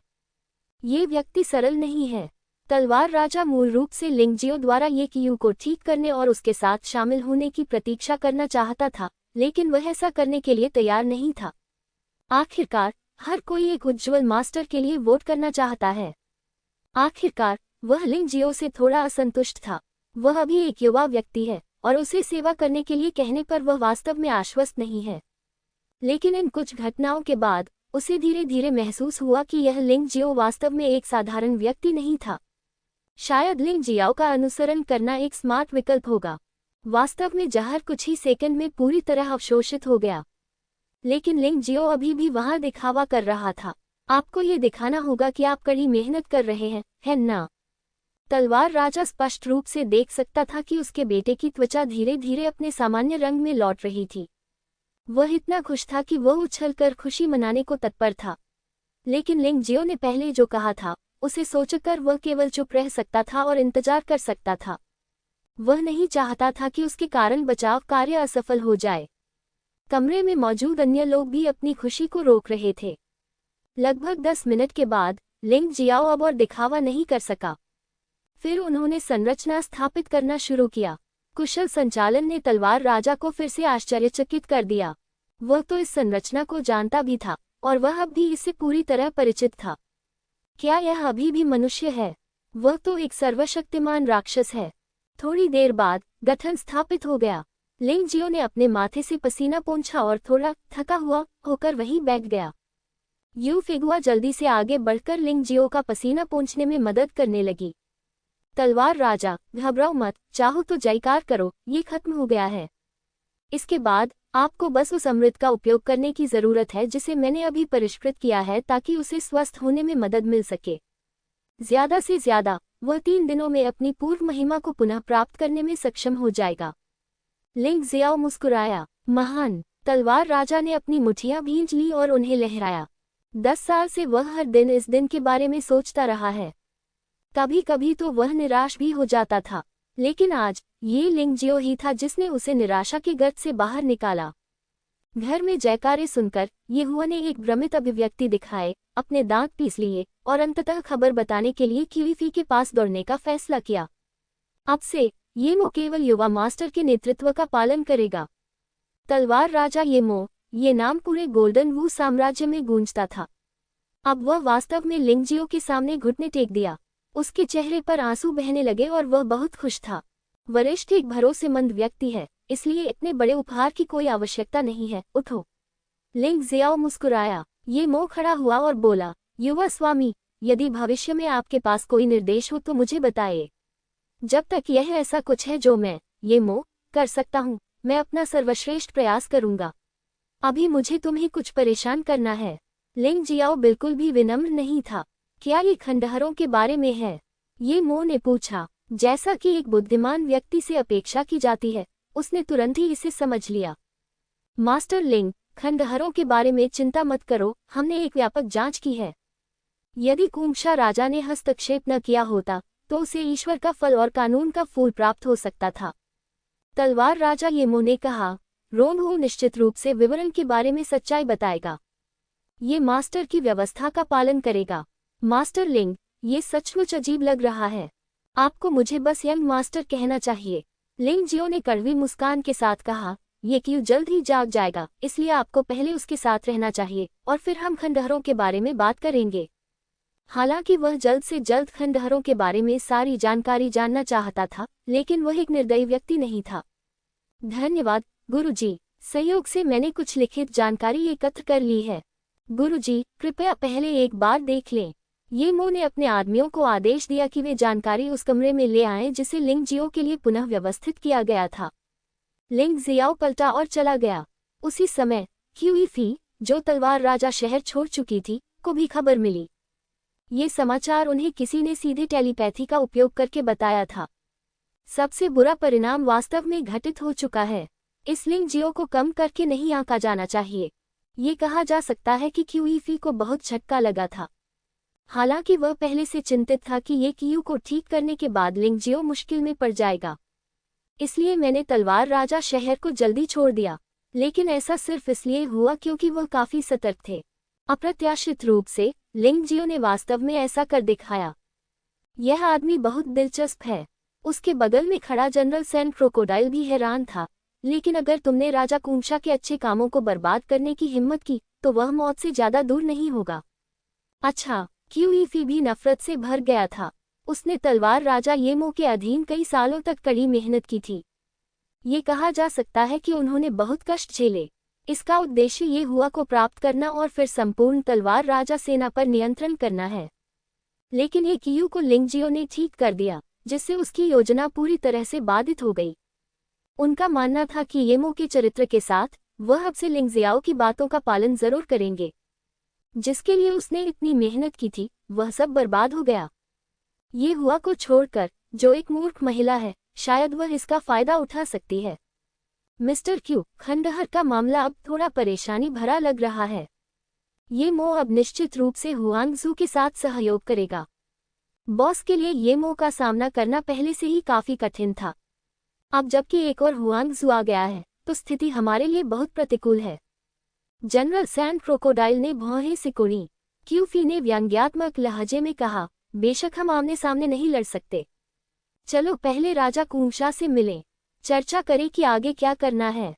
ये व्यक्ति सरल नहीं है। तलवार राजा मूल रूप से लिंगजियो द्वारा ये क्यू को ठीक करने और उसके साथ शामिल होने की प्रतीक्षा करना चाहता था, लेकिन वह ऐसा करने के लिए तैयार नहीं था। आखिरकार हर कोई एक उज्ज्वल मास्टर के लिए वोट करना चाहता है। आखिरकार वह लिंगजियो से थोड़ा असंतुष्ट था। वह अभी एक युवा व्यक्ति है और उसे सेवा करने के लिए कहने पर वह वास्तव में आश्वस्त नहीं है। लेकिन इन कुछ घटनाओं के बाद उसे धीरे धीरे महसूस हुआ कि यह लिंगजियो वास्तव में एक साधारण व्यक्ति नहीं था। शायद लिंगजियो का अनुसरण करना एक स्मार्ट विकल्प होगा। वास्तव में जहर कुछ ही सेकंड में पूरी तरह अवशोषित हो गया, लेकिन लिंगजियो अभी भी वहां दिखावा कर रहा था। आपको ये दिखाना होगा कि आप कड़ी मेहनत कर रहे हैं, है ना? तलवार राजा स्पष्ट रूप से देख सकता था कि उसके बेटे की त्वचा धीरे धीरे अपने सामान्य रंग में लौट रही थी। वह इतना खुश था कि वह उछलकर खुशी मनाने को तत्पर था। लेकिन लिंगजियो ने पहले जो कहा था उसे सोचकर वह केवल चुप रह सकता था और इंतजार कर सकता था। वह नहीं चाहता था कि उसके कारण बचाव कार्य असफल हो जाए। कमरे में मौजूद अन्य लोग भी अपनी खुशी को रोक रहे थे। लगभग 10 मिनट के बाद लिंग जियाओ अब और दिखावा नहीं कर सका। फिर उन्होंने संरचना स्थापित करना शुरू किया। कुशल संचालन ने तलवार राजा को फिर से आश्चर्यचकित कर दिया। वह तो इस संरचना को जानता भी था और वह अब भी इससे पूरी तरह परिचित था। क्या यह अभी भी मनुष्य है? वह तो एक सर्वशक्तिमान राक्षस है। थोड़ी देर बाद गठन स्थापित हो गया। लिंग जियो ने अपने माथे से पसीना पोंछा और थोड़ा थका हुआ होकर वहीं बैठ गया। यू फिगुआ जल्दी से आगे बढ़कर लिंग जियो का पसीना पोंछने में मदद करने लगी। तलवार राजा, घबराओ मत, चाहो तो जयकार करो, ये खत्म हो गया है। इसके बाद आपको बस उस अमृत का उपयोग करने की जरूरत है जिसे मैंने अभी परिष्कृत किया है ताकि उसे स्वस्थ होने में मदद मिल सके। ज्यादा से ज्यादा वह 3 दिनों में अपनी पूर्व महिमा को पुनः प्राप्त करने में सक्षम हो जाएगा। लिंग जियाओ मुस्कुराया। महान। तलवार राजा ने अपनी मुठियां भींच ली और उन्हें लहराया। 10 साल से वह हर दिन इस दिन के बारे में सोचता रहा है। कभी कभी तो वह निराश भी हो जाता था, लेकिन आज ये लिंग जियो ही था जिसने उसे निराशा के गर्त से बाहर निकाला। घर में जयकारे सुनकर येहुआ ने एक भ्रमित अभिव्यक्ति दिखाए, अपने दांत पीस लिए और अंततः खबर बताने के लिए क्यूईफी के पास दौड़ने का फैसला किया। अब से येमो केवल युवा मास्टर के नेतृत्व का पालन करेगा। तलवार राजा येमो, ये नाम पूरे गोल्डन वू साम्राज्य में गूंजता था। अब वह वास्तव में लिंग जियो के सामने घुटने टेक दिया। उसके चेहरे पर आंसू बहने लगे और वह बहुत खुश था। वरिष्ठ एक भरोसेमंद व्यक्ति है, इसलिए इतने बड़े उपहार की कोई आवश्यकता नहीं है, उठो। लिंग जियाओ मुस्कुराया। येमो खड़ा हुआ और बोला, युवा स्वामी, यदि भविष्य में आपके पास कोई निर्देश हो तो मुझे बताइए। जब तक यह ऐसा कुछ है जो मैं, येमो, कर सकता हूँ, मैं अपना सर्वश्रेष्ठ प्रयास करूंगा। अभी मुझे तुम्हें कुछ परेशान करना है। लिंग जियाओ बिल्कुल भी विनम्र नहीं था। क्या ये खंडहरों के बारे में है? येमो ने पूछा। जैसा कि एक बुद्धिमान व्यक्ति से अपेक्षा की जाती है, उसने तुरंत ही इसे समझ लिया। मास्टर लिंग, खंडहरों के बारे में चिंता मत करो, हमने एक व्यापक जांच की है। यदि कुंगशा राजा ने हस्तक्षेप न किया होता तो उसे ईश्वर का फल और कानून का फूल प्राप्त हो सकता था। तलवार राजा येमो ने कहा, रोनहू निश्चित रूप से विवरण के बारे में सच्चाई बताएगा। ये मास्टर की व्यवस्था का पालन करेगा। मास्टर लिंग, ये सचमुच अजीब लग रहा है। आपको मुझे बस यंग मास्टर कहना चाहिए। लिंग जियो ने कड़वी मुस्कान के साथ कहा, ये क्यों जल्द ही जाग जाएगा, इसलिए आपको पहले उसके साथ रहना चाहिए और फिर हम खंडहरों के बारे में बात करेंगे। हालांकि वह जल्द से जल्द खंडहरों के बारे में सारी जानकारी जानना चाहता था, लेकिन वह एक निर्दयी व्यक्ति नहीं था। धन्यवाद गुरुजी, सहयोग से मैंने कुछ लिखित जानकारी एकत्र कर ली है। गुरुजी, कृपया पहले एक बार देख लें। येमो ने अपने आदमियों को आदेश दिया कि वे जानकारी उस कमरे में ले आएं जिसे लिंग जियो के लिए पुनः व्यवस्थित किया गया था। लिंग जियाओ पलटा और चला गया। उसी समय क्यूईफी, जो तलवार राजा शहर छोड़ चुकी थी, को भी खबर मिली। ये समाचार उन्हें किसी ने सीधे टेलीपैथी का उपयोग करके बताया था। सबसे बुरा परिणाम वास्तव में घटित हो चुका है। इस लिंग जियो को कम करके नहीं आंका जाना चाहिए। ये कहा जा सकता है कि क्यूईफी को बहुत झटका लगा था। हालांकि वह पहले से चिंतित था कि ये क्यू को ठीक करने के बाद लिंग जियो मुश्किल में पड़ जाएगा। इसलिए मैंने तलवार राजा शहर को जल्दी छोड़ दिया, लेकिन ऐसा सिर्फ इसलिए हुआ क्योंकि वह काफी सतर्क थे। अप्रत्याशित रूप से लिंग जियो ने वास्तव में ऐसा कर दिखाया। यह आदमी बहुत दिलचस्प है। उसके बगल में खड़ा जनरल सैंड क्रोकोडाइल भी हैरान था। लेकिन अगर तुमने राजा कुंगशा के अच्छे कामों को बर्बाद करने की हिम्मत की तो वह मौत से ज्यादा दूर नहीं होगा। अच्छा, क्यूईफी भी नफरत से भर गया था। उसने तलवार राजा येमो के अधीन कई सालों तक कड़ी मेहनत की थी। ये कहा जा सकता है कि उन्होंने बहुत कष्ट झेले। इसका उद्देश्य ये हुआ को प्राप्त करना और फिर संपूर्ण तलवार राजा सेना पर नियंत्रण करना है। लेकिन ये क्यू को लिंग जियो ने ठीक कर दिया, जिससे उसकी योजना पूरी तरह से बाधित हो गई। उनका मानना था कि येमो के चरित्र के साथ वह अब से लिंग जियाओ की बातों का पालन जरूर करेंगे। जिसके लिए उसने इतनी मेहनत की थी, वह सब बर्बाद हो गया। ये हुआ को छोड़कर, जो एक मूर्ख महिला है, शायद वह इसका फायदा उठा सकती है। मिस्टर क्यू, खंडहर का मामला अब थोड़ा परेशानी भरा लग रहा है। येमो अब निश्चित रूप से हुआंगजू के साथ सहयोग करेगा। बॉस के लिए येमो का सामना करना पहले से ही काफी कठिन था। अब जबकि एक और हुआंगजू आ गया है, तो स्थिति हमारे लिए बहुत प्रतिकूल है। जनरल सैंड क्रोकोडाइल ने भौहें सिकोड़ी। क्यूफी ने व्यंग्यात्मक लहजे में कहा, बेशक हम आमने सामने नहीं लड़ सकते। चलो पहले राजा कूंशा से मिलें, चर्चा करें कि आगे क्या करना है।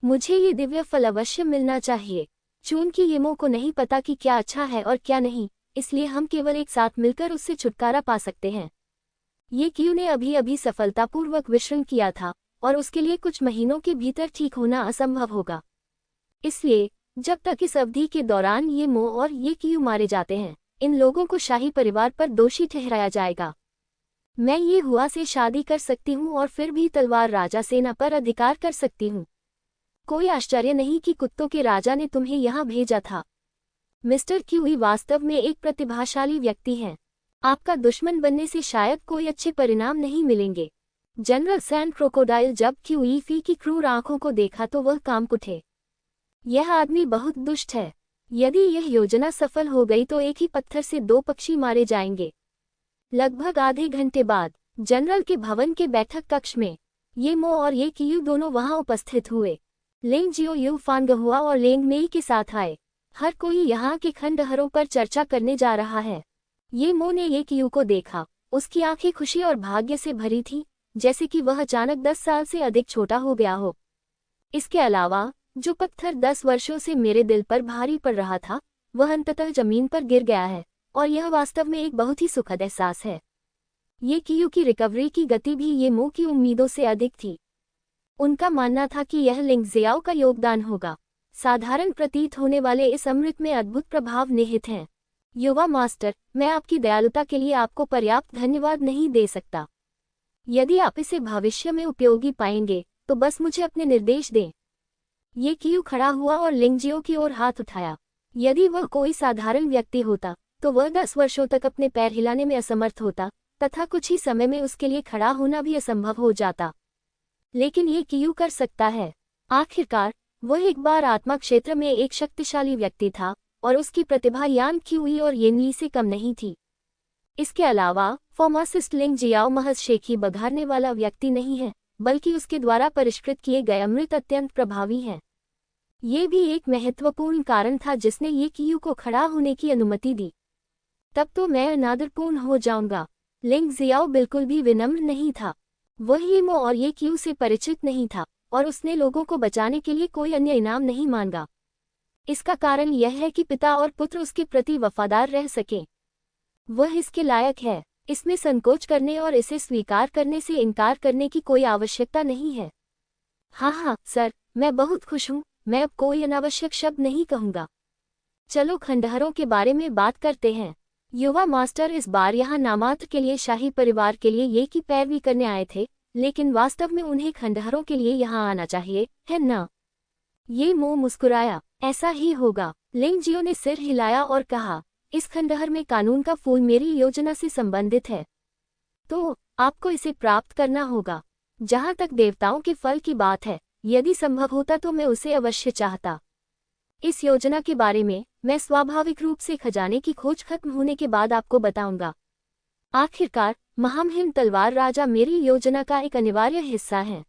मुझे ये दिव्य फल अवश्य मिलना चाहिए। चूंकि येमो को नहीं पता कि क्या अच्छा है और क्या नहीं, इसलिए हम केवल एक साथ मिलकर उससे छुटकारा पा सकते हैं। ये क्यू ने अभी अभी सफलतापूर्वक विश्राम किया था और उसके लिए कुछ महीनों के भीतर ठीक होना असंभव होगा। इसलिए जब तक इस अवधि के दौरान ये मो और ये क्यू मारे जाते हैं, इन लोगों को शाही परिवार पर दोषी ठहराया जाएगा। मैं ये हुआ से शादी कर सकती हूँ और फिर भी तलवार राजा सेना पर अधिकार कर सकती हूँ। कोई आश्चर्य नहीं कि कुत्तों के राजा ने तुम्हें यहाँ भेजा था। मिस्टर क्यूई वास्तव में एक प्रतिभाशाली व्यक्ति हैं। आपका दुश्मन बनने से शायद कोई अच्छे परिणाम नहीं मिलेंगे। जनरल सैंड क्रोकोडाइल जब क्यूई फी की क्रूर आंखों को देखा तो वह कांप उठे। यह आदमी बहुत दुष्ट है। यदि यह योजना सफल हो गई तो एक ही पत्थर से दो पक्षी मारे जाएंगे। लगभग आधे घंटे बाद जनरल के भवन के बैठक कक्ष में ये मो और ये कियू दोनों वहां उपस्थित हुए। लेंग जियो यू फांगहुआ और लेंग मेई के साथ आए। हर कोई यहाँ के खंडहरों पर चर्चा करने जा रहा है। ये मो ने ये कियू को देखा। उसकी आंखें खुशी और भाग्य से भरी थीं, जैसे कि वह अचानक 10 साल से अधिक छोटा हो गया हो। इसके अलावा जो पत्थर 10 वर्षों से मेरे दिल पर भारी पड़ रहा था, वह अंततः जमीन पर गिर गया है और यह वास्तव में एक बहुत ही सुखद एहसास है। ये कियू की रिकवरी की गति भी ये मो की उम्मीदों से अधिक थी। उनका मानना था कि यह लिंग जियाओ का योगदान होगा। साधारण प्रतीत होने वाले इस अमृत में अद्भुत प्रभाव निहित हैं। युवा मास्टर, मैं आपकी दयालुता के लिए आपको पर्याप्त धन्यवाद नहीं दे सकता। यदि आप इसे भविष्य में उपयोगी पाएंगे तो बस मुझे अपने निर्देश दें। ये कियू खड़ा हुआ और लिंगजियो की ओर हाथ उठाया। यदि वह कोई साधारण व्यक्ति होता तो वह 10 वर्षों तक अपने पैर हिलाने में असमर्थ होता तथा कुछ ही समय में उसके लिए खड़ा होना भी असंभव हो जाता। लेकिन ये कियू कर सकता है। आखिरकार वह एक बार आत्मा क्षेत्र में एक शक्तिशाली व्यक्ति था और उसकी प्रतिभा यान क्यूई और येनली से कम नहीं थी। इसके अलावा फार्मासिस्ट लिंग जियाओ महज शेखी बघारने वाला व्यक्ति नहीं है, बल्कि उसके द्वारा परिष्कृत किए गए अमृत अत्यंत प्रभावी हैं। ये भी एक महत्वपूर्ण कारण था जिसने ये कियू को खड़ा होने की अनुमति दी। तब तो मैं अनादरपूर्ण हो जाऊंगा। लिंग जियाओ बिल्कुल भी विनम्र नहीं था। वह ये मो और ये क्यू से परिचित नहीं था और उसने लोगों को बचाने के लिए कोई अन्य इनाम नहीं मांगा। इसका कारण यह है कि पिता और पुत्र उसके प्रति वफादार रह सकें। वह इसके लायक है। इसमें संकोच करने और इसे स्वीकार करने से इनकार करने की कोई आवश्यकता नहीं है। हाँ सर, मैं बहुत खुश हूँ। मैं अब कोई अनावश्यक शब्द नहीं कहूँगा। चलो खंडहरों के बारे में बात करते हैं। युवा मास्टर इस बार यहाँ नामात्र के लिए शाही परिवार के लिए ये की पैरवी करने आए थे, लेकिन वास्तव में उन्हें खंडहरों के लिए यहाँ आना चाहिए, है ना? ये मो मुस्कुराया। ऐसा ही होगा। लिंगजियो ने सिर हिलाया और कहा, इस खंडहर में कानून का फूल मेरी योजना से संबंधित है, तो आपको इसे प्राप्त करना होगा। जहाँ तक देवताओं के फल की बात है, यदि संभव होता तो मैं उसे अवश्य चाहता। इस योजना के बारे में मैं स्वाभाविक रूप से खजाने की खोज खत्म होने के बाद आपको बताऊंगा। आखिरकार महामहिम तलवार राजा मेरी योजना का एक अनिवार्य हिस्सा है।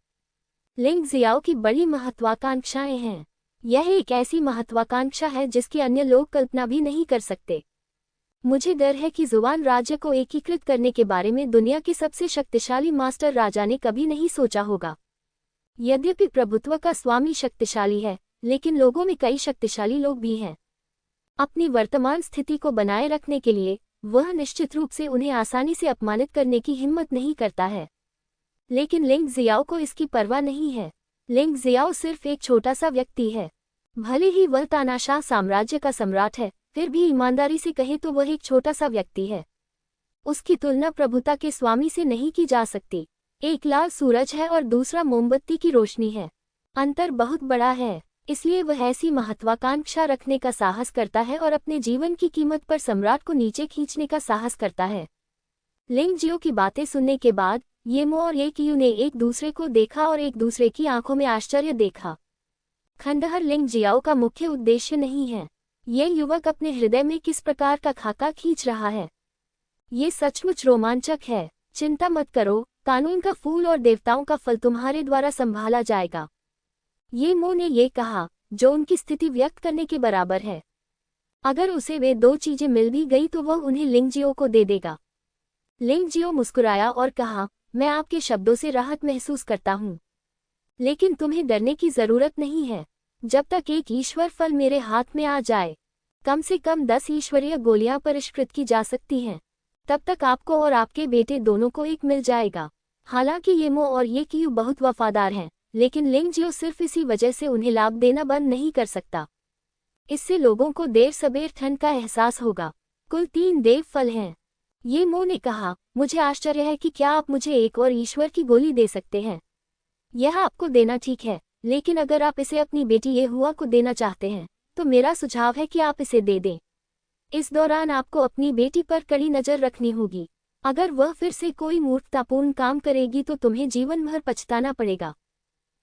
लिंग जियाओ की बड़ी महत्वाकांक्षाएं हैं। यह एक ऐसी महत्वाकांक्षा है जिसकी अन्य लोग कल्पना भी नहीं कर सकते। मुझे डर है कि जुबान राज्य को एकीकृत करने के बारे में दुनिया के सबसे शक्तिशाली मास्टर राजा ने कभी नहीं सोचा होगा। यद्यपि प्रभुत्व का स्वामी शक्तिशाली है, लेकिन लोगों में कई शक्तिशाली लोग भी हैं। अपनी वर्तमान स्थिति को बनाए रखने के लिए वह निश्चित रूप से उन्हें आसानी से अपमानित करने की हिम्मत नहीं करता है। लेकिन लिंग जियाओ को इसकी परवाह नहीं है। लिंग जियाओ सिर्फ एक छोटा सा व्यक्ति है। भले ही वह तानाशाह साम्राज्य का सम्राट है, फिर भी ईमानदारी से कहे तो वह एक छोटा सा व्यक्ति है। उसकी तुलना प्रभुता के स्वामी से नहीं की जा सकती। एक लाल सूरज है और दूसरा मोमबत्ती की रोशनी है। अंतर बहुत बड़ा है। इसलिए वह ऐसी महत्वाकांक्षा रखने का साहस करता है और अपने जीवन की कीमत पर सम्राट को नीचे खींचने का साहस करता है। लिंग जियो की बातें सुनने के बाद ये मो और ये कियू ने एक दूसरे को देखा और एक दूसरे की आंखों में आश्चर्य देखा। खंडहर लिंग जियाओ का मुख्य उद्देश्य नहीं है। ये युवक अपने हृदय में किस प्रकार का खाका खींच रहा है, ये सचमुच रोमांचक है। चिंता मत करो, कानून का फूल और देवताओं का फल तुम्हारे द्वारा संभाला जाएगा। ये मो ने ये कहा, जो उनकी स्थिति व्यक्त करने के बराबर है। अगर उसे वे दो चीजें मिल भी गई तो वह उन्हें लिंगजियो को दे देगा। लिंगजियो मुस्कुराया और कहा, मैं आपके शब्दों से राहत महसूस करता हूँ, लेकिन तुम्हें डरने की जरूरत नहीं है। जब तक एक ईश्वर फल मेरे हाथ में आ जाए, कम से कम 10 ईश्वरीय गोलियां परिष्कृत की जा सकती हैं, तब तक आपको और आपके बेटे दोनों को एक मिल जाएगा। हालांकि ये मो और ये कियू बहुत वफादार हैं, लेकिन लिंगजियो सिर्फ इसी वजह से उन्हें लाभ देना बंद नहीं कर सकता। इससे लोगों को देर सबेर ठंड का एहसास होगा। कुल 3 देव फल हैं। ये मो ने कहा, मुझे आश्चर्य है कि क्या आप मुझे एक और ईश्वर की गोली दे सकते हैं। यह आपको देना ठीक है, लेकिन अगर आप इसे अपनी बेटी ये हुआ को देना चाहते हैं, तो मेरा सुझाव है कि आप इसे दे दें। इस दौरान आपको अपनी बेटी पर कड़ी नजर रखनी होगी। अगर वह फिर से कोई मूर्खतापूर्ण काम करेगी तो तुम्हें जीवन भर पछताना पड़ेगा।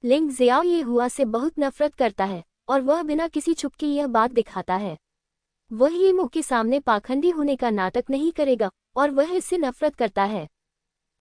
लिंग जियाओ ये हुआ से बहुत नफरत करता है, और वह बिना किसी छुप के यह बात दिखाता है। वह ये मो के सामने पाखंडी होने का नाटक नहीं करेगा, और वह इससे नफरत करता है।